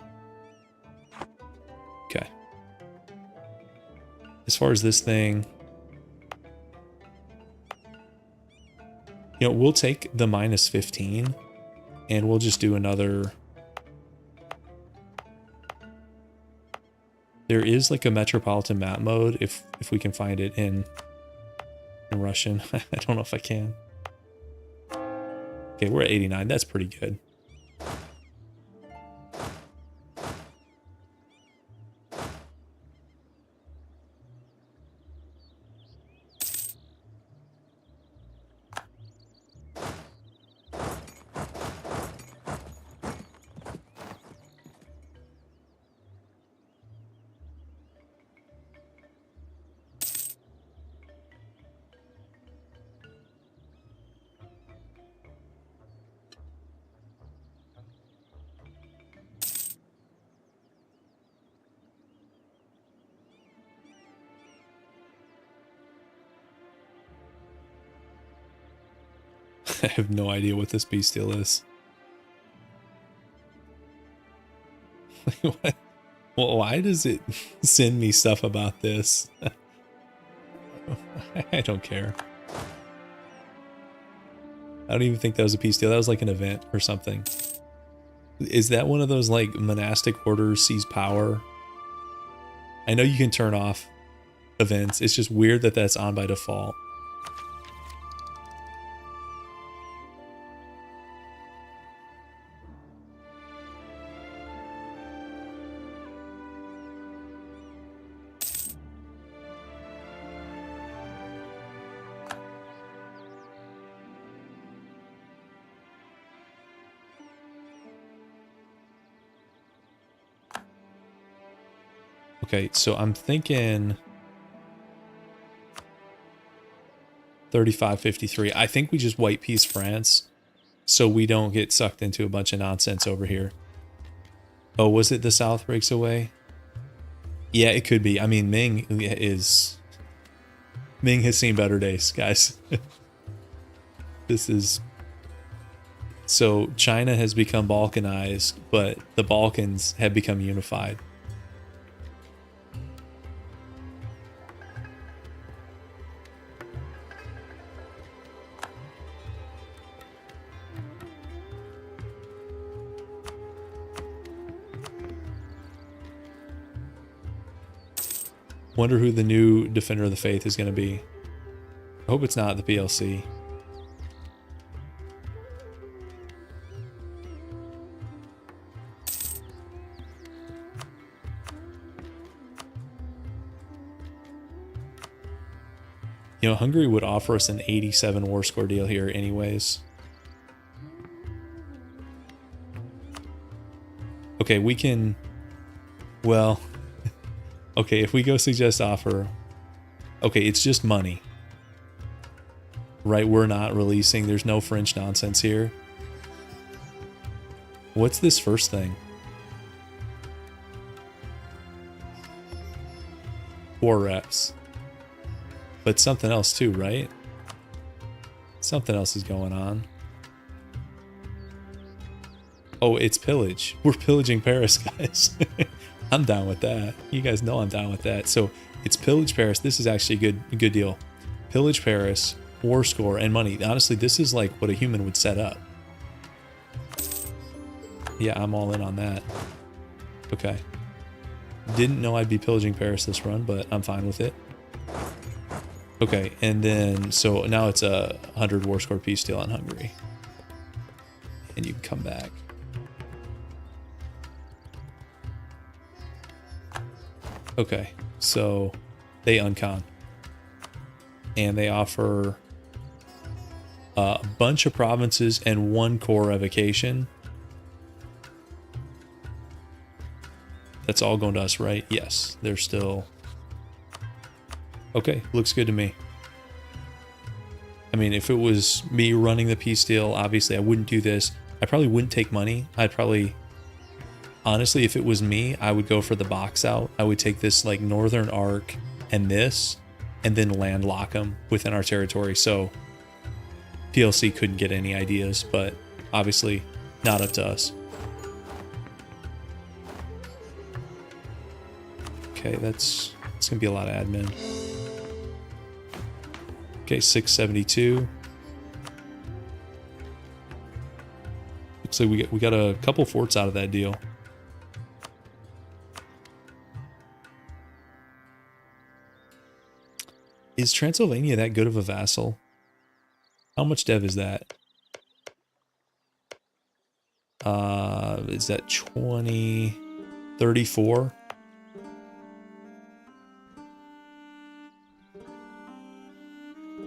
Okay. As far as this thing... You know, we'll take the minus 15 and we'll just do another... There is like a metropolitan map mode if we can find it in Russian. I don't know if I can. Okay, we're at 89. That's pretty good. I have no idea what this beast deal is. What? Well, why does it send me stuff about this? I don't care. I don't even think that was a peace deal. That was like an event or something. Is that one of those like monastic orders seize power? I know you can turn off events. It's just weird that that's on by default. Okay, so I'm thinking 35-53. I think we just white peace France so we don't get sucked into a bunch of nonsense over here. Oh, was it the South breaks away? Yeah, it could be. I mean, Ming has seen better days, guys. This is... So China has become Balkanized, but the Balkans have become unified. Wonder who the new Defender of the Faith is going to be. I hope it's not the PLC. You know, Hungary would offer us an 87 war score deal here anyways. Okay, we can... Well... Okay, if we go suggest offer... Okay, it's just money. Right, we're not releasing. There's no French nonsense here. What's this first thing? War reps. But something else too, right? Something else is going on. Oh, it's pillage. We're pillaging Paris, guys. I'm down with that. You guys know I'm down with that. So it's pillage Paris. This is actually a good deal. Pillage Paris, war score, and money. Honestly, this is like what a human would set up. Yeah, I'm all in on that. Okay. Didn't know I'd be pillaging Paris this run, but I'm fine with it. Okay, and then, so now it's a 100 war score peace deal on Hungary. And you can come back. Okay, so they uncon. And they offer a bunch of provinces and 1 core revocation. That's all going to us, right? Yes, they're still... Okay, looks good to me. I mean, if it was me running the peace deal, obviously I wouldn't do this. I probably wouldn't take money. I'd probably... Honestly, if it was me, I would go for the box out. I would take this, like, northern arc and this, and then landlock them within our territory. So PLC couldn't get any ideas, but obviously not up to us. Okay, it's gonna be a lot of admin. Okay, 672. Looks like we got a couple forts out of that deal. Is Transylvania that good of a vassal? How much dev is that? Is that 20, 34?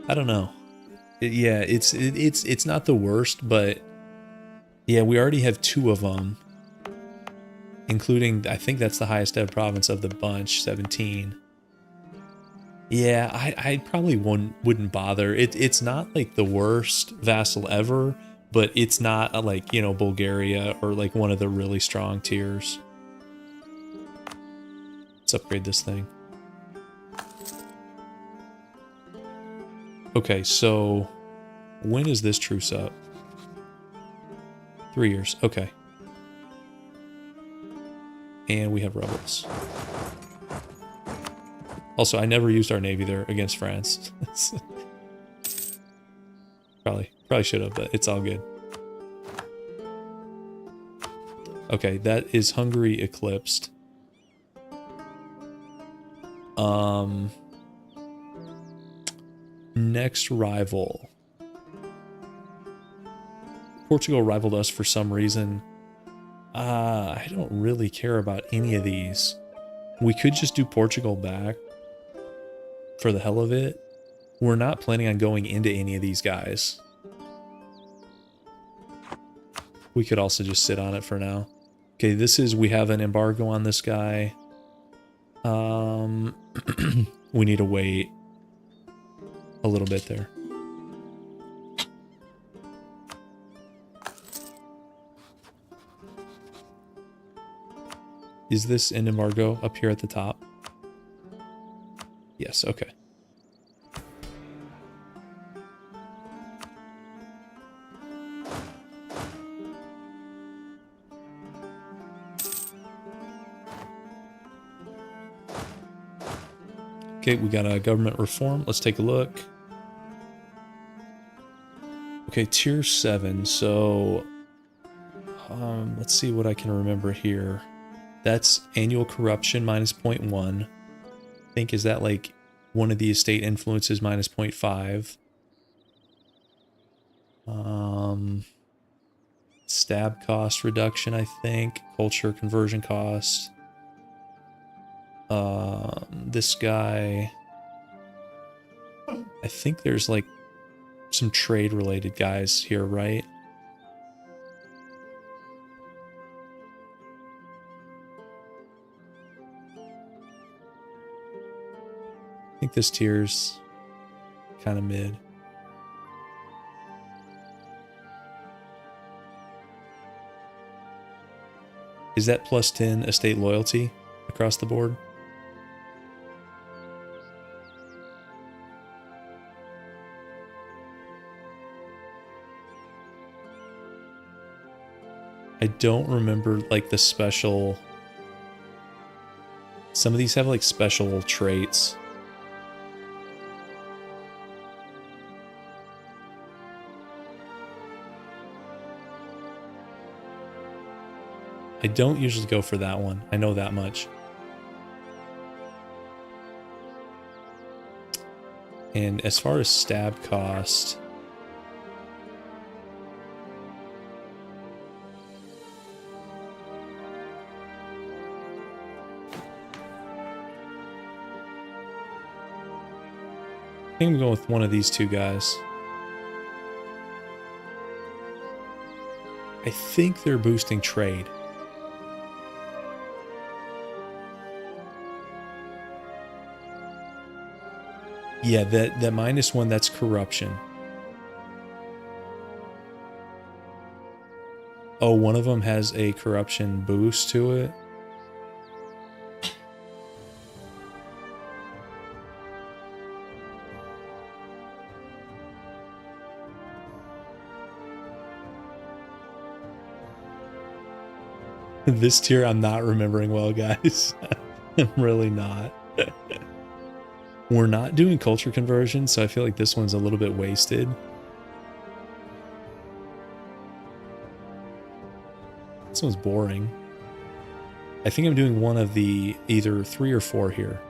I don't know. Yeah, it's not the worst, but yeah, we already have 2 of them, including, I think that's the highest dev province of the bunch, 17. Yeah, I probably wouldn't bother. It's not like the worst vassal ever, but it's not like, you know, Bulgaria or like one of the really strong tiers. Let's upgrade this thing. Okay, so when is this truce up? 3 years. Okay. And we have rebels. Also, I never used our navy there against France. probably should have, but it's all good. Okay, that is Hungary eclipsed. Next rival. Portugal rivaled us for some reason. I don't really care about any of these. We could just do Portugal back for the hell of it. We're not planning on going into any of these guys. We could also just sit on it for now. Okay, this is, we have an embargo on this guy. We need to wait a little bit there. Is this an embargo up here at the top? Yes, okay. Okay, we got a government reform. Let's take a look. Okay, tier 7. So, let's see what I can remember here. That's annual corruption minus 0.1. I think, is that like one of the estate influences minus 0.5? Stab cost reduction, I think. Culture conversion cost. This guy, I think there's like some trade related guys here, right? I think this tier's kind of mid. Is that plus 10 estate loyalty across the board? I don't remember like the special. Some of these have like special traits. I don't usually go for that one. I know that much. And as far as stab cost, I think I'm going with one of these two guys. I think they're boosting trade. Yeah, that -1, that's corruption. Oh, one of them has a corruption boost to it. This tier I'm not remembering well, guys. I'm really not. We're not doing culture conversion, so I feel like this one's a little bit wasted. This one's boring. I think I'm doing one of the either 3 or 4 here.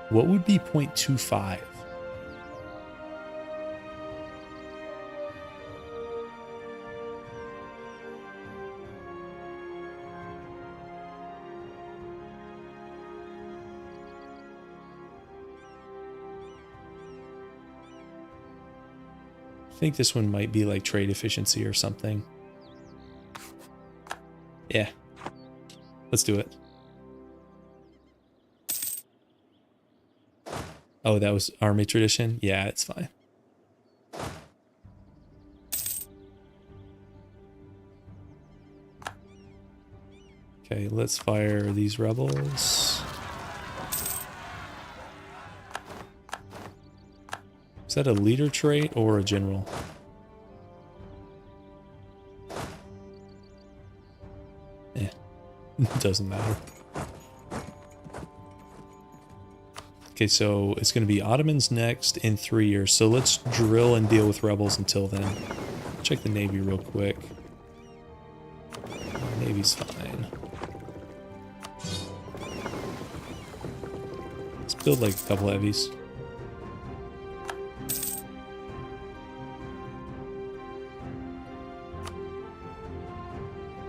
What would be 0.25? I think this one might be like trade efficiency or something. Yeah. Let's do it. Oh, that was army tradition? Yeah, it's fine. Okay, let's fire these rebels. Is that a leader trait or a general? Eh, doesn't matter. Okay, so it's going to be Ottomans next in 3 years. So let's drill and deal with rebels until then. Check the Navy real quick. Navy's fine. Let's build like a couple heavies.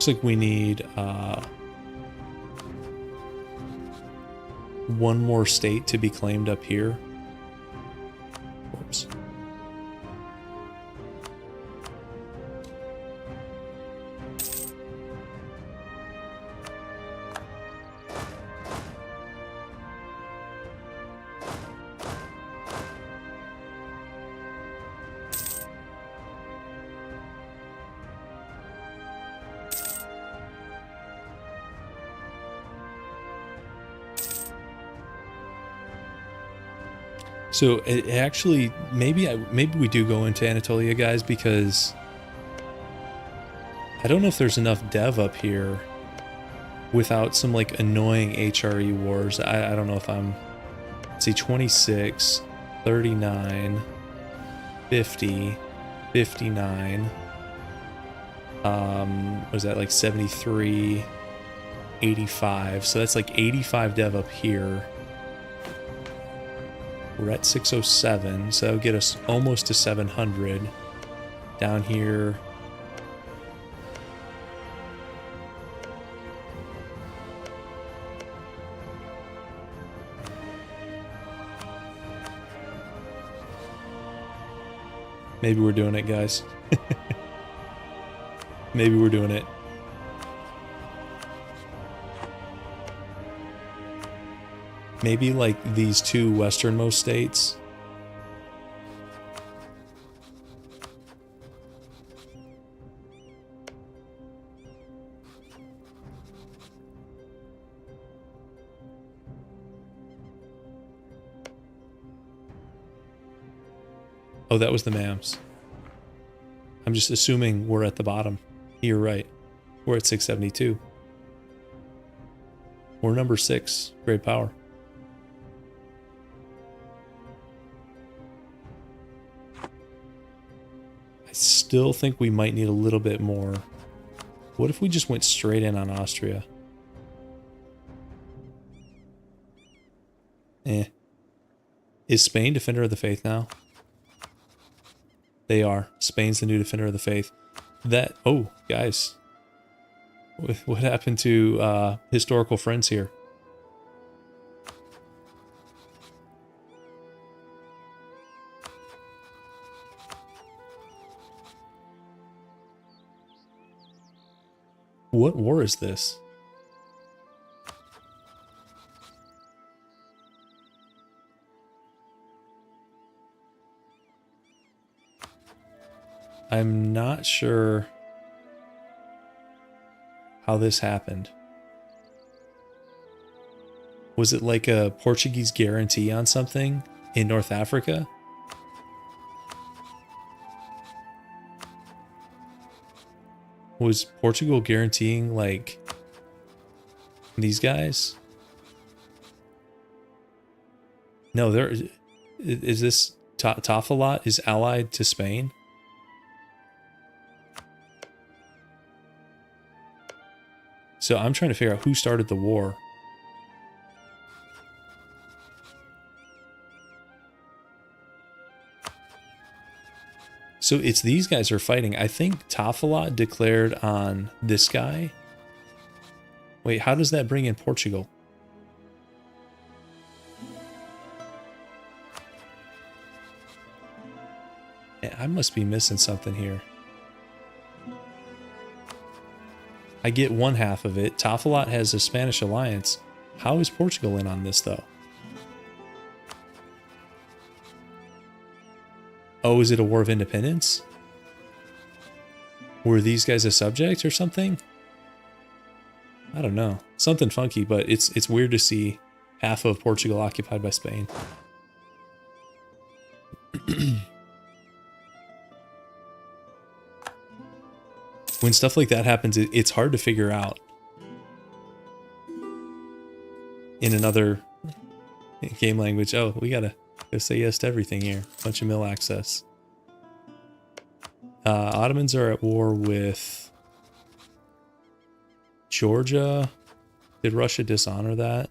Looks like we need one more state to be claimed up here. Whoops. So it actually, maybe we do go into Anatolia, guys, because I don't know if there's enough dev up here without some like annoying HRE wars. I don't know if I'm, let's see, 26, 39, 50, 59. Was that like 73, 85? So that's like 85 dev up here. We're at 607, so that would get us almost to 700. Down here, maybe we're doing it, guys. Maybe we're doing it. Maybe like these two westernmost states. Oh, that was the MAMs. I'm just assuming we're at the bottom. You're right. We're at 672. We're number 6. Great power. I still think we might need a little bit more. What if we just went straight in on Austria? Is Spain Defender of the Faith now? They are. Spain's the new Defender of the Faith. That, oh, guys. What happened to historical friends here? What war is this? I'm not sure how this happened. Was it like a Portuguese guarantee on something in North Africa? Was Portugal guaranteeing like these guys? No, there is this Tafalot is allied to Spain. So I'm trying to figure out who started the war. So it's these guys are fighting. I think Tafalot declared on this guy. Wait, how does that bring in Portugal? I must be missing something here. I get one half of it. Tafalot has a Spanish alliance. How is Portugal in on this, though? Oh, is it a war of independence? Were these guys a subject or something? I don't know. Something funky, but it's weird to see half of Portugal occupied by Spain. When stuff like that happens, it's hard to figure out in another game language. Oh, we gotta go say yes to everything here. Bunch of mill access. Ottomans are at war with Georgia. Did Russia dishonor that?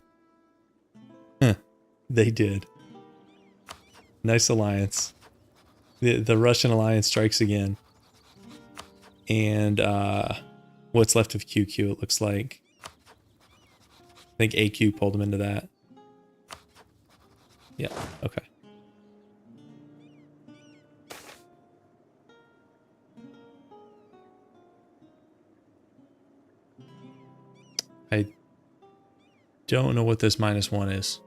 They did. Nice alliance. The Russian alliance strikes again. And what's left of QQ, it looks like. I think AQ pulled him into that. Yeah, okay. I don't know what this -1 is.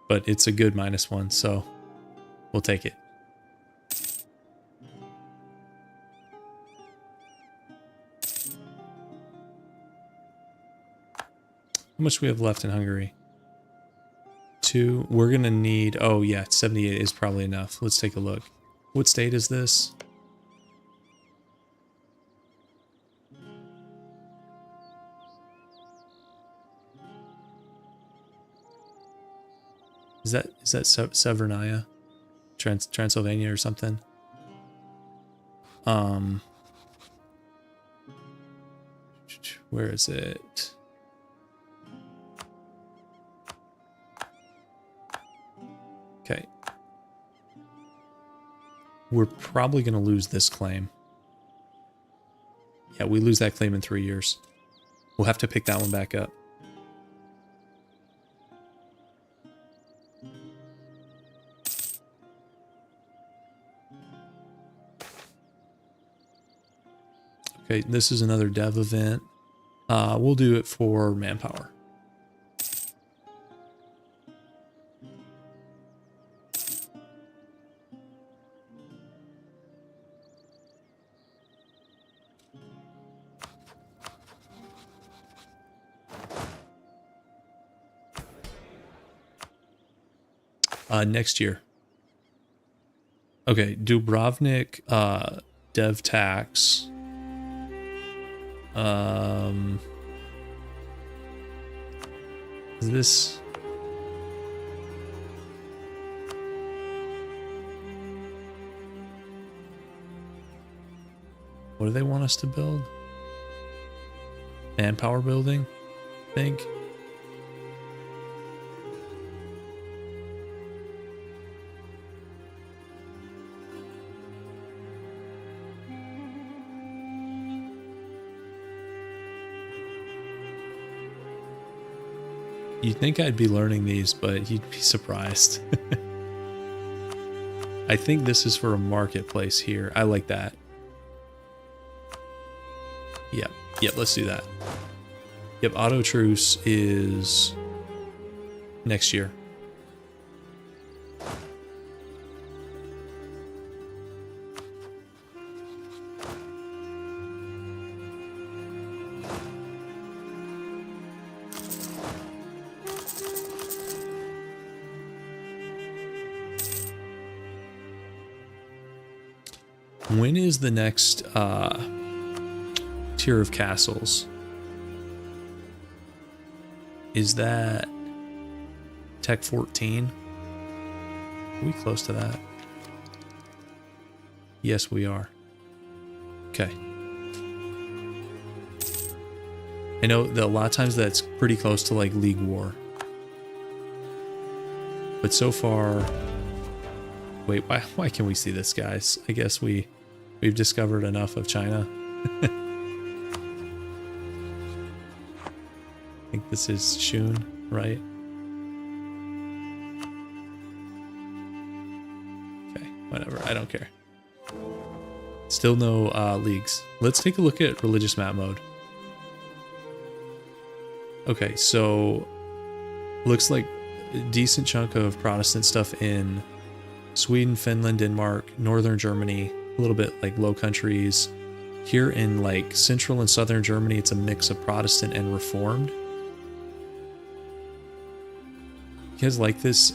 But it's a good -1, so we'll take it. How much do we have left in Hungary? 2. We're going to need... Oh, yeah, 78 is probably enough. Let's take a look. What state is this? Is that Severnia? Transylvania or something? Where is it? Okay. We're probably going to lose this claim. Yeah, we lose that claim in 3 years. We'll have to pick that one back up. Okay, this is another dev event. We'll do it for manpower. Next year. Okay, Dubrovnik, dev tax. Is this... What do they want us to build? Manpower building, I think. You'd think I'd be learning these, but you'd be surprised. I think this is for a marketplace here. I like that. Yep, let's do that. Yep, auto truce is next year. When is the next tier of castles? Is that Tech 14? Are we close to that? Yes, we are. Okay. I know that a lot of times that's pretty close to like League War. But so far... Wait, why can we see this, guys? I guess we've discovered enough of China. I think this is Shun, right? Okay, whatever. I don't care. Still no leagues. Let's take a look at religious map mode. Okay, so looks like a decent chunk of Protestant stuff in Sweden, Finland, Denmark, northern Germany, a little bit like Low Countries. Here in like central and southern Germany, it's a mix of Protestant and Reformed. You guys like this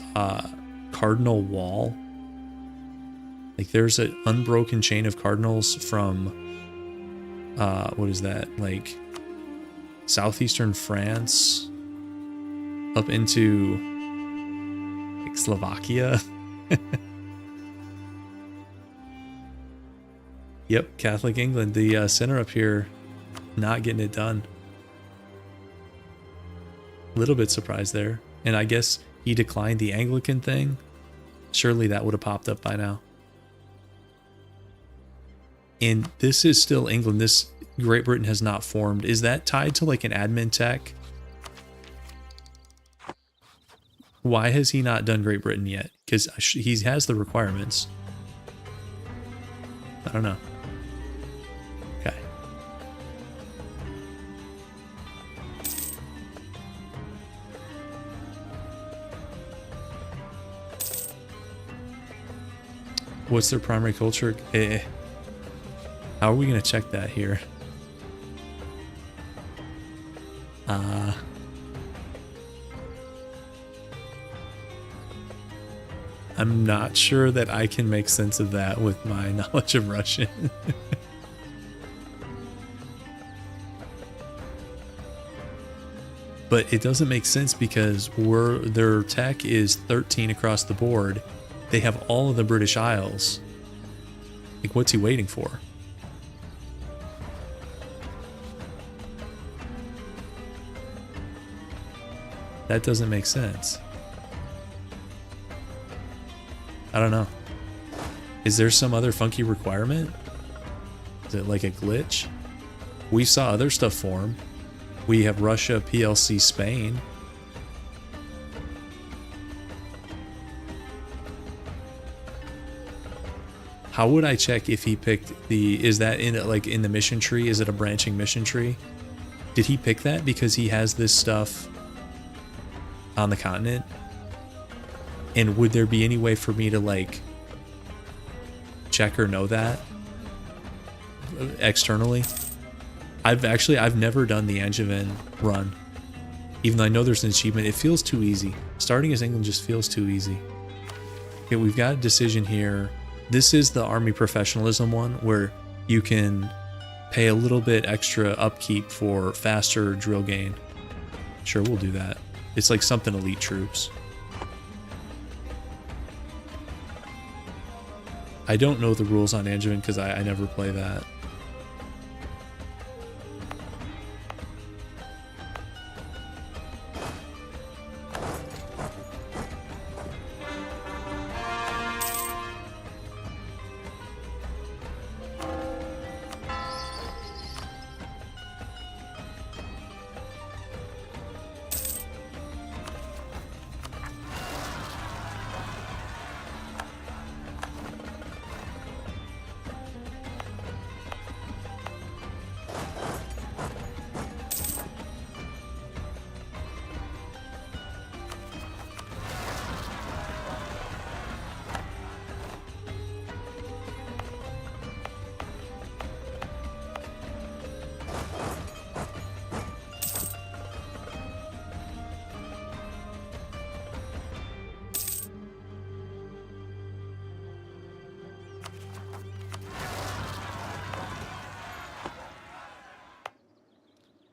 cardinal wall? Like there's an unbroken chain of cardinals from what is that, like southeastern France up into like Slovakia. Yep, Catholic England, the center up here not getting it done. A little bit surprised there. And I guess he declined the Anglican thing. Surely that would have popped up by now. And this is still England. This Great Britain has not formed. Is that tied to like an admin tech? Why has he not done Great Britain yet? Because he has the requirements. I don't know. Okay. What's their primary culture? How are we going to check that here? I'm not sure that I can make sense of that with my knowledge of Russian. But it doesn't make sense because their tech is 13 across the board. They have all of the British Isles. Like, what's he waiting for? That doesn't make sense. I don't know. Is there some other funky requirement? Is it like a glitch? We saw other stuff form. We have Russia, PLC, Spain. How would I check if he picked is that in like in the mission tree? Is it a branching mission tree? Did he pick that because he has this stuff on the continent? And would there be any way for me to like check or know that externally? I've never done the Angevin run. Even though I know there's an achievement, it feels too easy. Starting as England just feels too easy. Okay, we've got a decision here. This is the army professionalism one where you can pay a little bit extra upkeep for faster drill gain. Sure, we'll do that. It's like something elite troops. I don't know the rules on Angevin because I never play that.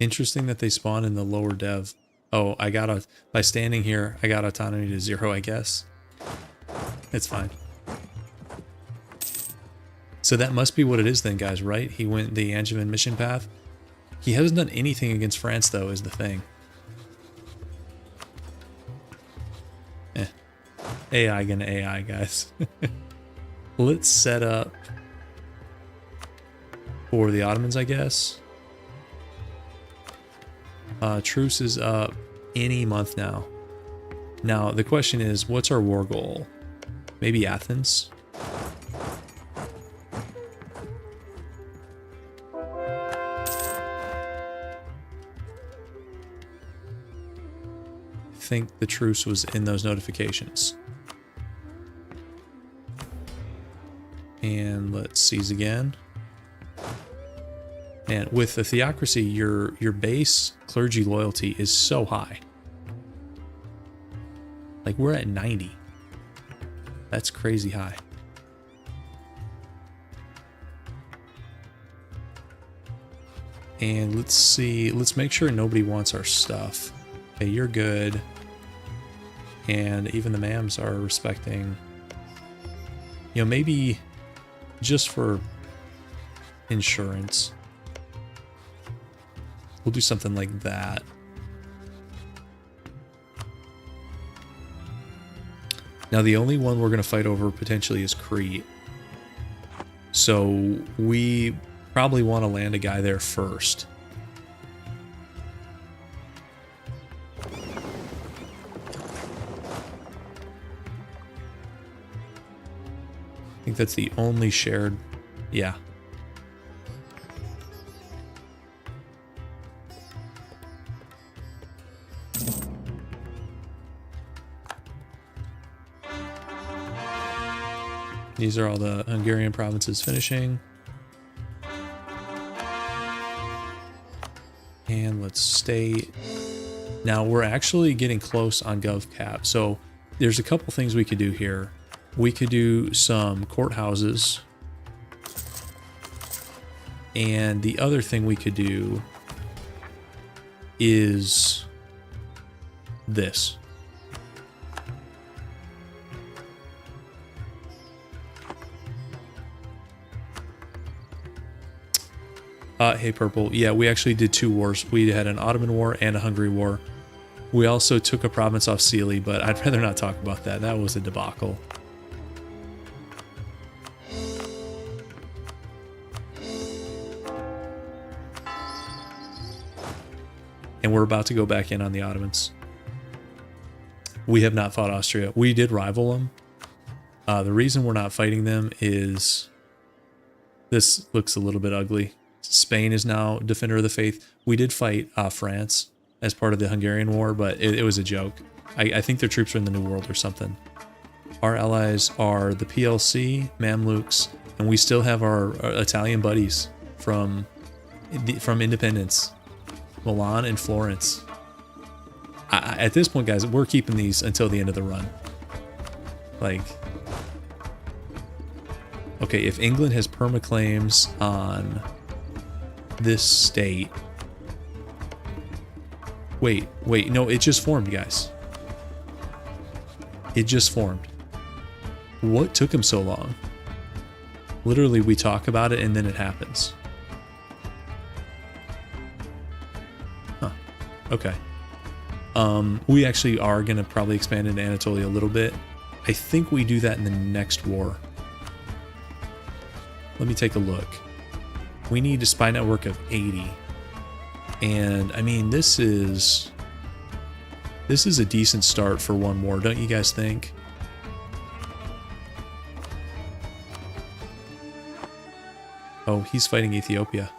Interesting that they spawn in the lower dev. Oh, by standing here, I got autonomy to 0, I guess. It's fine. So that must be what it is then, guys, right? He went the Angevin mission path. He hasn't done anything against France, though, is the thing. AI gonna AI, guys. Let's set up for the Ottomans, I guess. Truce is up any month now. Now, the question is, what's our war goal? Maybe Athens? I think the truce was in those notifications. And let's seize again. And with the theocracy, your base clergy loyalty is so high. Like, we're at 90. That's crazy high. And let's see, let's make sure nobody wants our stuff. Okay, you're good. And even the mams are respecting, you know, maybe just for insurance. We'll do something like that. Now, the only one we're going to fight over potentially is Crete. So we probably want to land a guy there first. I think that's the only shared... Yeah. These are all the Hungarian provinces finishing. And let's state. Now we're actually getting close on GovCap. So there's a couple things we could do here. We could do some courthouses. And the other thing we could do is this. Hey, Purple. Yeah, we actually did 2 wars. We had an Ottoman War and a Hungary War. We also took a province off Sealy, but I'd rather not talk about that. That was a debacle. And we're about to go back in on the Ottomans. We have not fought Austria. We did rival them. The reason we're not fighting them is this looks a little bit ugly. Spain is now Defender of the Faith. We did fight France as part of the Hungarian War, but it was a joke. I think their troops are in the New World or something. Our allies are the PLC, Mamluks, and we still have our Italian buddies from Independence, Milan and Florence. At this point, guys, we're keeping these until the end of the run. Like, okay, if England has permaclaims on this state. Wait, no, it just formed, guys. It just formed. What took him so long? Literally, we talk about it and then it happens. Huh. Okay. We actually are going to probably expand into Anatolia a little bit. I think we do that in the next war. Let me take a look. We need a spy network of 80. And I mean, this is a decent start for one war, don't you guys think? Oh, he's fighting Ethiopia.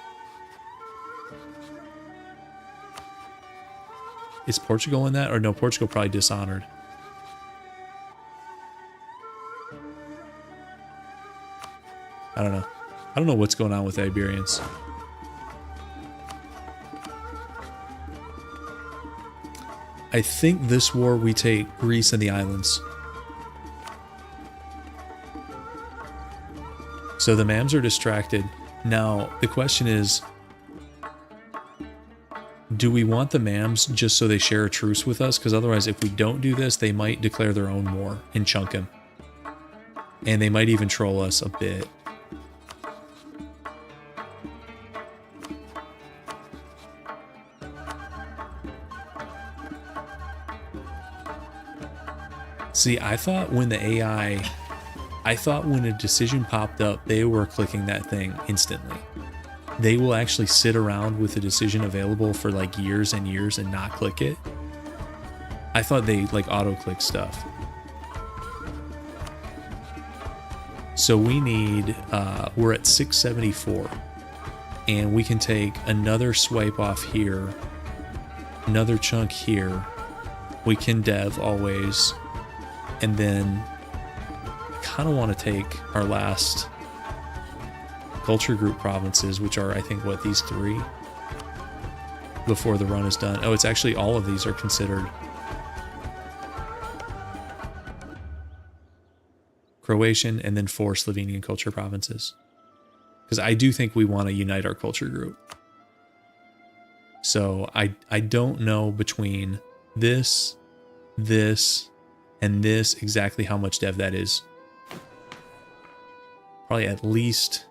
Is Portugal in that? Or no, Portugal probably dishonored. I don't know. I don't know what's going on with the Iberians. I think this war we take Greece and the islands. So the Mams are distracted. Now, the question is, do we want the Mams just so they share a truce with us? Because otherwise, if we don't do this, they might declare their own war and chunk him. And they might even troll us a bit. See, I thought when the AI, when a decision popped up, they were clicking that thing instantly. They will actually sit around with a decision available for like years and years and not click it. I thought they like auto-click stuff. So we need, we're at 674. And we can take another swipe off here. Another chunk here. We can dev always. And then I kind of want to take our last culture group provinces, which are, I think, what, these 3? Before the run is done. Oh, it's actually all of these are considered. Croatian and then 4 Slovenian culture provinces. Because I do think we want to unite our culture group. So I don't know between this, and this exactly how much dev that is. Probably at least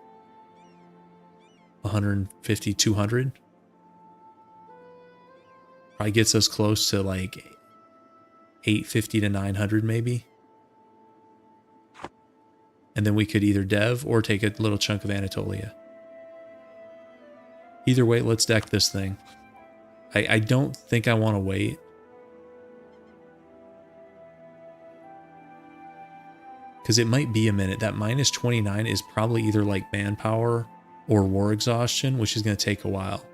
150, 200. Probably gets us close to like 850 to 900 maybe. And then we could either dev or take a little chunk of Anatolia. Either way, let's deck this thing. I don't think I want to wait. Because it might be a minute. That minus 29 is probably either like manpower or war exhaustion, which is going to take a while.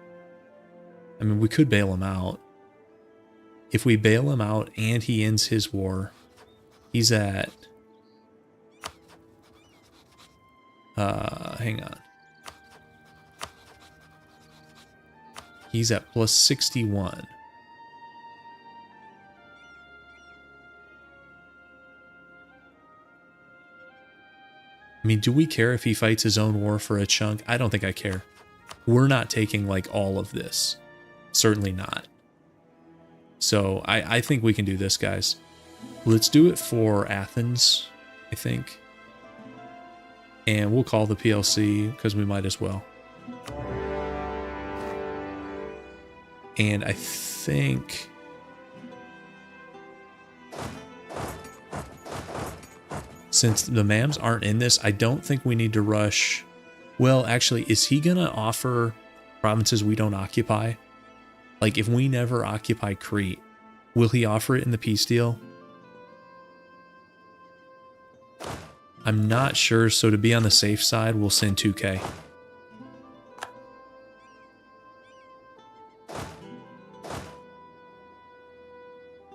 I mean, we could bail him out. If we bail him out and he ends his war, he's at... hang on. He's at plus 61. mean, do we care if he fights his own war for a chunk? I don't think I care. We're not taking like all of this. Certainly not. So I think we can do this, guys. Let's do it for Athens, I think. And we'll call the PLC because we might as well. And I think... since the MAMs aren't in this, I don't think we need to rush. Well, actually, is he going to offer provinces we don't occupy? Like, if we never occupy Crete, will he offer it in the peace deal? I'm not sure, so to be on the safe side, we'll send 2K.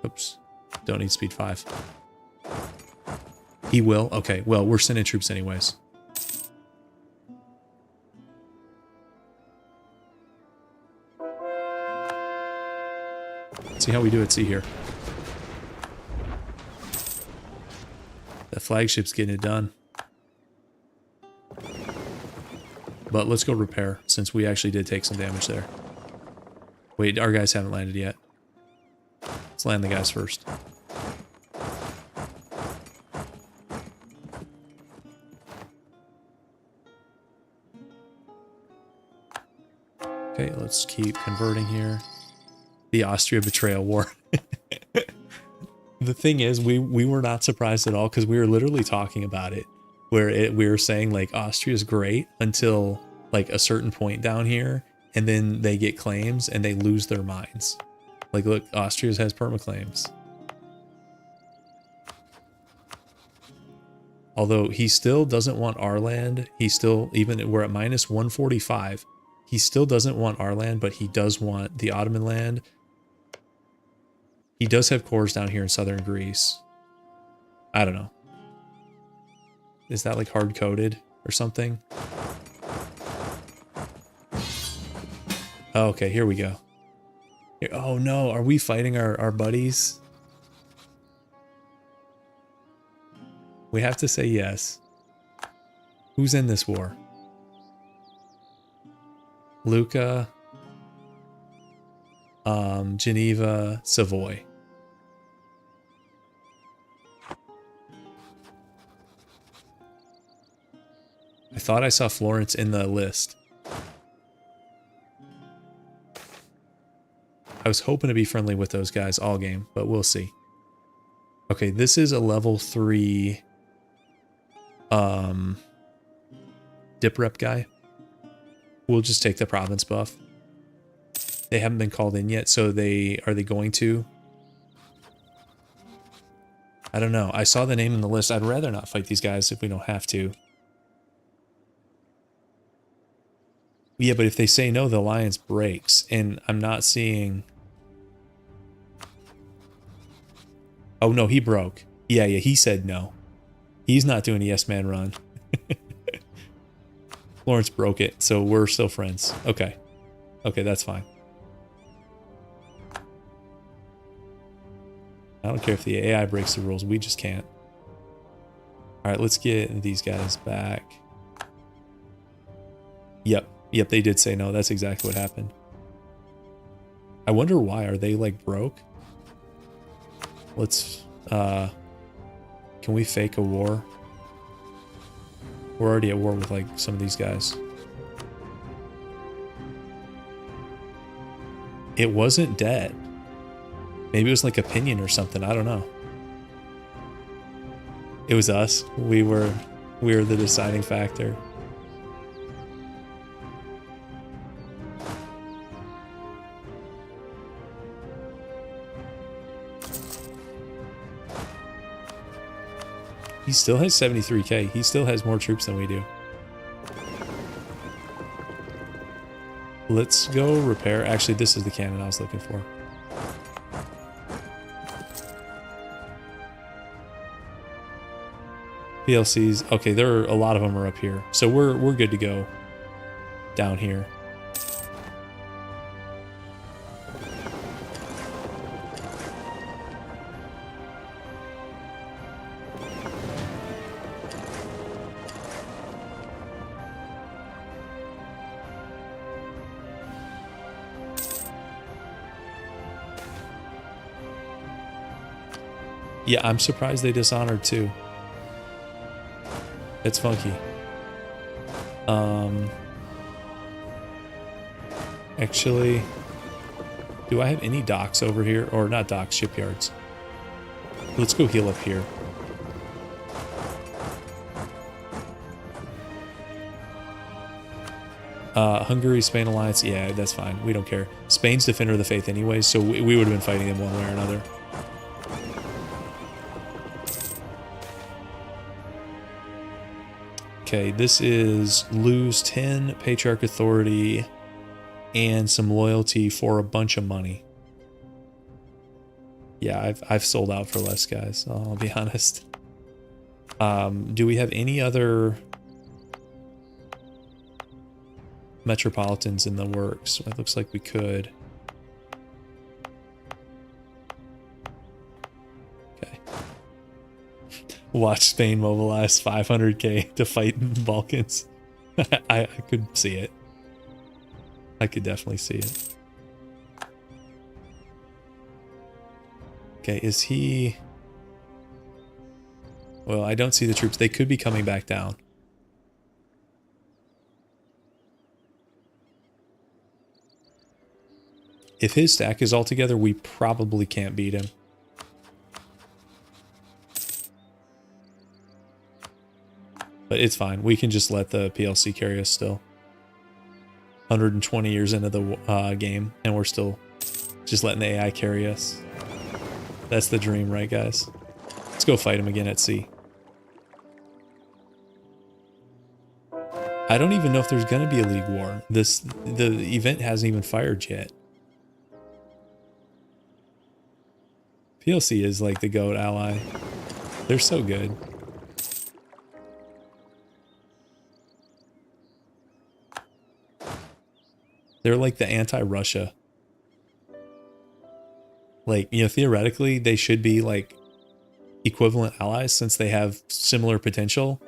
Oops. Don't need speed 5. He will? Okay, well, we're sending troops anyways. See how we do at sea here. The flagship's getting it done. But let's go repair, since we actually did take some damage there. Wait, our guys haven't landed yet. Let's land the guys first. Okay, let's keep converting here. The Austria betrayal war. The thing is, we were not surprised at all because we were literally talking about it. Where we were saying like Austria's great until like a certain point down here, and then they get claims and they lose their minds. Like, look, Austria's has permaclaims. Although he still doesn't want our land. He still, even we're at minus 145. He still doesn't want our land, but he does want the Ottoman land. He does have cores down here in southern Greece. I don't know. Is that like hard-coded or something? Oh, okay, here we go. Here, oh no, are we fighting our buddies? We have to say yes. Who's in this war? Lucca, Geneva, Savoy. I thought I saw Florence in the list. I was hoping to be friendly with those guys all game, but we'll see. Okay, this is a level 3 dip rep guy. We'll just take the province buff. They haven't been called in yet, so are they going to? I don't know. I saw the name in the list. I'd rather not fight these guys if we don't have to. Yeah, but if they say no, the alliance breaks, and I'm not seeing... Oh no, he broke. Yeah, he said no. He's not doing a yes man run. Lawrence broke it, so we're still friends. Okay. Okay, that's fine. I don't care if the AI breaks the rules, we just can't. Alright, let's get these guys back. Yep, they did say no. That's exactly what happened. I wonder why. Are they like broke? Let's, can we fake a war? We're already at war with like some of these guys. It wasn't debt. Maybe it was like opinion or something. I don't know. It was us. We were the deciding factor. He still has 73k. He still has more troops than we do. Let's go repair. Actually, this is the cannon I was looking for. PLCs. Okay, a lot of them are up here. So we're good to go down here. Yeah, I'm surprised they dishonored too. It's funky. Actually, do I have any docks over here? Or not docks, shipyards. Let's go heal up here. Hungary, Spain alliance, yeah, that's fine. We don't care. Spain's defender of the faith anyways, so we would have been fighting them one way or another. Okay, this is lose 10 patriarch authority and some loyalty for a bunch of money. Yeah, I've sold out for less, guys. I'll be honest. Do we have any other metropolitans in the works? It looks like we could. Okay. Watch Spain mobilize 500k to fight in the Balkans. I could see it. I could definitely see it. Okay, is he... Well, I don't see the troops. They could be coming back down. If his stack is all together, we probably can't beat him. But it's fine. We can just let the PLC carry us still. 120 years into the game, and we're still just letting the AI carry us. That's the dream, right, guys? Let's go fight him again at sea. I don't even know if there's going to be a league war. The event hasn't even fired yet. PLC is like the GOAT ally. They're so good. They're like the anti-Russia. Like, you know, theoretically, they should be like equivalent allies since they have similar potential.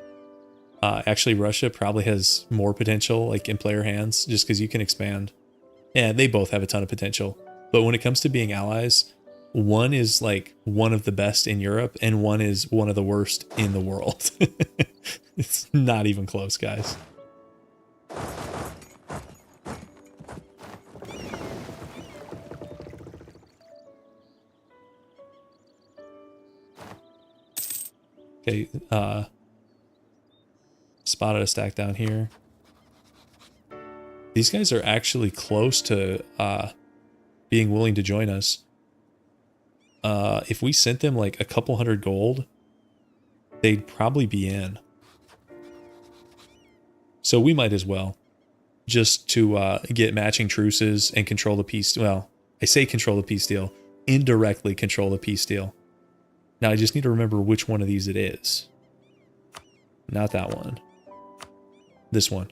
Actually, Russia probably has more potential, like in player hands, just because you can expand. Yeah, they both have a ton of potential. But when it comes to being allies, one is like one of the best in Europe, and one is one of the worst in the world. It's not even close, guys. Okay, spotted a stack down here. These guys are actually close to being willing to join us. If we sent them like a couple hundred gold, they'd probably be in. So we might as well, just to get matching truces and control the peace. Well, I say control the peace deal, indirectly control the peace deal. Now I just need to remember which one of these it is. Not that one. This one.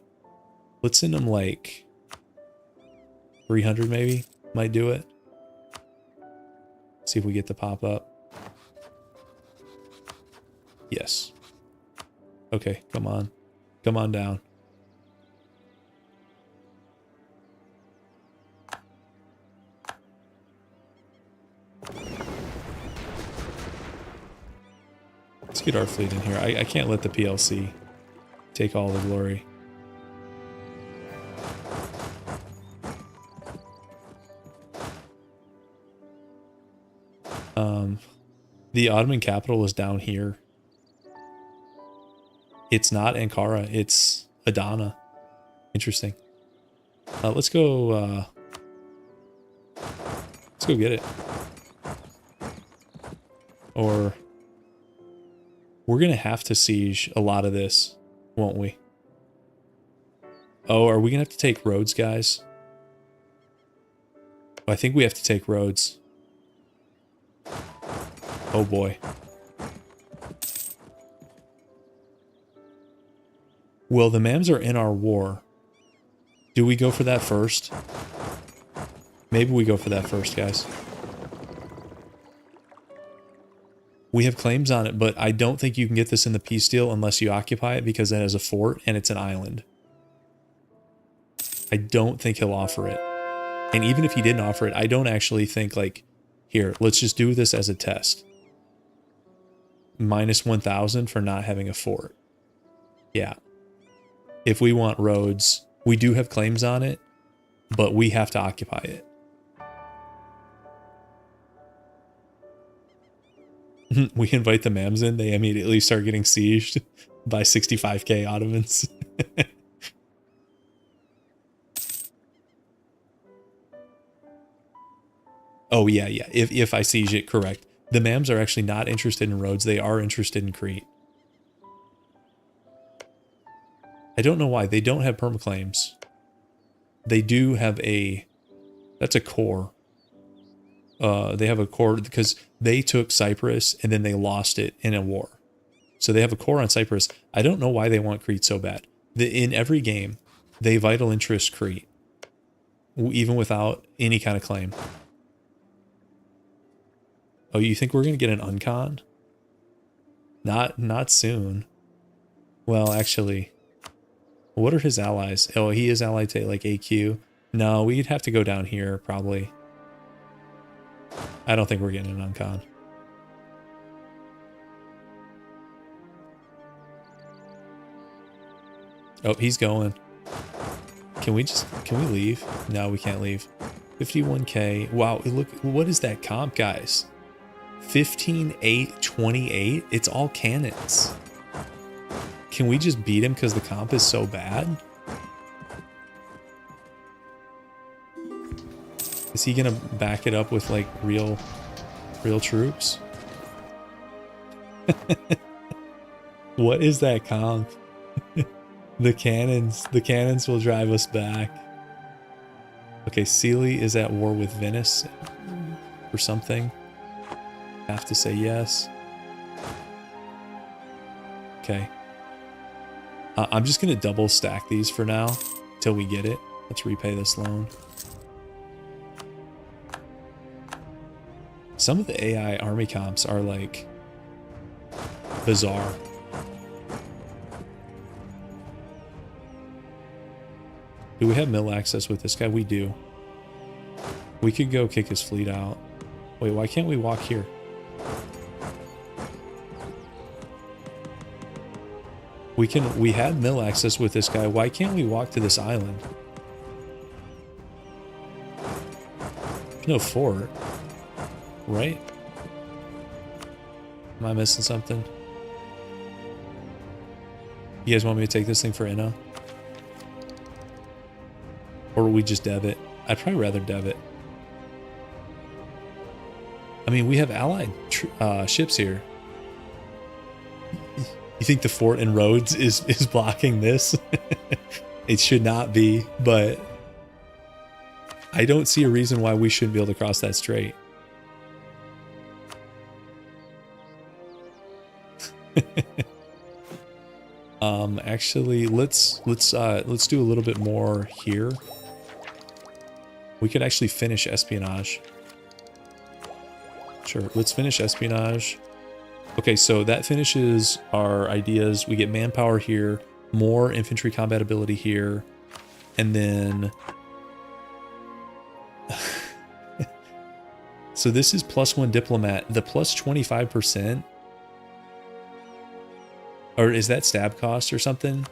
Let's send them like 300 maybe. Might do it. See if we get the pop up. Yes. Okay, come on. Come on down. Let's get our fleet in here. I can't let the PLC take all the glory. The Ottoman capital is down here. It's not Ankara, it's Adana. Interesting. Let's go get it. Or we're gonna have to siege a lot of this, won't we? Oh, are we gonna have to take Rhodes, guys? I think we have to take Rhodes. Oh boy. Well, the Mams are in our war. Do we go for that first? Maybe we go for that first, guys. We have claims on it, but I don't think you can get this in the peace deal unless you occupy it because it has a fort and it's an island. I don't think he'll offer it. And even if he didn't offer it, I don't actually think like, here, let's just do this as a test. minus 1,000 for not having a fort. Yeah. If we want roads, we do have claims on it, but we have to occupy it. We invite the Mams in, they immediately start getting sieged by 65k Ottomans. Oh yeah, yeah. If I siege it, correct. The Mams are actually not interested in roads. They are interested in Crete. I don't know why. They don't have permaclaims. They do have a... That's a core. They have a core because they took Cyprus and then they lost it in a war. So they have a core on Cyprus. I don't know why they want Crete so bad. In every game, they vital interest Crete. Even without any kind of claim. Oh, you think we're going to get an uncon? Not soon. Well, actually, what are his allies? Oh, he is allied to like AQ. No, we'd have to go down here probably. I don't think we're getting an uncon. Oh, he's going. Can we leave? No, we can't leave. 51k. Wow, look, what is that comp, guys? 15, 8, 28. It's all cannons. Can we just beat him because the comp is so bad? Is he gonna back it up with like real troops? What is that comp? The cannons will drive us back. Okay, Sealy is at war with Venice or something. Have to say yes. Okay. I'm just gonna double stack these for now till we get it. Let's repay this loan. Some of the AI army comps are like bizarre. Do we have mill access with this guy? We do. We could go kick his fleet out. Wait, why can't we walk here? We have mill access with this guy. Why can't we walk to this island? No fort. Right? Am I missing something? You guys want me to take this thing for Inno? Or will we just dev it? I'd probably rather dev it. I mean, we have allied ships here. You think the fort in Rhodes is blocking this? It should not be, but I don't see a reason why we shouldn't be able to cross that strait. Actually, let's do a little bit more here. We could actually finish espionage. Sure, let's finish espionage. Okay, so that finishes our ideas. We get manpower here, more infantry combat ability here, and then... So this is +1 diplomat. The plus 25%... Or is that stab cost or something?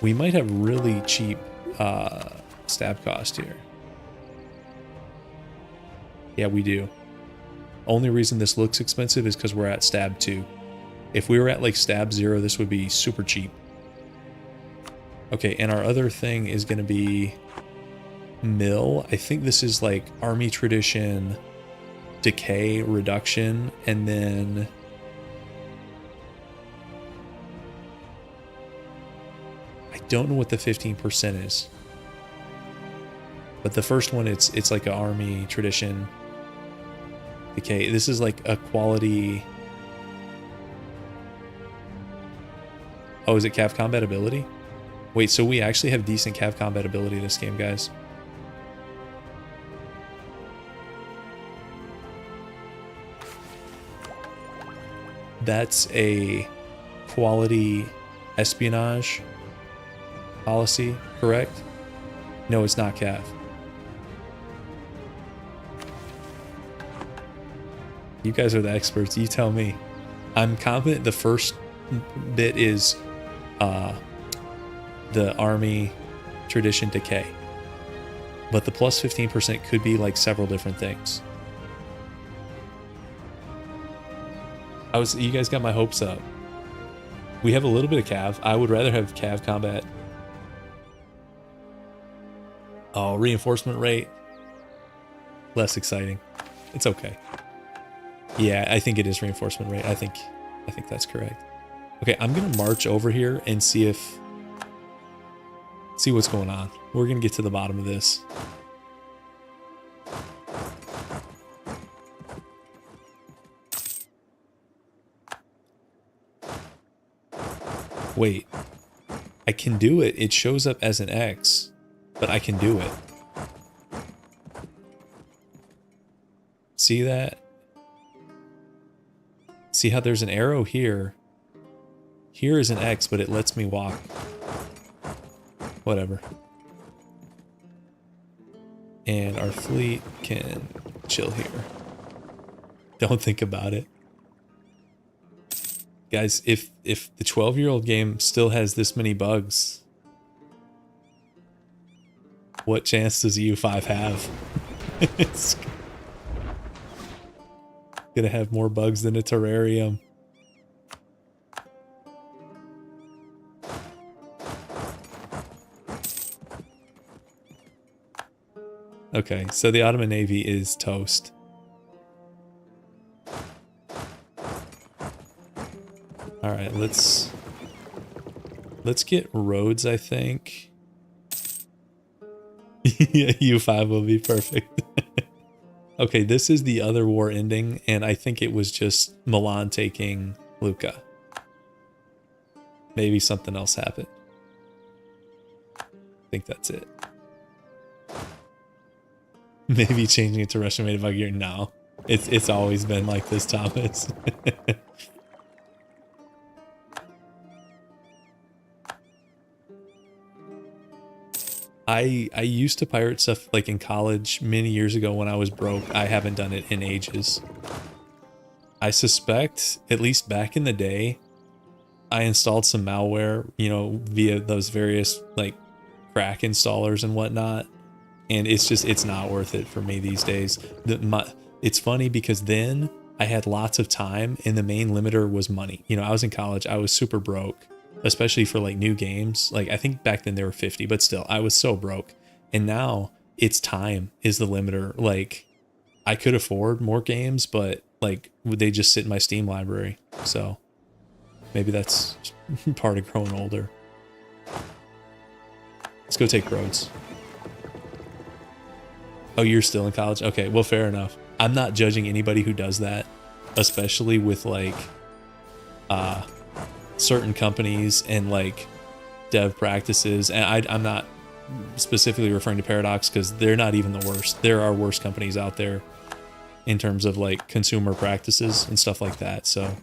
We might have really cheap stab cost here. Yeah, we do. Only reason this looks expensive is because we're at stab 2. If we were at like stab 0, this would be super cheap. Okay, and our other thing is going to be mill. I think this is like army tradition, decay, reduction, and then... I don't know what the 15% is. But the first one, it's like an army tradition. Okay, this is like a quality... Oh, is it cav combat ability? Wait, so we actually have decent cav combat ability this game, guys. That's a quality espionage policy, correct? No, it's not cav. You guys are the experts, you tell me. I'm confident the first bit is the army tradition decay. But the plus 15% could be like several different things. You guys got my hopes up. We have a little bit of cav. I would rather have cav combat. Oh, reinforcement rate. Less exciting. It's okay. Yeah, I think it is reinforcement rate. I think that's correct. Okay, I'm gonna march over here and see what's going on. We're gonna get to the bottom of this. Wait, I can do it. It shows up as an X, but I can do it. See that? See how there's an arrow here? Here is an X, but it lets me walk. Whatever. And our fleet can chill here. Don't think about it. Guys, if the 12-year-old game still has this many bugs, what chance does EU5 have? It's gonna have more bugs than a terrarium. Okay, so the Ottoman Navy is toast. All right, let's get roads, I think. Yeah, U5 will be perfect. Okay, this is the other war ending, and I think it was just Milan taking Lucca. Maybe something else happened. I think that's it. Maybe changing it to Russian made by gear. No, it's always been like this, Thomas. I used to pirate stuff like in college many years ago when I was broke. I haven't done it in ages. I suspect, at least back in the day, I installed some malware, you know, via those various like crack installers and whatnot. And it's not worth it for me these days. It's funny because then I had lots of time and the main limiter was money. You know, I was in college, I was super broke, especially for like new games. Like I think back then they were 50, but still I was so broke. And now it's time is the limiter. Like I could afford more games, but like would they just sit in my Steam library? So maybe that's part of growing older. Let's go take roads. Oh, you're still in college? Okay, well, fair enough. I'm not judging anybody who does that, especially with like certain companies and like dev practices. And I'm not specifically referring to Paradox because they're not even the worst. There are worse companies out there in terms of like consumer practices and stuff like that. So,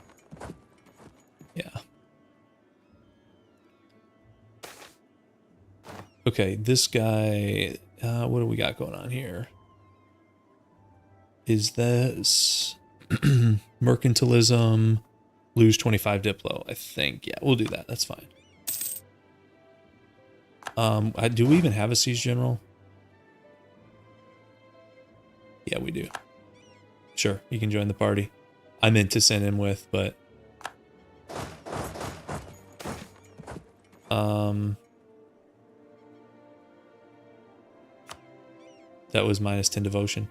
yeah. Okay, this guy... what do we got going on here? Is this mercantilism, lose 25 Diplo? I think, yeah, we'll do that. That's fine. Do we even have a siege general? Yeah, we do. Sure, you can join the party. I meant to send him with, but that was minus 10 devotion.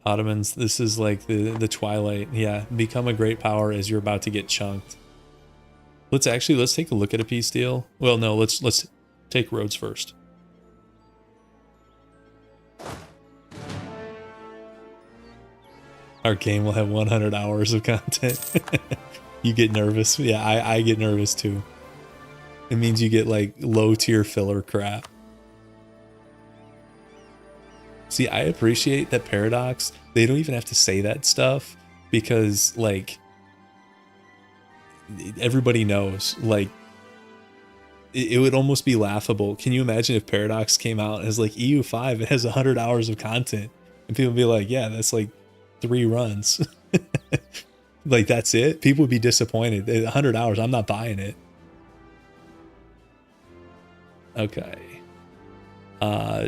Ottomans, this is like the twilight. Yeah, become a great power as you're about to get chunked. Let's take a look at a peace deal. Well, no, let's take roads first. Our game will have 100 hours of content. You get nervous. Yeah, I get nervous too. It means you get like low tier filler crap. See, I appreciate that Paradox, they don't even have to say that stuff because like everybody knows, like it would almost be laughable. Can you imagine if Paradox came out as like EU5, it has 100 hours of content, and people would be like, yeah, that's like 3 runs. Like, that's it? People would be disappointed. 100 hours, I'm not buying it. Okay.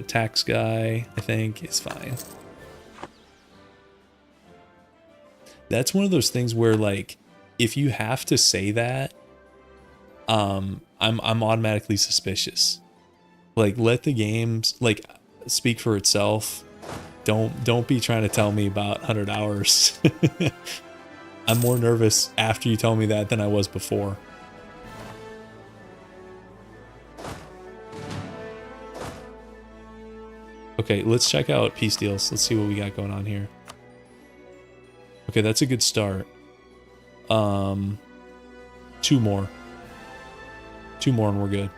Tax guy, I think, is fine. That's one of those things where, like, if you have to say that, I'm automatically suspicious. Like, let the games, like, speak for itself. Don't be trying to tell me about 100 hours. I'm more nervous after you tell me that than I was before. Okay, let's check out peace deals. Let's see what we got going on here. Okay, that's a good start. 2 more. 2 more and we're good.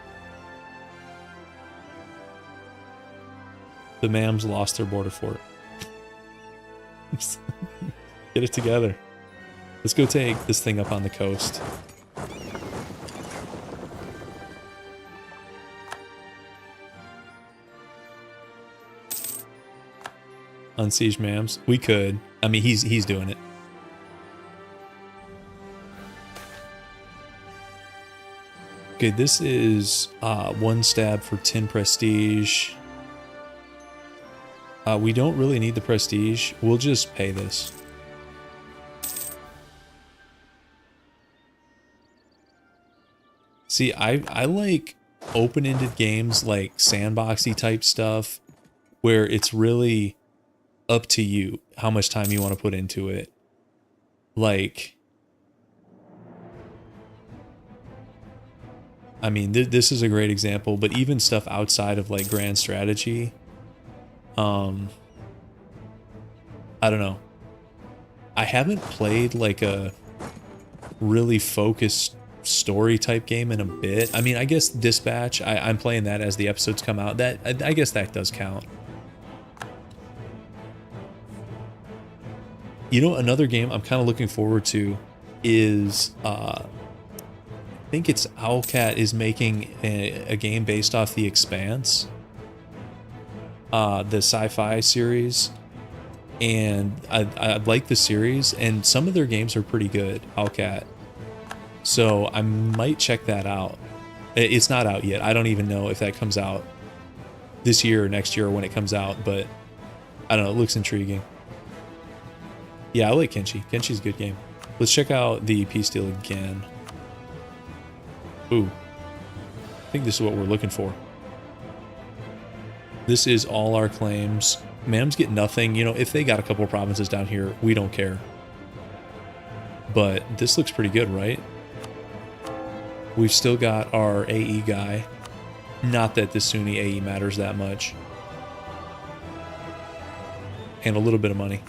The Mams lost their border fort. Get it together. Let's go take this thing up on the coast. Unsiege Mams. We could. I mean, he's doing it. Okay, this is 1 stab for 10 prestige. We don't really need the prestige. We'll just pay this. See, I like open-ended games like sandboxy type stuff where it's really up to you how much time you want to put into it. Like, I mean, this is a great example, but even stuff outside of like grand strategy, I don't know. I haven't played like a really focused story type game in a bit. I mean, I guess Dispatch, I'm playing that as the episodes come out. That I guess that does count. You know, another game I'm kind of looking forward to is I think it's Owlcat is making a game based off The Expanse, the sci-fi series, and I like the series, and some of their games are pretty good, Owlcat. So I might check that out. It's not out yet. I don't even know if that comes out this year or next year or when it comes out, but I don't know. It looks intriguing. Yeah, I like Kenshi. Kenshi's a good game. Let's check out the peace deal again. Ooh. I think this is what we're looking for. This is all our claims. Mams get nothing. You know, if they got a couple of provinces down here, we don't care. But this looks pretty good, right? We've still got our AE guy. Not that the Sunni AE matters that much. And a little bit of money.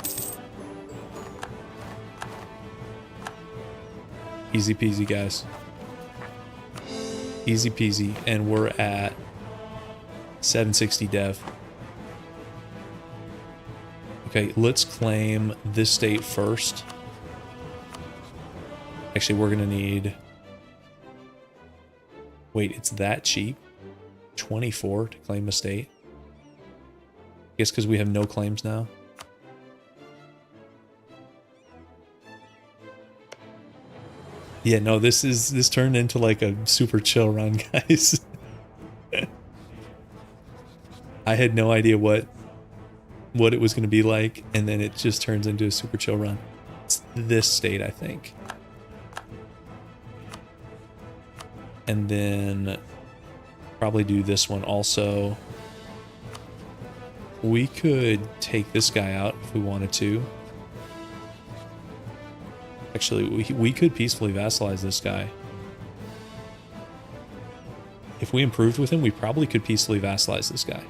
Easy peasy, guys. Easy peasy. And we're at 760 dev. Okay, let's claim this state first. Actually, we're going to need... Wait, it's that cheap? 24 to claim a state? I guess because we have no claims now. Yeah, no, this turned into like a super chill run, guys. I had no idea what it was going to be like, and then it just turns into a super chill run. It's this state, I think. And then probably do this one also. We could take this guy out if we wanted to. Actually, we could peacefully vassalize this guy. If we improved with him, we probably could peacefully vassalize this guy.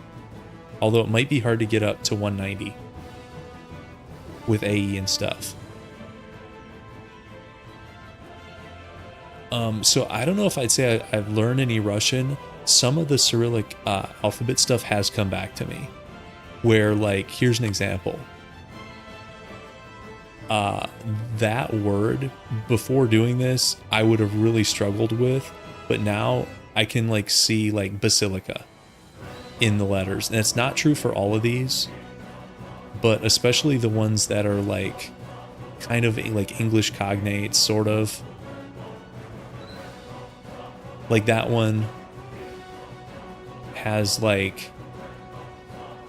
Although it might be hard to get up to 190 with AE and stuff. So I don't know if I'd say I've learned any Russian. Some of the Cyrillic alphabet stuff has come back to me. Where, like, here's an example. That word, before doing this, I would have really struggled with. But now I can like see like basilica in the letters. And it's not true for all of these, but especially the ones that are like kind of like English cognates, sort of. Like that one has like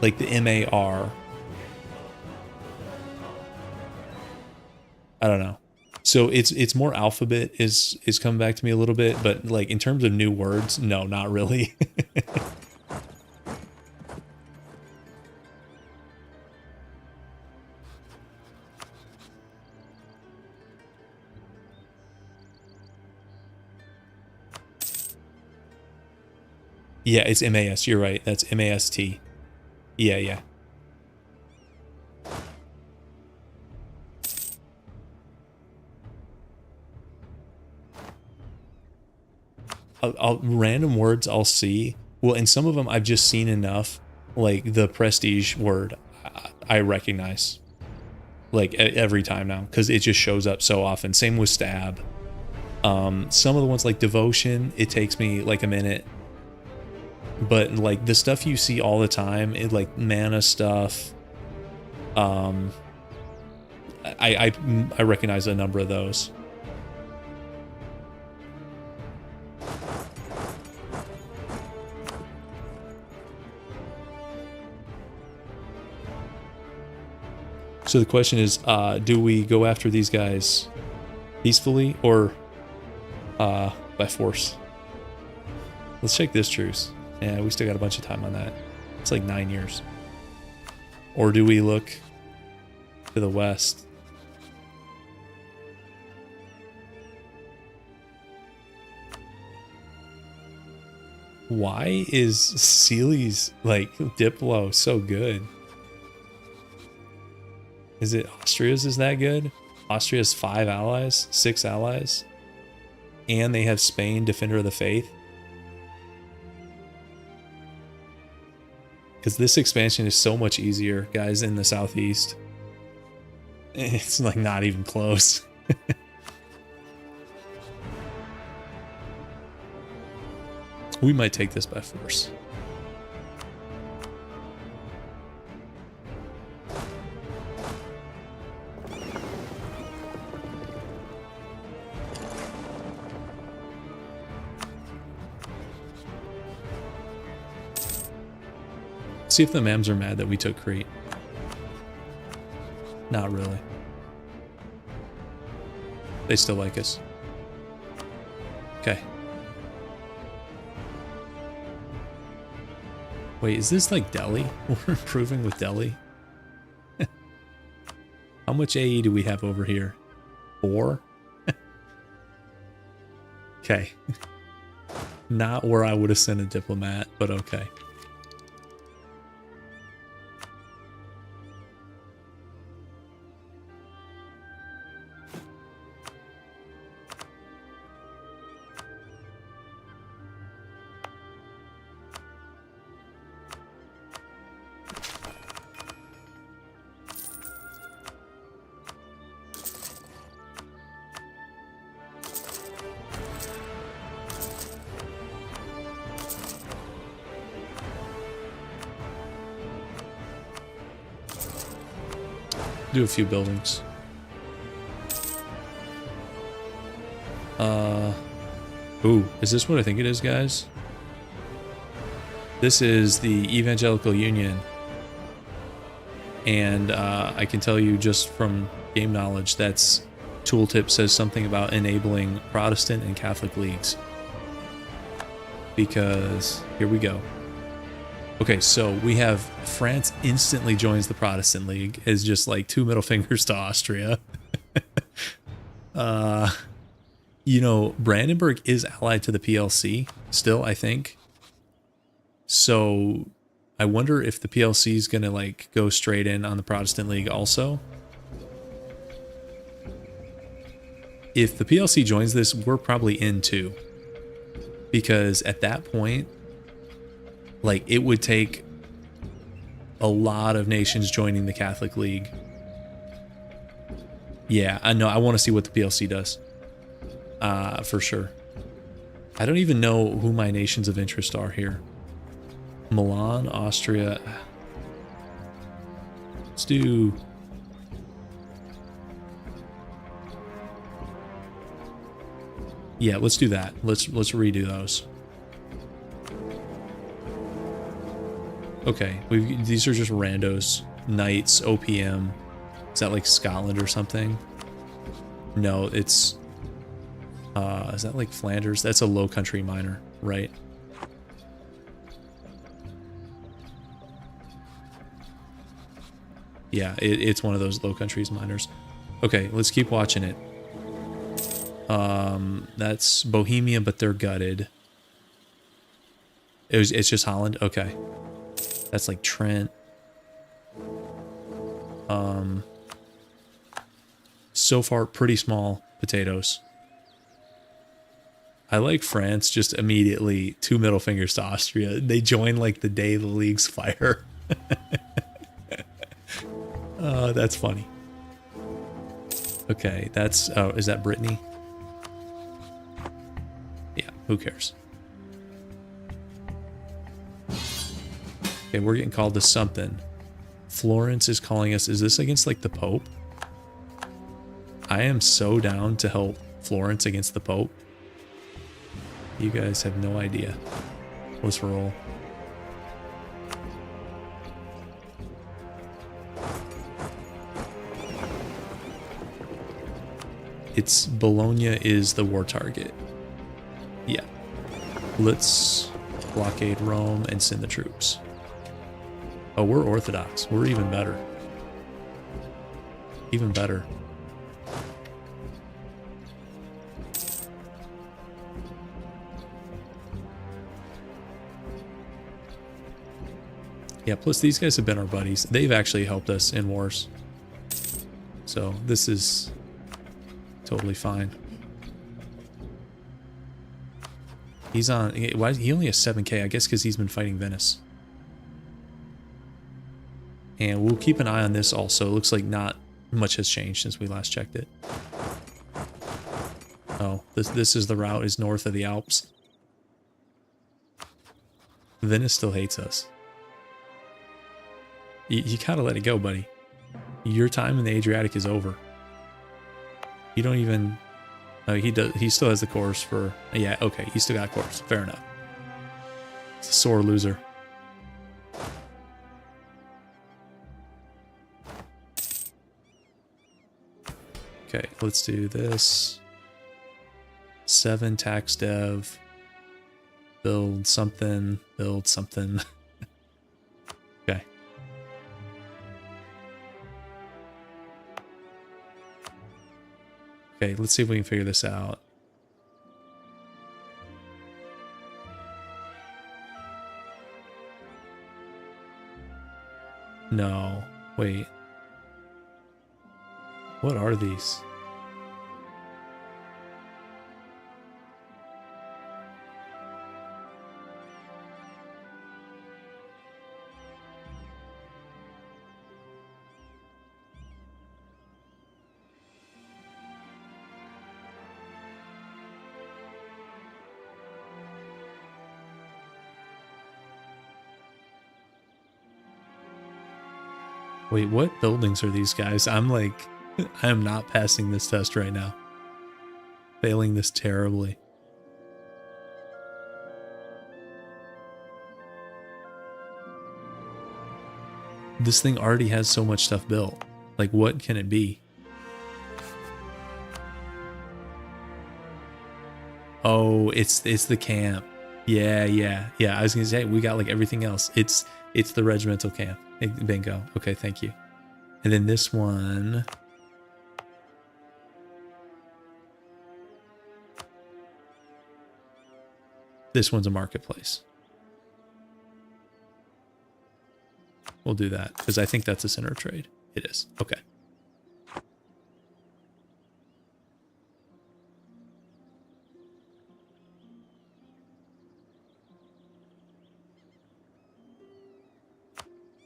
the MAR. I don't know. So it's more alphabet is coming back to me a little bit, but like in terms of new words, no, not really. Yeah, it's MAS. You're right. That's MAST. Yeah, yeah. Random words I'll see. Well, and some of them I've just seen enough. Like the prestige word, I recognize. Like every time now, because it just shows up so often. Same with stab. Some of the ones like devotion, it takes me like a minute. But like the stuff you see all the time, it like mana stuff. I recognize a number of those. So the question is, do we go after these guys peacefully or by force? Let's check this truce. Yeah, we still got a bunch of time on that. It's like 9 years. Or do we look to the west? Why is Sealy's like Diplo so good? Is it Austria's is that good? Austria's 5 allies, 6 allies, and they have Spain, Defender of the Faith. Because this expansion is so much easier, guys, in the southeast. It's like not even close. We might take this by force. See if the Mams are mad that we took Crete. Not really. They still like us. Okay. Wait, is this like Delhi? We're improving with Delhi? How much AE do we have over here? 4? Okay. Not where I would have sent a diplomat, but okay. Do a few buildings. Ooh, is this what I think it is, guys? This is the Evangelical Union. And I can tell you just from game knowledge, that's tooltip says something about enabling Protestant and Catholic leagues. Because, here we go. Okay, so we have France instantly joins the Protestant League as just like 2 middle fingers to Austria. You know, Brandenburg is allied to the PLC still, I think. So I wonder if the PLC is going to like go straight in on the Protestant League also. If the PLC joins this, we're probably in too. Because at that point, like, it would take a lot of nations joining the Catholic League. Yeah, I know. I want to see what the PLC does. For sure. I don't even know who my nations of interest are here. Milan, Austria. Let's do... Yeah, let's do that. Let's redo those. Okay, these are just randos. Knights, OPM. Is that like Scotland or something? No, it's... is that like Flanders? That's a Low Country minor, right? Yeah, it's one of those Low Countries minors. Okay, let's keep watching it. That's Bohemia, but they're gutted. It's just Holland? Okay. That's like Trent. So far, pretty small potatoes. I like France just immediately 2 middle fingers to Austria. They join like the day the leagues fire. That's funny. Okay, that's... Oh, is that Brittany? Yeah, who cares? Okay, we're getting called to something. Florence is calling us. Is this against like the Pope? I am so down to help Florence against the Pope. You guys have no idea. Let's roll. It's Bologna is the war target. Yeah. Let's blockade Rome and send the troops. Oh, we're Orthodox. We're even better. Even better. Yeah, plus these guys have been our buddies. They've actually helped us in wars. So this is totally fine. He's on... Why, he only has 7k, I guess because he's been fighting Venice. And we'll keep an eye on this also. It looks like not much has changed since we last checked it. Oh, this is the route, is north of the Alps. Venice still hates us. You gotta let it go, buddy. Your time in the Adriatic is over. You don't even... Oh, he does. He still has the course for... Yeah, okay, he still got course. Fair enough. It's a sore loser. Okay, let's do this. 7 tax dev. Build something. Build something. Okay. Okay, let's see if we can figure this out. No. Wait. What are these? Wait, what buildings are these guys? I'm like... I am not passing this test right now. Failing this terribly. This thing already has so much stuff built. Like, what can it be? Oh, it's the camp. Yeah. I was gonna say we got like everything else. It's the regimental camp. Bingo. Okay, thank you. And then this one. This one's a marketplace. We'll do that because I think that's a center of trade. It is. Okay.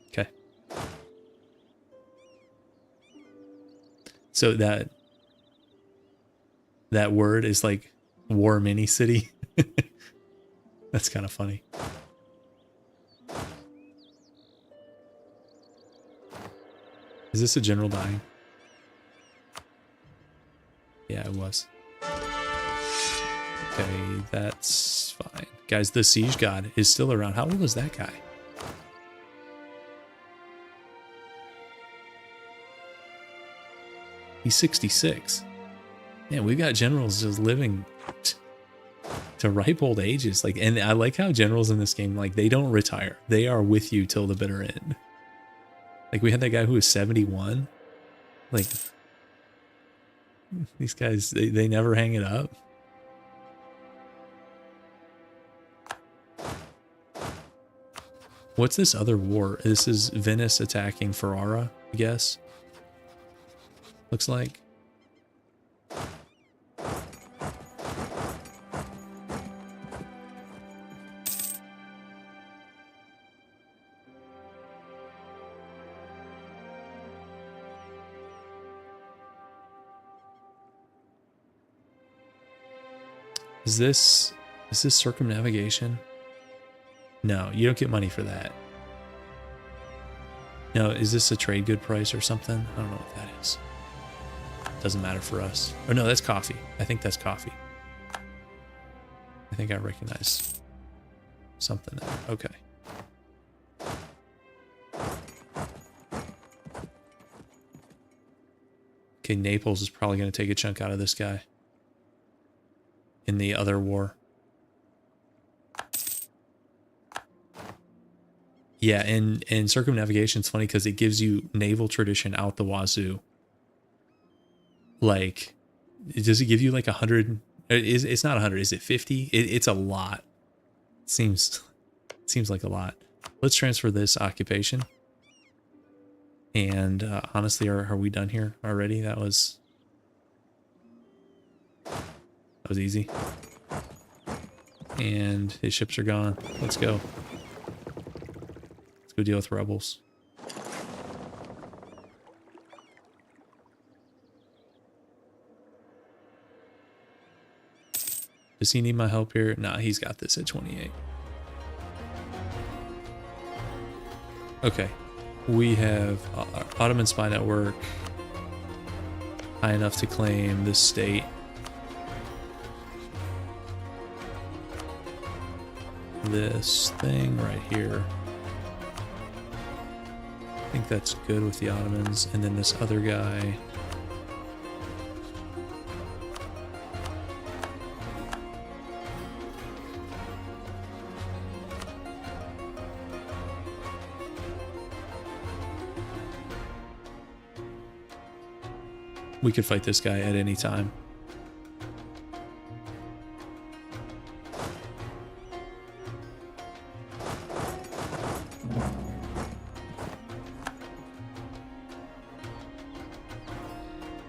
Okay. So that word is like war mini city. That's kind of funny. Is this a general dying? Yeah, it was. Okay, that's fine. Guys, the siege god is still around. How old is that guy? He's 66. Man, we've got generals just living to ripe old ages. Like, and I like how generals in this game, like, they don't retire. They are with you till the bitter end. Like, we had that guy who was 71. Like, these guys, they never hang it up. What's this other war? This is Venice attacking Ferrara, I guess. Looks like. Is this circumnavigation? No, you don't get money for that. No, is this a trade good price or something? I don't know what that is. Doesn't matter for us. Oh no, that's coffee. I think that's coffee. I think I recognize something there. Okay. Okay, Naples is probably going to take a chunk out of this guy in the other war. Yeah, and circumnavigation is funny because it gives you naval tradition out the wazoo. Like, does it give you like 100? It's not 100. Is it 50? It's a lot. It seems like a lot. Let's transfer this occupation. And honestly, are we done here already? That was easy. And his ships are gone. Let's go. Let's go deal with rebels. Does he need my help here? Nah, he's got this at 28. Okay. We have Ottoman spy network high enough to claim this state. This thing right here. I think that's good with the Ottomans. And then this other guy. We could fight this guy at any time.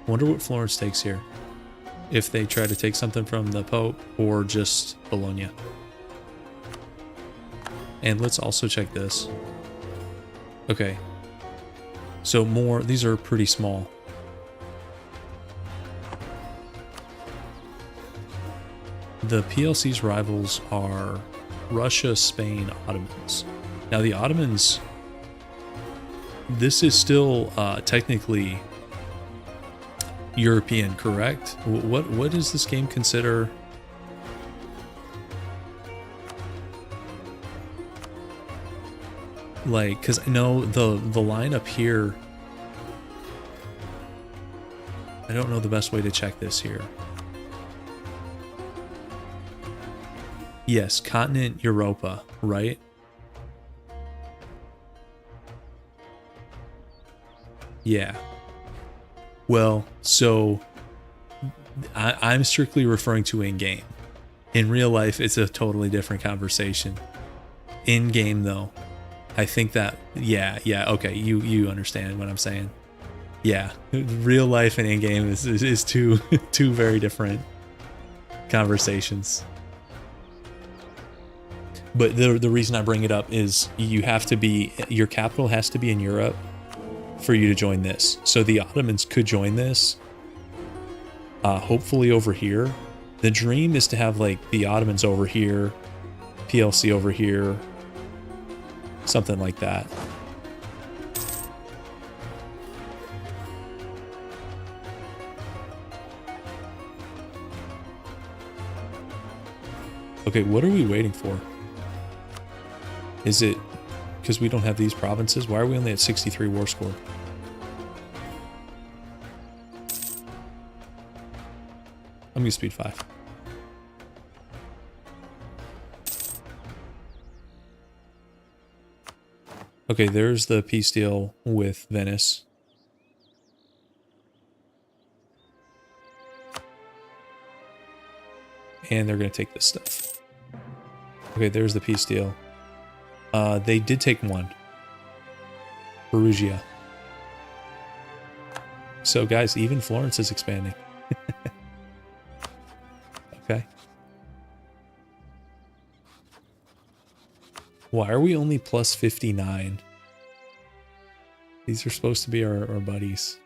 Wonder what Florence takes here. If they try to take something from the Pope or just Bologna. And let's also check this. Okay. So more, these are pretty small. The PLC's rivals are Russia, Spain, Ottomans. Now the Ottomans, this is still technically European, correct? What does this game consider? Like, because I know the line up here, I don't know the best way to check this here. Yes, continent Europa, right? Yeah. Well, so I'm strictly referring to in-game. In real life, it's a totally different conversation. In-game, though, I think that, yeah, okay, you understand what I'm saying. Yeah, real life and in-game is two very different conversations. But the reason I bring it up is you have to be, your capital has to be in Europe for you to join this. So the Ottomans could join this, hopefully over here, The dream is to have like the Ottomans over here, PLC over here, something like that. Okay, what are we waiting for? Is it because we don't have these provinces? Why are we only at 63 war score? I'm gonna speed 5. Okay, there's the peace deal with Venice. And they're gonna take this stuff. Okay, there's the peace deal. They did take one. Perugia. So guys, even Florence is expanding. Okay. Why are we only plus 59? These are supposed to be our buddies.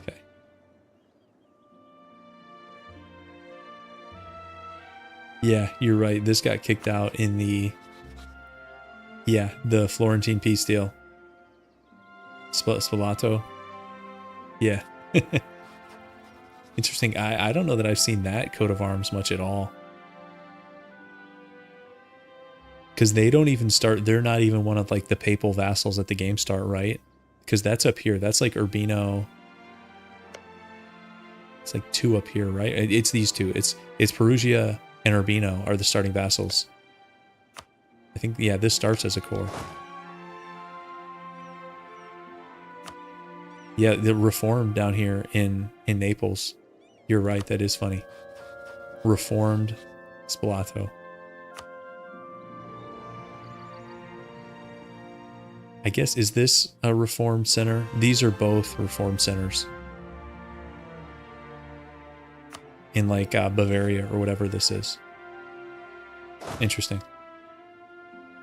Okay. Yeah, you're right. This got kicked out in the... Yeah, the Florentine peace deal. Spalato. Yeah. Interesting. I don't know that I've seen that coat of arms much at all. Because they don't even start, they're not even one of like the papal vassals at the game start, right? Because that's up here. That's like Urbino. It's like 2 up here, right? It's these 2. It's Perugia and Urbino are the starting vassals. I think, yeah, this starts as a core. Yeah, the Reformed down here in Naples. You're right, that is funny. Reformed Spalato. I guess, is this a Reformed center? These are both Reformed centers. In like Bavaria or whatever this is. Interesting.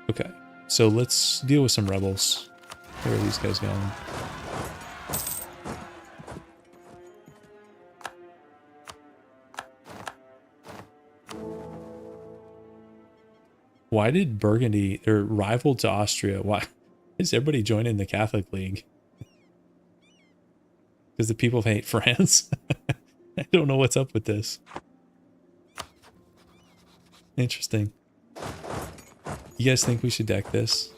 Okay, so let's deal with some rebels. Where are these guys going? Why did Burgundy, they're rival to Austria? Why is everybody joining the Catholic League? Because the people hate France? I don't know what's up with this. Interesting. You guys think we should deck this?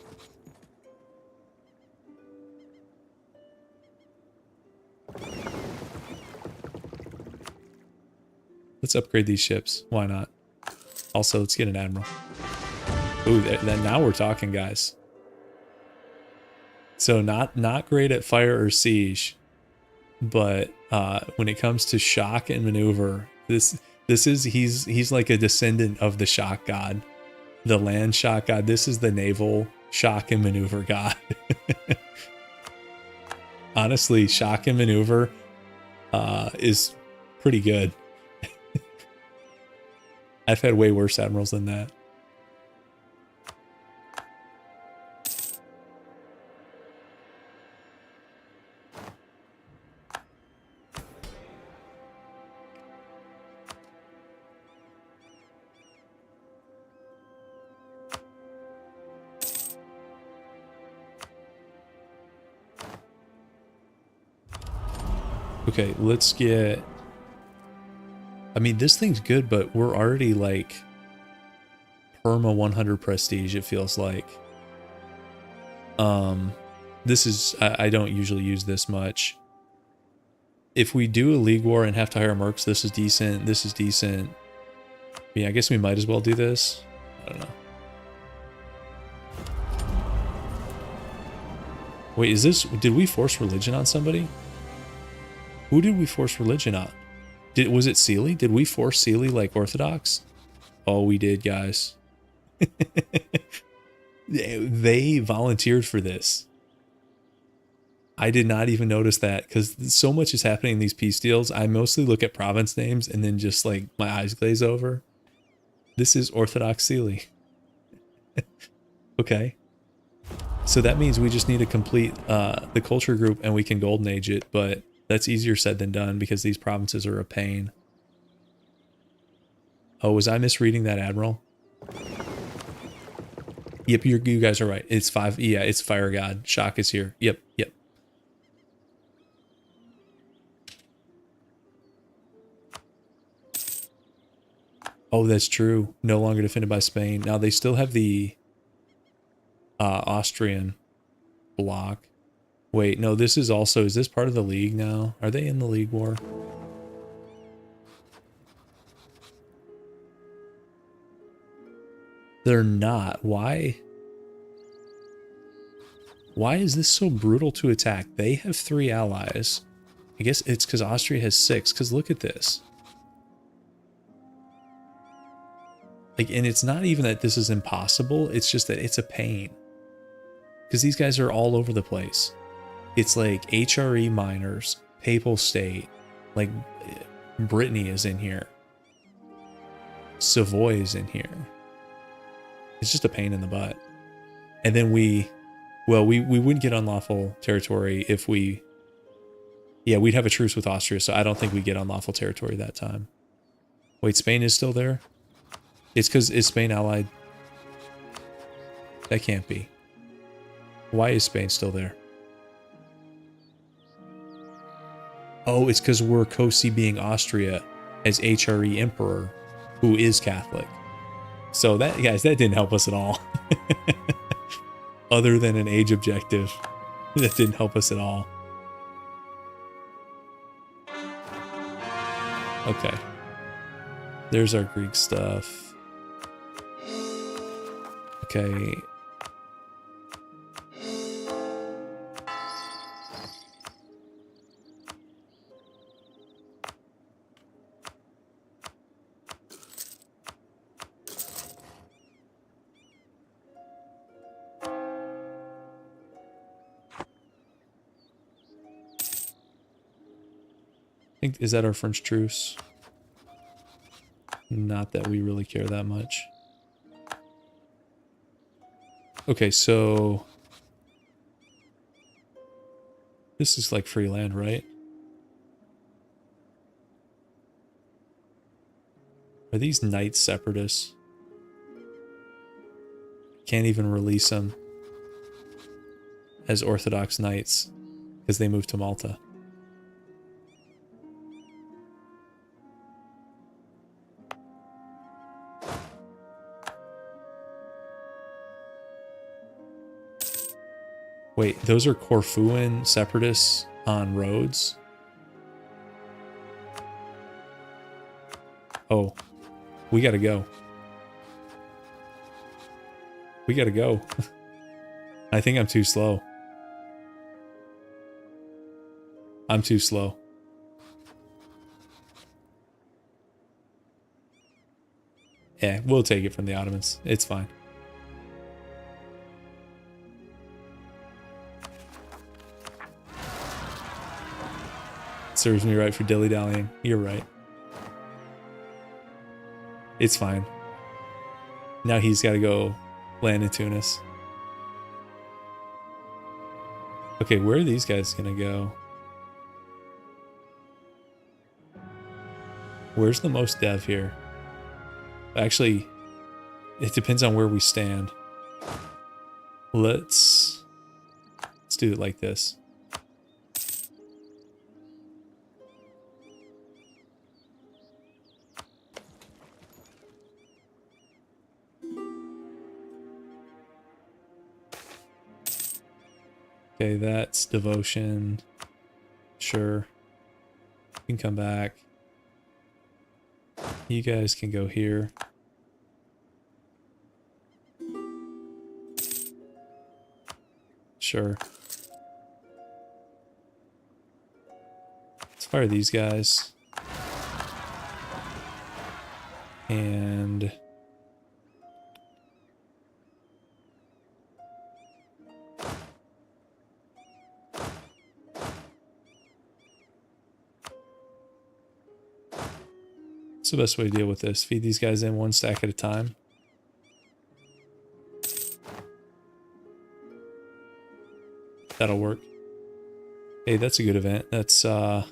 Let's upgrade these ships. Why not? Also, let's get an admiral. Ooh, then now we're talking, guys. So not great at fire or siege, but when it comes to shock and maneuver, he's like a descendant of the shock god, the land shock god. This is the naval shock and maneuver god. Honestly, shock and maneuver is pretty good. I've had way worse admirals than that. Okay, let's get... I mean, this thing's good, but we're already like perma 100 prestige, it feels like. This is... I don't usually use this much. If we do a league war and have to hire mercs, this is decent. This is decent. Yeah, I guess we might as well do this. I don't know. Wait, is this... Did we force religion on somebody? Who did we force religion on? Was it Sealy? Did we force Sealy like Orthodox? Oh, we did, guys. They volunteered for this. I did not even notice that because so much is happening in these peace deals. I mostly look at province names and then just like my eyes glaze over. This is Orthodox Sealy. Okay. So that means we just need to complete the culture group and we can golden age it, but that's easier said than done because these provinces are a pain. Oh, was I misreading that, Admiral? Yep, you guys are right. It's 5. Yeah, it's Fire God. Shock is here. Yep, yep. Oh, that's true. No longer defended by Spain. Now they still have the Austrian block. Wait, no, this is also, is this part of the league now? Are they in the league war? They're not. Why? Why is this so brutal to attack? They have 3 allies. I guess it's because Austria has 6, because look at this. Like, and it's not even that this is impossible, it's just that it's a pain. Because these guys are all over the place. It's like HRE miners, Papal State, like Brittany is in here. Savoy is in here. It's just a pain in the butt. And then we wouldn't get unlawful territory if we... Yeah, we'd have a truce with Austria, so I don't think we get unlawful territory that time. Wait, Spain is still there? It's because, is Spain allied? That can't be. Why is Spain still there? Oh, it's because we're co-CBing Austria as HRE Emperor, who is Catholic. So that, guys, that didn't help us at all. Other than an age objective, that didn't help us at all. Okay. There's our Greek stuff. Okay. Is that our French truce? Not that we really care that much. Okay, so this is like free land, right? Are these knights separatists? Can't even release them as Orthodox knights because they moved to Malta. Wait, those are Corfuan separatists on Rhodes? Oh, we gotta go. We gotta go. I think I'm too slow. I'm too slow. Yeah, we'll take it from the Ottomans. It's fine. Serves me right for dilly-dallying. You're right. It's fine. Now he's got to go land in Tunis. Okay, where are these guys going to go? Where's the most dev here? Actually, it depends on where we stand. Let's do it like this. Okay, that's devotion. Sure. You can come back. You guys can go here. Sure. Let's fire these guys. And... what's the best way to deal with this? Feed these guys in one stack at a time. that'll work. Hey, that's a good event. That's wait,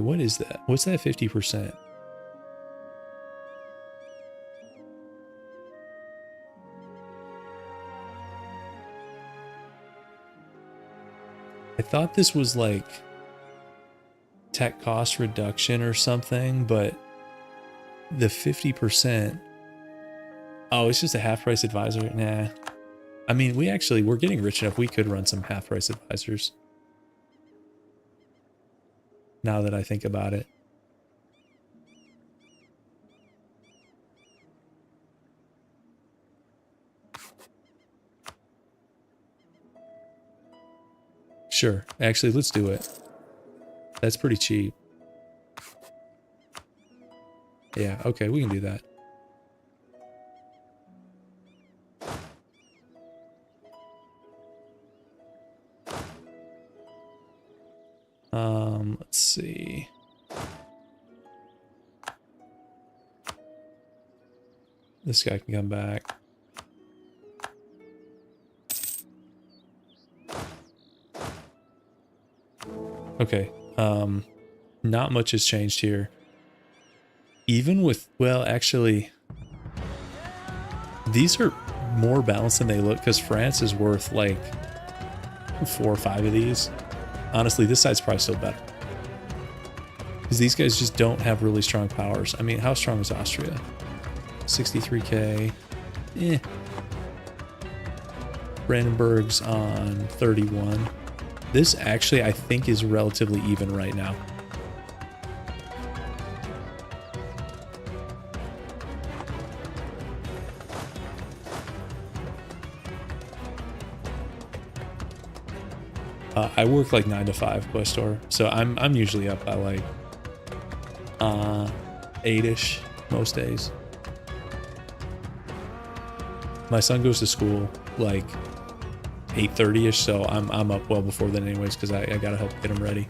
what is that? What's that 50%? I thought this was like tech cost reduction or something, but the 50%. Oh, it's just a half price advisor. Nah. I mean, we're getting rich enough. We could run some half price advisors. Now that I think about it. Sure. Actually, let's do it. That's pretty cheap. Yeah, okay, we can do that. Let's see. This guy can come back. Okay, not much has changed here. Even with, well, actually, these are more balanced than they look because France is worth like 4 or 5 of these. Honestly, this side's probably still better. Because these guys just don't have really strong powers. I mean, how strong is Austria? 63k. Eh. Brandenburg's on 31. This actually, I think, is relatively even right now. I work like 9 to 5, Questor, so I'm usually up by like 8-ish most days. My son goes to school like 8:30-ish, so I'm up well before then anyways because I gotta help get him ready.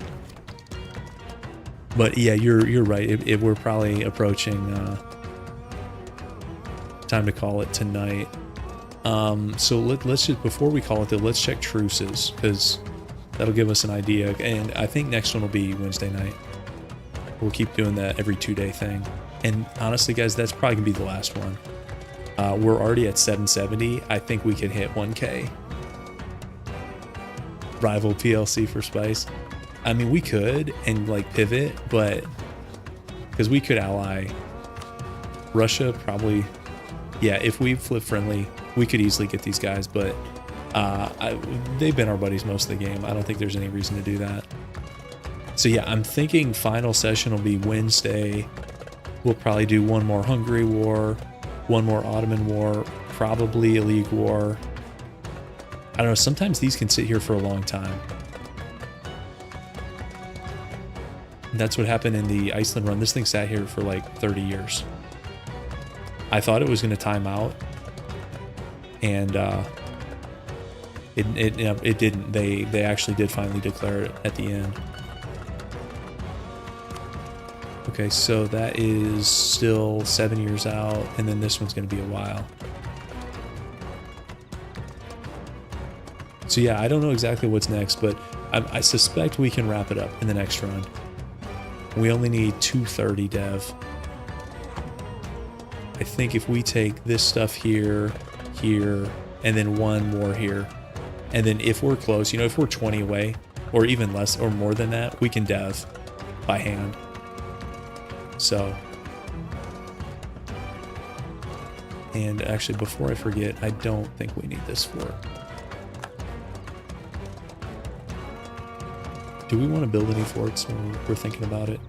But yeah, you're right. If we're probably approaching time to call it tonight. So let's just, before we call it though, let's check truces because that'll give us an idea. And I think next one will be Wednesday night. We'll keep doing that every 2-day thing. And honestly, guys, that's probably gonna be the last one. We're already at 770. I think we can hit 1K. Rival PLC for spice. I mean, we could and like pivot, but because we could ally Russia, probably. Yeah, if we flip friendly, we could easily get these guys, but they've been our buddies most of the game. I don't think there's any reason to do that. So yeah, I'm thinking final session will be Wednesday. We'll probably do one more Hungary war, one more Ottoman war, probably a League war. I don't know, sometimes these can sit here for a long time. And that's what happened in the Iceland run. This thing sat here for like 30 years. I thought it was going to time out, and it didn't. They actually did finally declare it at the end. Okay, so that is still 7 years out, and then this one's going to be a while. So yeah, I don't know exactly what's next, but I suspect we can wrap it up in the next run. We only need 230 dev. I think if we take this stuff here, here, and then one more here, and then if we're close, you know, if we're 20 away, or even less, or more than that, we can dev by hand. So, and actually, before I forget, I don't think we need this fort. Do we want to build any forts when we're thinking about it?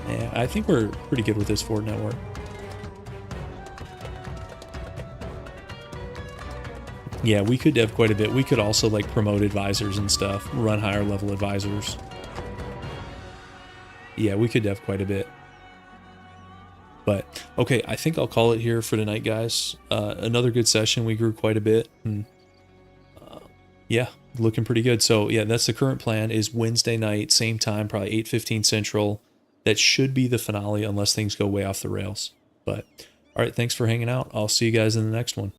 Yeah, I think we're pretty good with this fort network. Yeah, we could dev quite a bit. We could also like promote advisors and stuff, run higher level advisors. Yeah, we could dev quite a bit. But okay, I think I'll call it here for tonight, guys. Another good session. We grew quite a bit. And, yeah, looking pretty good. So yeah, that's the current plan is Wednesday night, same time, probably 8:15 Central. that should be the finale unless things go way off the rails. But all right, thanks for hanging out. I'll see you guys in the next one.